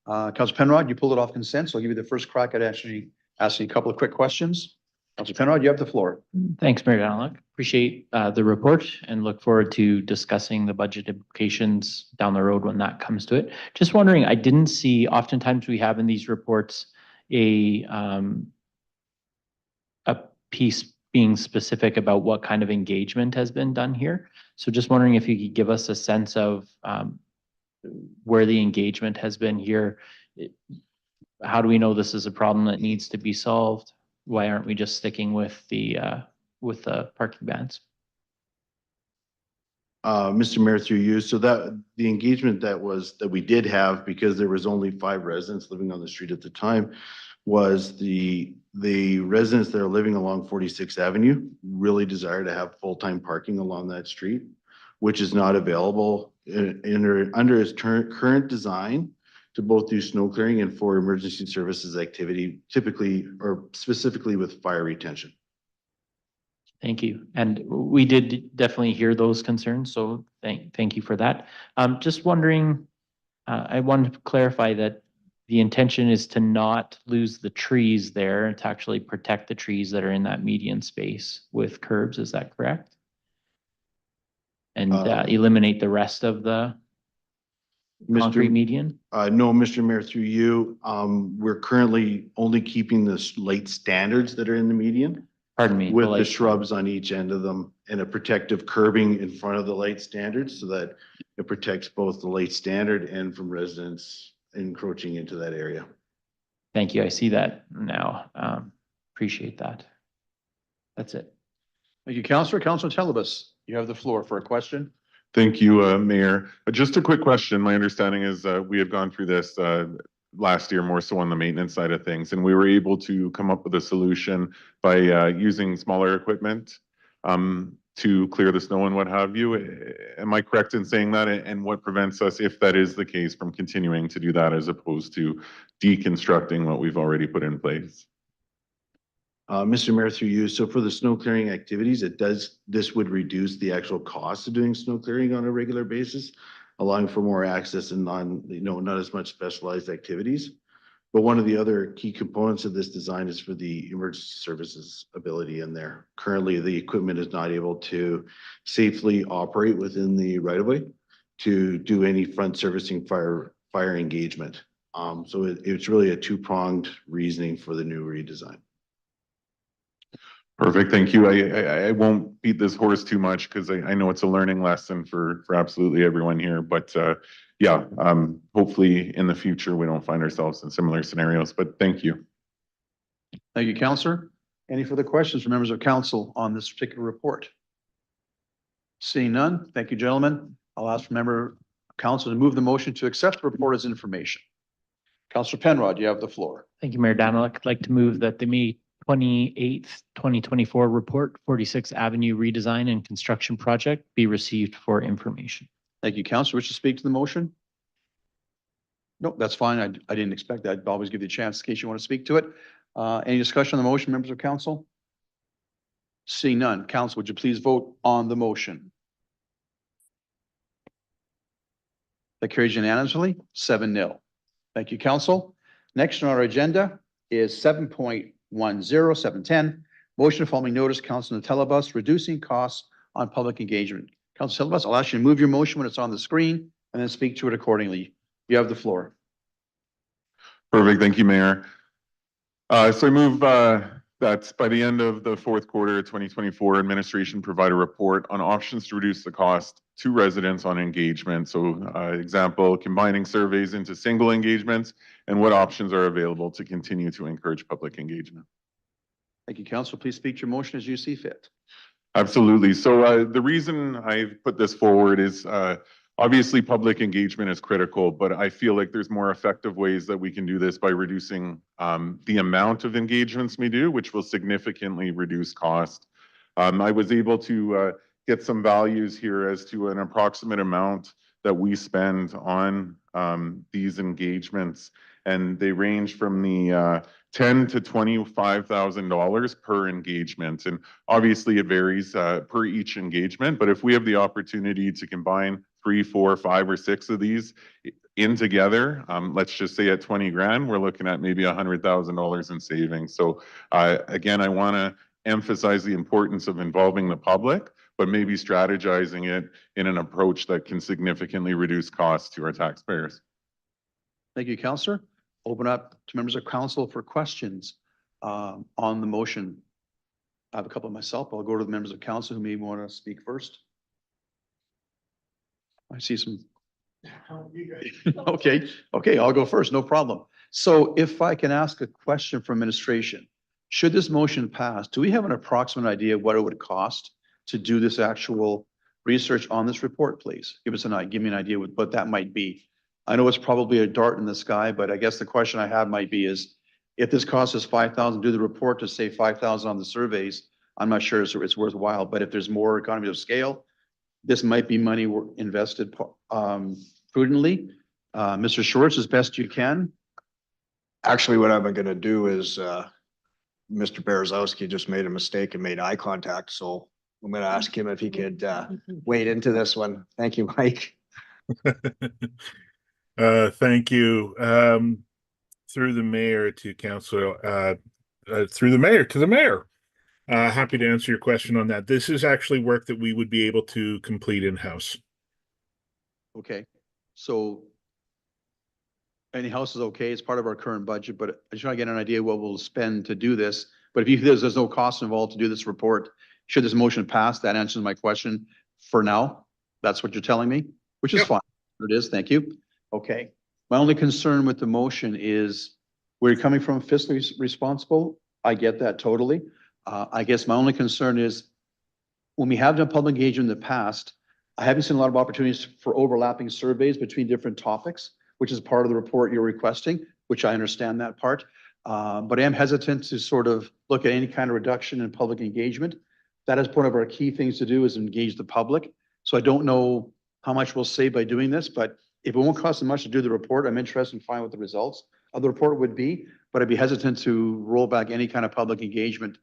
Councilor Penrod, you pulled it off consent, so I'll give you the first crack at actually asking a couple of quick questions. Councilor Penrod, you have the floor. Thanks, Mayor Donald. Appreciate the report and look forward to discussing the budget implications down the road when that comes to it. Just wondering, I didn't see, oftentimes we have in these reports a piece being specific about what kind of engagement has been done here. So just wondering if you could give us a sense of where the engagement has been here. How do we know this is a problem that needs to be solved? Why aren't we just sticking with the parking bans? Mr. Mayor, through you, so that the engagement that we did have, because there was only 5 residents living on the street at the time, was the residents that are living along 46th Avenue really desire to have full-time parking along that street, which is not available under its current design to both do snow clearing and for emergency services activity, typically or specifically with fire retention. Thank you. And we did definitely hear those concerns, so thank you for that. Just wondering, I wanted to clarify that the intention is to not lose the trees there and to actually protect the trees that are in that median space with curbs. Is that correct? And eliminate the rest of the concrete median? No, Mr. Mayor, through you, we're currently only keeping the light standards that are in the median. Pardon me. With the light- shrubs on each end of them and a protective curbing in front of the light standards so that it protects both the light standard and from residents encroaching into that area. Thank you. I see that now. Appreciate that. That's it. Thank you, Counselor. Counselor Telebus, you have the floor for a question. Thank you, Mayor. Just a quick question. My understanding is we had gone through this last year, more so on the maintenance side of things, and we were able to come up with a solution by using smaller equipment to clear the snow and what have you. Am I correct in saying that? And what prevents us, if that is the case, from continuing to do that as opposed to deconstructing what we've already put in place? Mr. Mayor, through you, so for the snow clearing activities, this would reduce the actual cost of doing snow clearing on a regular basis, allowing for more access and not as much specialized activities. But one of the other key components of this design is for the emergency services ability in there. Currently, the equipment is not able to safely operate within the right of way to do any front servicing fire engagement. So it's really a two-pronged reasoning for the new redesign. Perfect. Thank you. I won't beat this horse too much because I know it's a learning lesson for absolutely everyone here. But yeah, hopefully in the future we don't find ourselves in similar scenarios. But thank you. Thank you, Counselor. Any further questions from members of council on this particular report? Seeing none, thank you, gentlemen. I'll ask for member of council to move the motion to accept the report as information. Counselor Penrod, you have the floor. Thank you, Mayor Daniluk. I'd like to move that the May 28th, 2024 report, 46th Avenue redesign and construction project be received for information. Thank you, Counselor. Wish to speak to the motion? No, that's fine. I didn't expect that. I'd always give you a chance in case you want to speak to it. Any discussion on the motion, members of council? Seeing none, council, would you please vote on the motion? That carries unanimously, 7-0. Thank you, council. Next on our agenda is 7.10, motion following notice, Council Telebus, reducing costs on public engagement. Council Telebus, I'll ask you to move your motion when it's on the screen and then speak to it accordingly. You have the floor. Perfect. Thank you, Mayor. So I move that by the end of the fourth quarter of 2024, administration provide a report on options to reduce the cost to residents on engagement. So example, combining surveys into single engagements and what options are available to continue to encourage public engagement. Thank you, council. Please speak to your motion as you see fit. Absolutely. So the reason I've put this forward is obviously public engagement is critical, but I feel like there's more effective ways that we can do this by reducing the amount of engagements we do, which will significantly reduce cost. I was able to get some values here as to an approximate amount that we spend on these engagements, and they range from the $10,000 to $25,000 per engagement. And obviously it varies per each engagement, but if we have the opportunity to combine 3, 4, 5, or 6 of these in together, let's just say at 20 grand, we're looking at maybe $100,000 in savings. So again, I want to emphasize the importance of involving the public, but maybe strategizing it in an approach that can significantly reduce costs to our taxpayers. Thank you, councillor. Open up to members of council for questions on the motion. I have a couple myself. I'll go to the members of council who may want to speak first. I see some. Okay, I'll go first, no problem. So if I can ask a question from administration, should this motion pass, do we have an approximate idea of what it would cost to do this actual research on this report, please? Give me an idea what that might be. I know it's probably a dart in the sky, but I guess the question I have might be is, if this costs us $5,000 to do the report to save $5,000 on the surveys, I'm not sure it's worthwhile, but if there's more economies of scale, this might be money invested prudently. Mr. Schwartz, as best you can. Actually, what I'm going to do is Mr. Berezowski just made a mistake and made eye contact, so I'm gonna ask him if he could wade into this one. Thank you, Mike. Thank you. Through the mayor to council, through the mayor to the mayor. Happy to answer your question on that. This is actually work that we would be able to complete in-house. Okay, so any house is okay, it's part of our current budget, but I just want to get an idea what we'll spend to do this. But if you, there's no cost involved to do this report, should this motion pass, that answers my question for now. That's what you're telling me, which is fine. It is, thank you. Okay, my only concern with the motion is we're coming from fiscally responsible. I get that totally. I guess my only concern is when we have done public engagement in the past, I haven't seen a lot of opportunities for overlapping surveys between different topics, which is part of the report you're requesting, which I understand that part. But I am hesitant to sort of look at any kind of reduction in public engagement. That is one of our key things to do, is engage the public. So I don't know how much we'll save by doing this, but if it won't cost as much to do the report, I'm interested in finding what the results of the report would be. But I'd be hesitant to roll back any kind of public engagement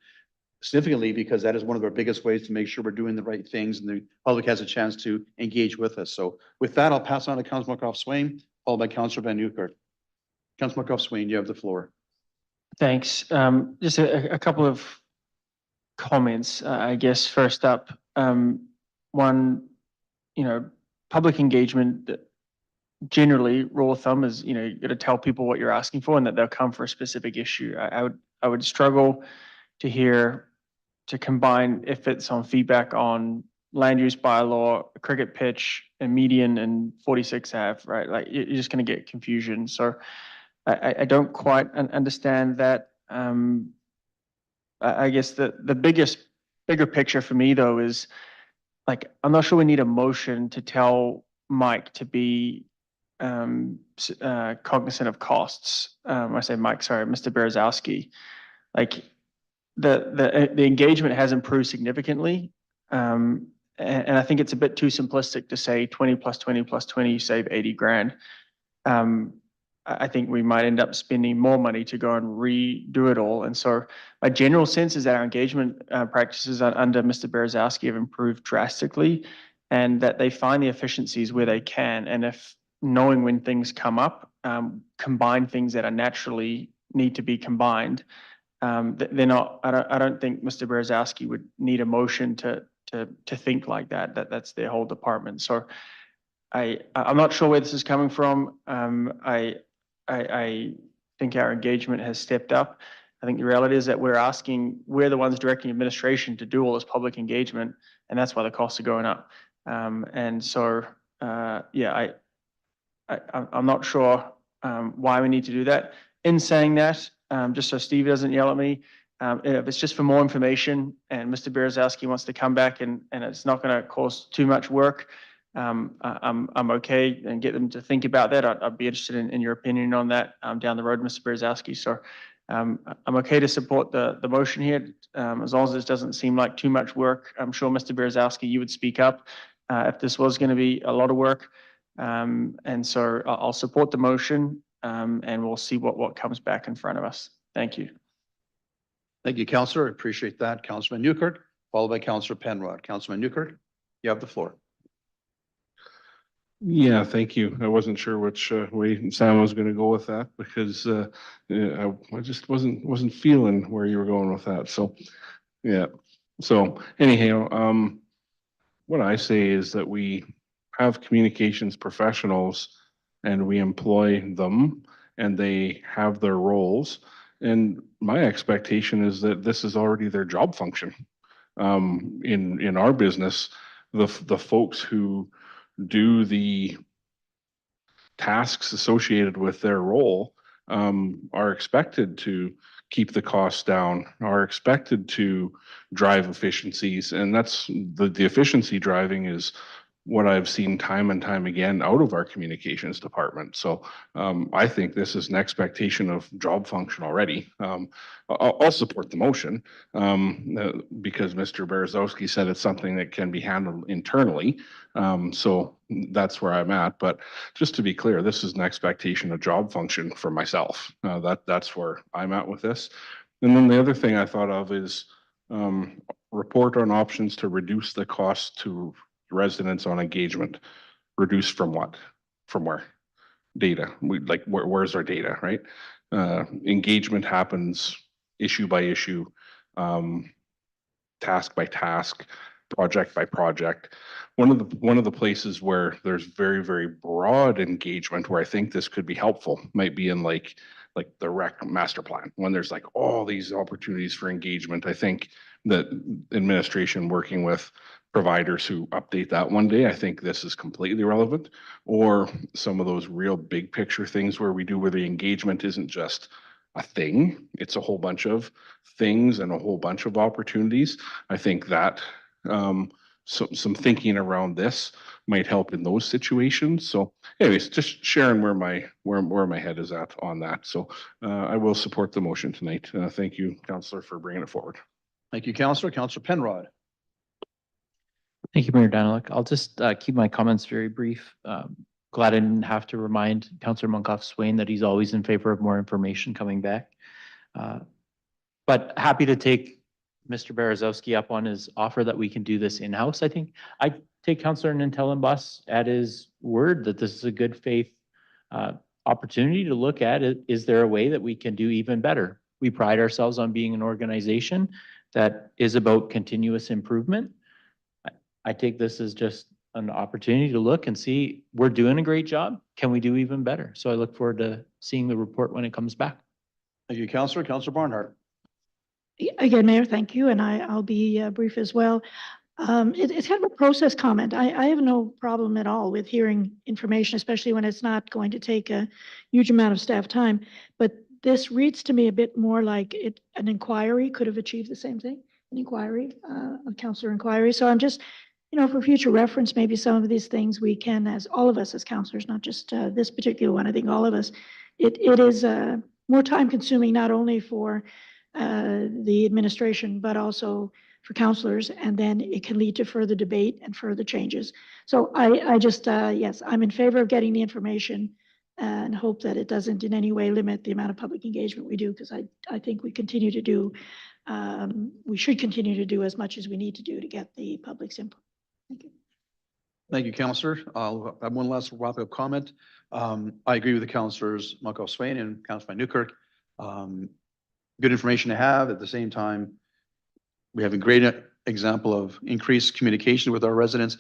significantly, because that is one of our biggest ways to make sure we're doing the right things and the public has a chance to engage with us. So with that, I'll pass on to Councilor McGough-Swain, followed by Councilor Van Nieuwkerk. Councilor McGough-Swain, you have the floor. Thanks. Just a couple of comments, I guess. First up, one, public engagement, generally, rule of thumb is, you got to tell people what you're asking for and that they'll come for a specific issue. I would struggle to combine if it's on feedback on land use bylaw, a cricket pitch, a median and 46 Ave, right? Like you're just going to get confusion. So I don't quite understand that. I guess the bigger picture for me though is like, I'm not sure we need a motion to tell Mike to be cognizant of costs. I say Mike, sorry, Mr. Berezowski. Like the engagement has improved significantly. And I think it's a bit too simplistic to say 20 plus 20 plus 20, you save 80 grand. I think we might end up spending more money to go and redo it all. And so my general sense is that our engagement practices under Mr. Berezowski have improved drastically, and that they find the efficiencies where they can. And if knowing when things come up, combine things that are naturally need to be combined, they're not, I don't think Mr. Berezowski would need a motion to think like that. That's their whole department. So I'm not sure where this is coming from. I think our engagement has stepped up. I think the reality is that we're the ones directing administration to do all this public engagement, and that's why the costs are going up. And so, yeah, I'm not sure why we need to do that. In saying that, just so Steve doesn't yell at me, if it's just for more information and Mr. Berezowski wants to come back and it's not going to cause too much work, I'm okay, and get them to think about that. I'd be interested in your opinion on that down the road, Mr. Berezowski. So I'm okay to support the motion here, as long as this doesn't seem like too much work. I'm sure Mr. Berezowski, you would speak up if this was going to be a lot of work. And so I'll support the motion, and we'll see what comes back in front of us. Thank you. Thank you, Councillor. I appreciate that. Councilman Newkirk, followed by Councillor Penrod. Councilman Newkirk, you have the floor. Yeah, thank you. I wasn't sure which way Sam was going to go with that, because I just wasn't feeling where you were going with that. So, yeah. So anyhow, what I say is that we have communications professionals and we employ them and they have their roles. And my expectation is that this is already their job function. In our business, the folks who do the tasks associated with their role are expected to keep the costs down, are expected to drive efficiencies. And that's the efficiency driving is what I've seen time and time again out of our communications department. So I think this is an expectation of job function already. I'll support the motion because Mr. Berezowski said it's something that can be handled internally. So that's where I'm at. But just to be clear, this is an expectation of job function for myself. That's where I'm at with this. And then the other thing I thought of is report on options to reduce the cost to residents on engagement. Reduce from what? From where? Data. Where's our data, right? Engagement happens issue by issue, task by task, project by project. One of the places where there's very, very broad engagement where I think this could be helpful might be in like the rec master plan, when there's like all these opportunities for engagement. I think that administration working with providers who update that one day, I think this is completely relevant. Or some of those real big picture things where the engagement isn't just a thing, it's a whole bunch of things and a whole bunch of opportunities. I think that some thinking around this might help in those situations. So anyways, just sharing where my head is at on that. So I will support the motion tonight. Thank you, Councillor, for bringing it forward. Thank you, Councillor. Councillor Penrod. Thank you, Mayor Daniluk. I'll just keep my comments very brief. Glad I didn't have to remind Councillor Monkoff-Swain that he's always in favor of more information coming back. But happy to take Mr. Berezowski up on his offer that we can do this in-house. I think I take Councillor Nantellenbos at his word that this is a good faith opportunity to look at it. Is there a way that we can do even better? We pride ourselves on being an organization that is about continuous improvement. I take this as just an opportunity to look and see, we're doing a great job. Can we do even better? So I look forward to seeing the report when it comes back. Thank you, Councillor. Councillor Barnhart. Again, Mayor, thank you, and I'll be brief as well. It's kind of a process comment. I have no problem at all with hearing information, especially when it's not going to take a huge amount of staff time. But this reads to me a bit more like an inquiry could have achieved the same thing, an inquiry, a councillor inquiry. So I'm just, for future reference, maybe some of these things we can, as all of us as councillors, not just this particular one, I think all of us, it is more time consuming, not only for the administration, but also for councillors, and then it can lead to further debate and further changes. So I just, yes, I'm in favor of getting the information and hope that it doesn't in any way limit the amount of public engagement we do, because I think we continue to do, we should continue to do as much as we need to do to get the public's input. Thank you. Thank you, Councillor. I'll have one last wrap-up comment. I agree with the Councillors Monkoff-Swain and Councillor Newkirk. Good information to have. At the same time, we have a great example of increased communication with our residents.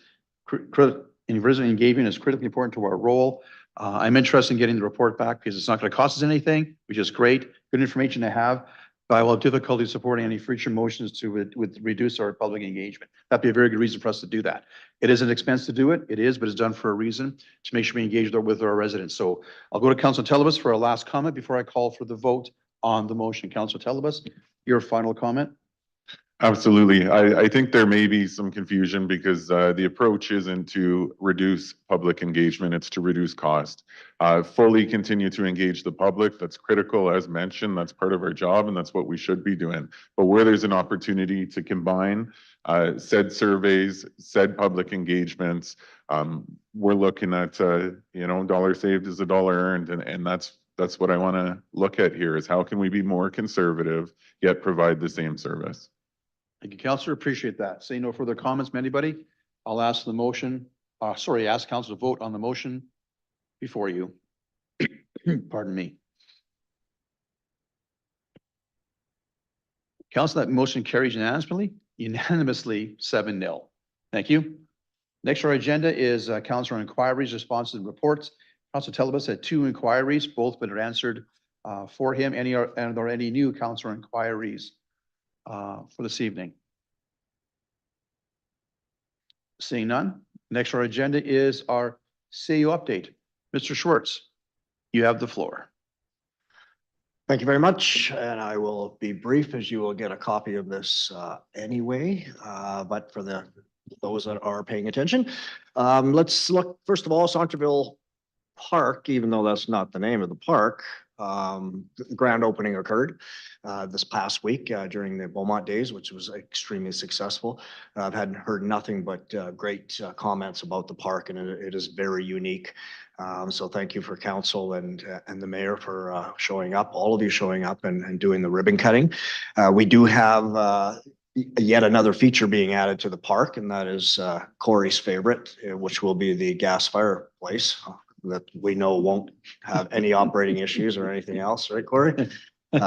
Resident engagement is critically important to our role. I'm interested in getting the report back because it's not going to cost us anything, which is great. Good information to have. But I will have difficulty supporting any future motions to reduce our public engagement. That'd be a very good reason for us to do that. It is an expense to do it. It is, but it's done for a reason, to make sure we engage with our residents. So I'll go to Councillor Telebas for a last comment before I call for the vote on the motion. Councillor Telebas, your final comment. Absolutely. I think there may be some confusion because the approach isn't to reduce public engagement, it's to reduce cost. Fully continue to engage the public. That's critical, as mentioned. That's part of our job and that's what we should be doing. But where there's an opportunity to combine said surveys, said public engagements, we're looking at, dollar saved is a dollar earned. And that's what I want to look at here is how can we be more conservative yet provide the same service. Thank you, Councillor. Appreciate that. Say no further comments from anybody. I'll ask the motion, ask Council to vote on the motion before you. Pardon me. Council, that motion carries unanimously 7-0. Thank you. Next on our agenda is Councillor inquiries, responses, and reports. Councillor Telebas had 2 inquiries, both been answered for him. Are there any new Councillor inquiries for this evening? Seeing none. Next on our agenda is our CAO update. Mr. Schwartz, you have the floor. Thank you very much, and I will be brief as you will get a copy of this anyway, but for those that are paying attention. Let's look, first of all, Centerville Park, even though that's not the name of the park, the grand opening occurred this past week during the Beaumont Days, which was extremely successful. I've heard nothing but great comments about the park, and it is very unique. So thank you for council and the mayor for showing up, all of you showing up and doing the ribbon cutting. We do have yet another feature being added to the park, and that is Corey's favorite, which will be the gas fireplace that we know won't have any operating issues or anything else, right, Corey?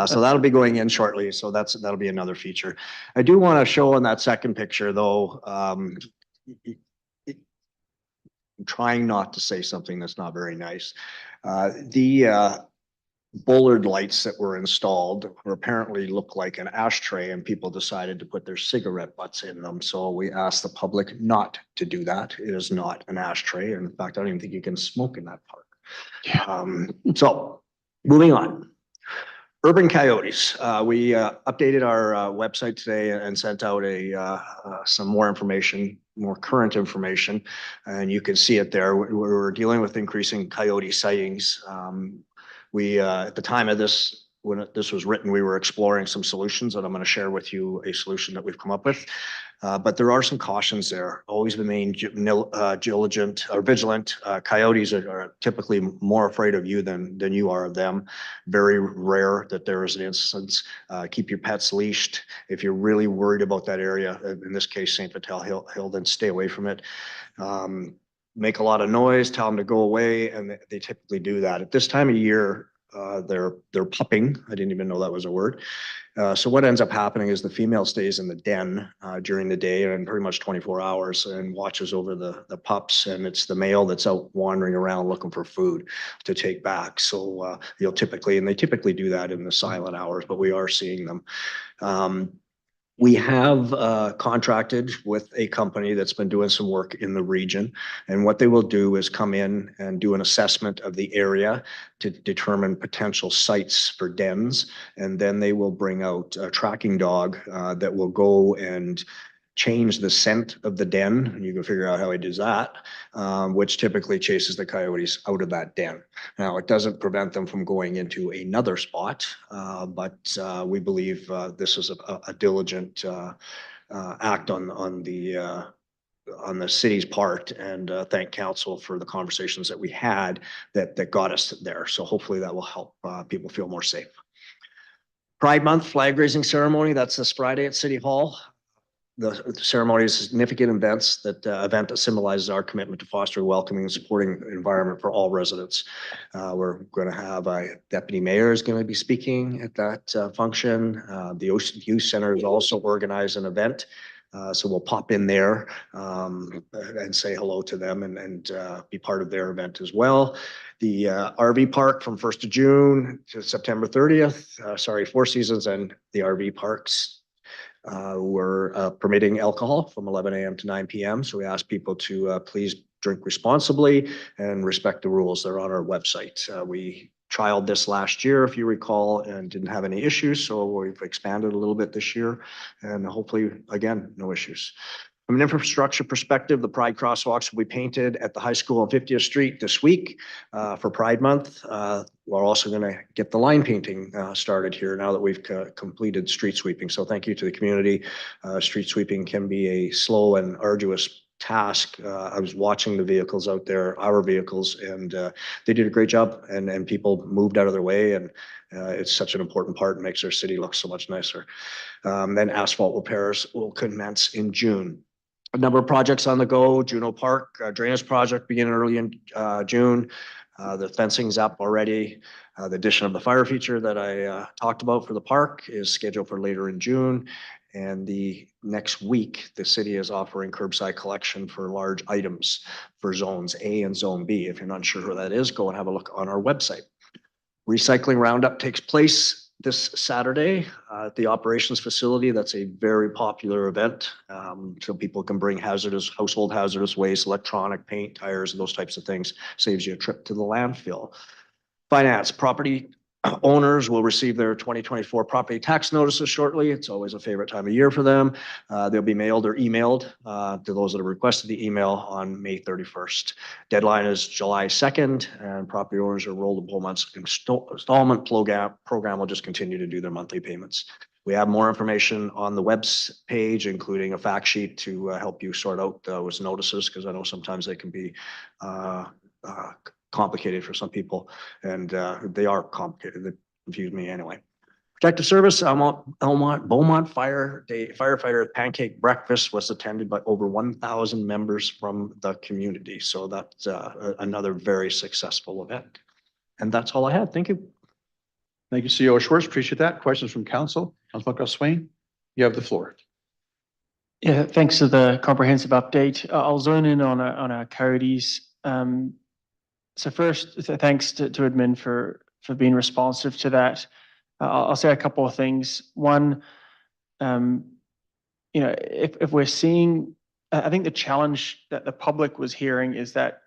So that'll be going in shortly. So that'll be another feature. I do want to show on that second picture, though, I'm trying not to say something that's not very nice. The bollard lights that were installed apparently look like an ashtray, and people decided to put their cigarette butts in them. So we asked the public not to do that. It is not an ashtray. In fact, I don't even think you can smoke in that park. So moving on. Urban coyotes. We updated our website today and sent out some more information, more current information, and you can see it there. We're dealing with increasing coyote sightings. At the time of this, when this was written, we were exploring some solutions, and I'm going to share with you a solution that we've come up with. But there are some cautions there. Always remain vigilant. Coyotes are typically more afraid of you than you are of them. Very rare that there is an instance. Keep your pets leashed. If you're really worried about that area, in this case, St. Vital Hill, then stay away from it. Make a lot of noise, tell them to go away, and they typically do that. At this time of year, they're pupping. I didn't even know that was a word. So what ends up happening is the female stays in the den during the day and pretty much 24 hours and watches over the pups, and it's the male that's out wandering around looking for food to take back. So they typically do that in the silent hours, but we are seeing them. We have contracted with a company that's been doing some work in the region, and what they will do is come in and do an assessment of the area to determine potential sites for dens, and then they will bring out a tracking dog that will go and change the scent of the den, and you can figure out how he does that, which typically chases the coyotes out of that den. Now, it doesn't prevent them from going into another spot, but we believe this is a diligent act on the city's part, and thank council for the conversations that we had that got us there. So hopefully that will help people feel more safe. Pride Month flag raising ceremony, that's this Friday at City Hall. The ceremony is significant event that symbolizes our commitment to foster a welcoming and supporting environment for all residents. We're going to have a deputy mayor is going to be speaking at that function. The Ocean Youth Center has also organized an event. So we'll pop in there and say hello to them and be part of their event as well. The RV park from 1st of June to September 30th, Four Seasons and the RV parks we're permitting alcohol from 11 a.m. to 9 p.m. So we ask people to please drink responsibly and respect the rules. They're on our website. We trialed this last year, if you recall, and didn't have any issues. So we've expanded a little bit this year, and hopefully, again, no issues. From an infrastructure perspective, the Pride crosswalks will be painted at the high school on 50th Street this week for Pride Month. We're also going to get the line painting started here now that we've completed street sweeping. So thank you to the community. Street sweeping can be a slow and arduous task. I was watching the vehicles out there, our vehicles, and they did a great job, and people moved out of their way, and it's such an important part and makes our city look so much nicer. Then asphalt repairs will commence in June. A number of projects on the go. Juno Park drainage project beginning early in June. The fencing's up already. The addition of the fire feature that I talked about for the park is scheduled for later in June. And the next week, the city is offering curbside collection for large items for zones A and zone B. If you're not sure who that is, go and have a look on our website. Recycling roundup takes place this Saturday at the operations facility. That's a very popular event. So people can bring household hazardous waste, electronic paint, tires, and those types of things. Saves you a trip to the landfill. Finance, property owners will receive their 2024 property tax notices shortly. It's always a favorite time of year for them. They'll be mailed or emailed to those that have requested the email on May 31st. Deadline is July 2nd, and property owners are enrolled in Beaumont's installment program will just continue to do their monthly payments. We have more information on the web's page, including a fact sheet to help you sort out those notices, because I know sometimes they can be complicated for some people, and they are complicated. They confuse me anyway. Protective Service, Beaumont Fire Day Firefighter Pancake Breakfast was attended by over 1,000 members from the community. So that's another very successful event. And that's all I had. Thank you. Thank you, CEO Schwartz. Appreciate that. Questions from council? Councilor Swain, you have the floor. Yeah, thanks for the comprehensive update. I'll zone in on our coyotes. So first, thanks to admin for being responsive to that. I'll say a couple of things. One, if we're seeing, I think the challenge that the public was hearing is that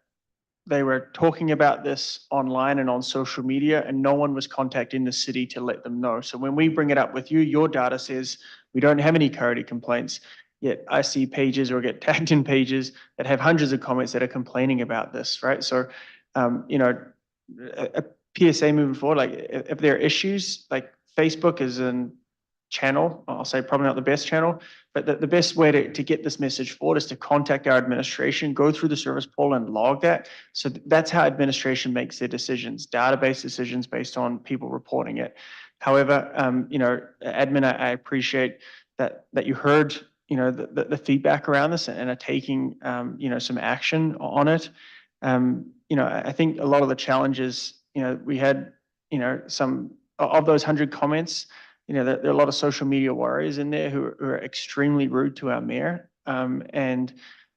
they were talking about this online and on social media, and no one was contacting the city to let them know. So when we bring it up with you, your data says we don't have any coyote complaints. Yet I see pages or get tagged in pages that have hundreds of comments that are complaining about this, right? So, a PSA moving forward, like if there are issues, like Facebook is a channel, I'll say probably not the best channel, but the best way to get this message forward is to contact our administration, go through the service portal and log that. So that's how administration makes their decisions, database decisions based on people reporting it. However, admin, I appreciate that you heard the feedback around this and are taking some action on it. I think a lot of the challenges, we had some of those 100 comments, there are a lot of social media warriors in there who are extremely rude to our mayor, and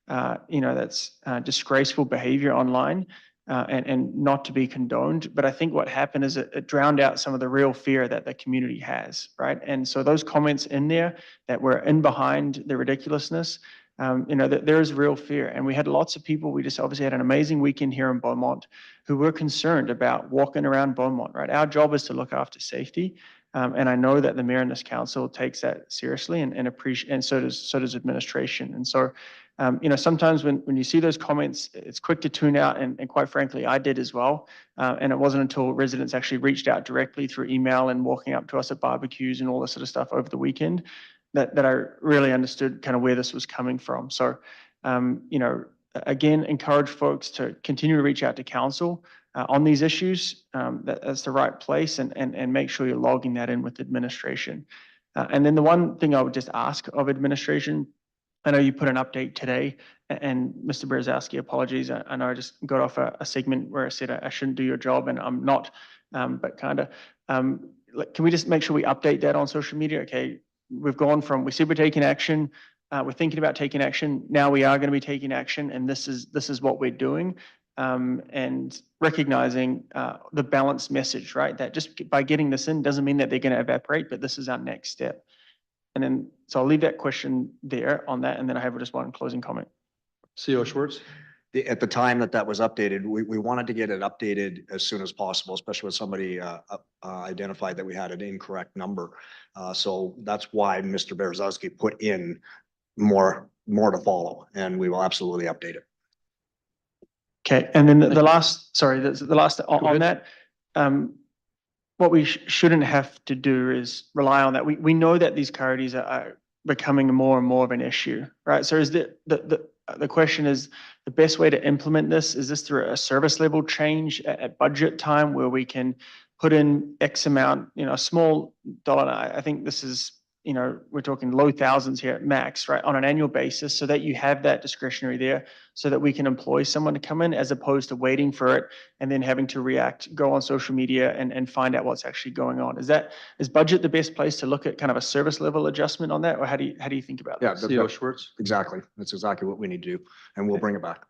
that's disgraceful behavior online. And not to be condoned, but I think what happened is it drowned out some of the real fear that the community has, right? And so those comments in there that were in behind the ridiculousness, that there is real fear. And we had lots of people, we just obviously had an amazing weekend here in Beaumont who were concerned about walking around Beaumont, right? Our job is to look after safety. And I know that the mayor and this council takes that seriously and appreciate, and so does administration. And so, sometimes when you see those comments, it's quick to tune out, and quite frankly, I did as well. And it wasn't until residents actually reached out directly through email and walking up to us at barbecues and all this sort of stuff over the weekend that I really understood kind of where this was coming from. So, again, encourage folks to continue to reach out to council on these issues. That's the right place, and make sure you're logging that in with administration. And then the one thing I would just ask of administration, I know you put an update today, and Mr. Berzowski, apologies. I know I just got off a segment where I said I shouldn't do your job, and I'm not, but kind of. Can we just make sure we update that on social media? Okay, we've gone from, we said we're taking action, we're thinking about taking action, now we are going to be taking action, and this is what we're doing. And recognizing the balanced message, right? That just by getting this in doesn't mean that they're going to evaporate, but this is our next step. And then, so I'll leave that question there on that, and then I have just one closing comment. CEO Schwartz. At the time that was updated, we wanted to get it updated as soon as possible, especially when somebody identified that we had an incorrect number. So that's why Mr. Berzowski put in more to follow, and we will absolutely update it. Okay, and then the last on that, what we shouldn't have to do is rely on that. We know that these coyotes are becoming more and more of an issue, right? So is the question is, the best way to implement this, is this through a service level change at budget time where we can put in X amount, a small dollar, I think this is, we're talking low thousands here at max, right, on an annual basis, so that you have that discretionary there, so that we can employ someone to come in, as opposed to waiting for it and then having to go on social media and find out what's actually going on. Is budget the best place to look at kind of a service level adjustment on that, or how do you think about that? Yeah, CEO Schwartz. Exactly. That's exactly what we need to do, and we'll bring it back.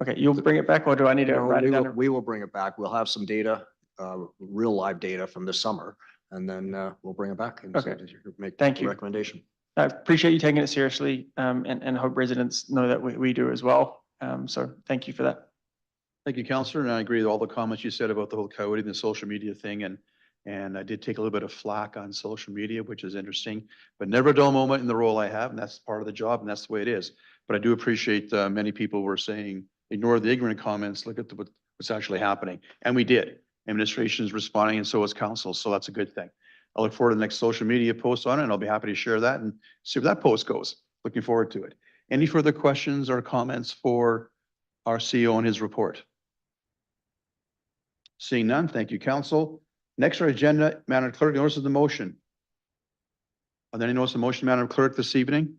Okay, you'll bring it back, or do I need to write it down? We will bring it back. We'll have some data, real live data from this summer, and then we'll bring it back. And okay. Make Thank you. A recommendation. I appreciate you taking it seriously, and hope residents know that we do as well. So thank you for that. Thank you, Counselor, and I agree with all the comments you said about the whole coyote and the social media thing, and I did take a little bit of flack on social media, which is interesting, but never a dull moment in the role I have, and that's part of the job, and that's the way it is. But I do appreciate many people were saying, ignore the ignorant comments, look at what's actually happening, and we did. Administration is responding, and so is council, so that's a good thing. I look forward to the next social media post on it, and I'll be happy to share that and see where that post goes. Looking forward to it. Any further questions or comments for our CEO and his report? Seeing none, thank you, council. Next, our agenda, Madam Clerk, notice of the motion. Are there any notice of motion, Madam Clerk, this evening?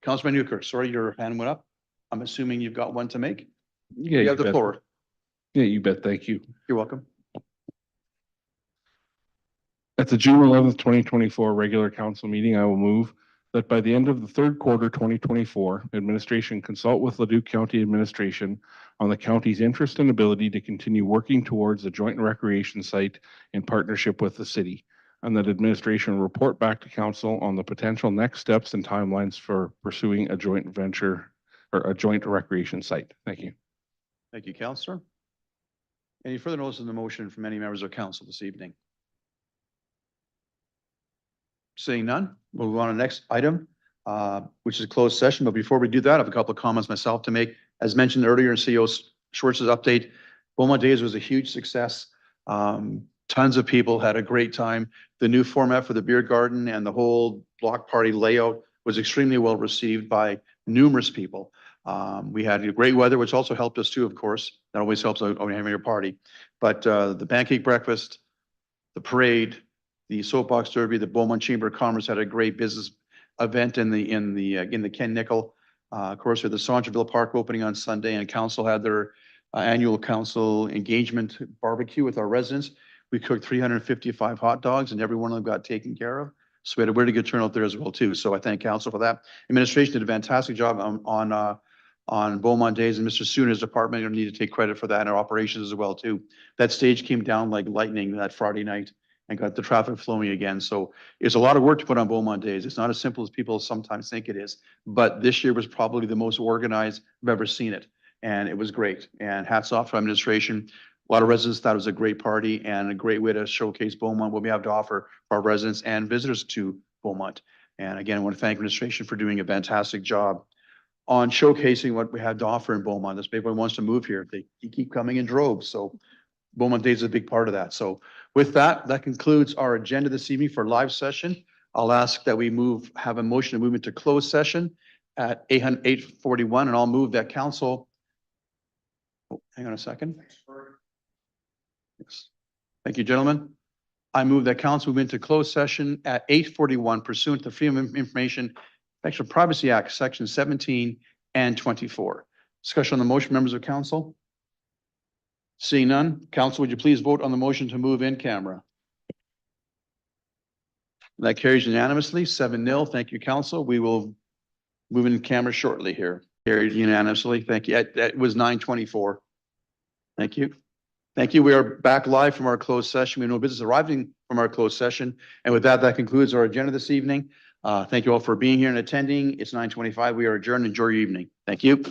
Councilman Newkirk, sorry, your hand went up. I'm assuming you've got one to make. Yeah, You have the bet. floor. Yeah, you bet. Thank you. You're welcome. At the June 11th, 2024 regular council meeting, I will move that by the end of the third quarter 2024, administration consult with Leduc County administration on the county's interest and ability to continue working towards a joint recreation site in partnership with the city, and that administration report back to council on the potential next steps and timelines for pursuing a joint venture or a joint recreation site. Thank you. Thank you, Councillor. Any further notice of the motion from any members of council this evening? Seeing none, we'll move on to the next item, which is closed session. But before we do that, I have a couple of comments myself to make. As mentioned earlier in CEO Schwartz's update, Beaumont Days was a huge success. Tons of people had a great time. The new format for the beer garden and the whole block party layout was extremely well received by numerous people. We had great weather, which also helped us too, of course. That always helps when having your party. But the pancake breakfast, the parade, the soapbox derby, the Beaumont Chamber of Commerce had a great business event in the Ken Nickel. Of course, we had the Saunterville Park opening on Sunday, and council had their annual council engagement barbecue with our residents. We cooked 355 hot dogs, and every one of them got taken care of. So we had a really good turnout there as well too. So I thank council for that. Administration did a fantastic job on Beaumont Days, and Mr. Soon, his department, are need to take credit for that, and our operations as well too. That stage came down like lightning that Friday night and got the traffic flowing again. So it's a lot of work to put on Beaumont Days. It's not as simple as people sometimes think it is, but this year was probably the most organized I've ever seen it. And it was great. And hats off to administration. A lot of residents thought it was a great party and a great way to showcase Beaumont, what we have to offer for our residents and visitors to Beaumont. And again, I want to thank administration for doing a fantastic job on showcasing what we have to offer in Beaumont. This people wants to move here. They keep coming in droves. So Beaumont Days is a big part of that. So with that, that concludes our agenda this evening for live session. I'll ask that we have a motion to move into closed session at 8:41, and I'll move that council. Oh, hang on a second. Yes. Thank you, gentlemen. I move that council move into closed session at 8:41 pursuant to Freedom of Information Protection of Privacy Act, Section 17 and 24. Discussion on the motion, members of council. Seeing none, council, would you please vote on the motion to move in camera? That carries unanimously, 7-0. Thank you, council. We will move in camera shortly here. Carried unanimously. Thank you. That was 9:24. Thank you. Thank you. We are back live from our closed session. We have no business arriving from our closed session. And with that, that concludes our agenda this evening. Thank you all for being here and attending. It's 9:25. We are adjourned. Enjoy your evening. Thank you.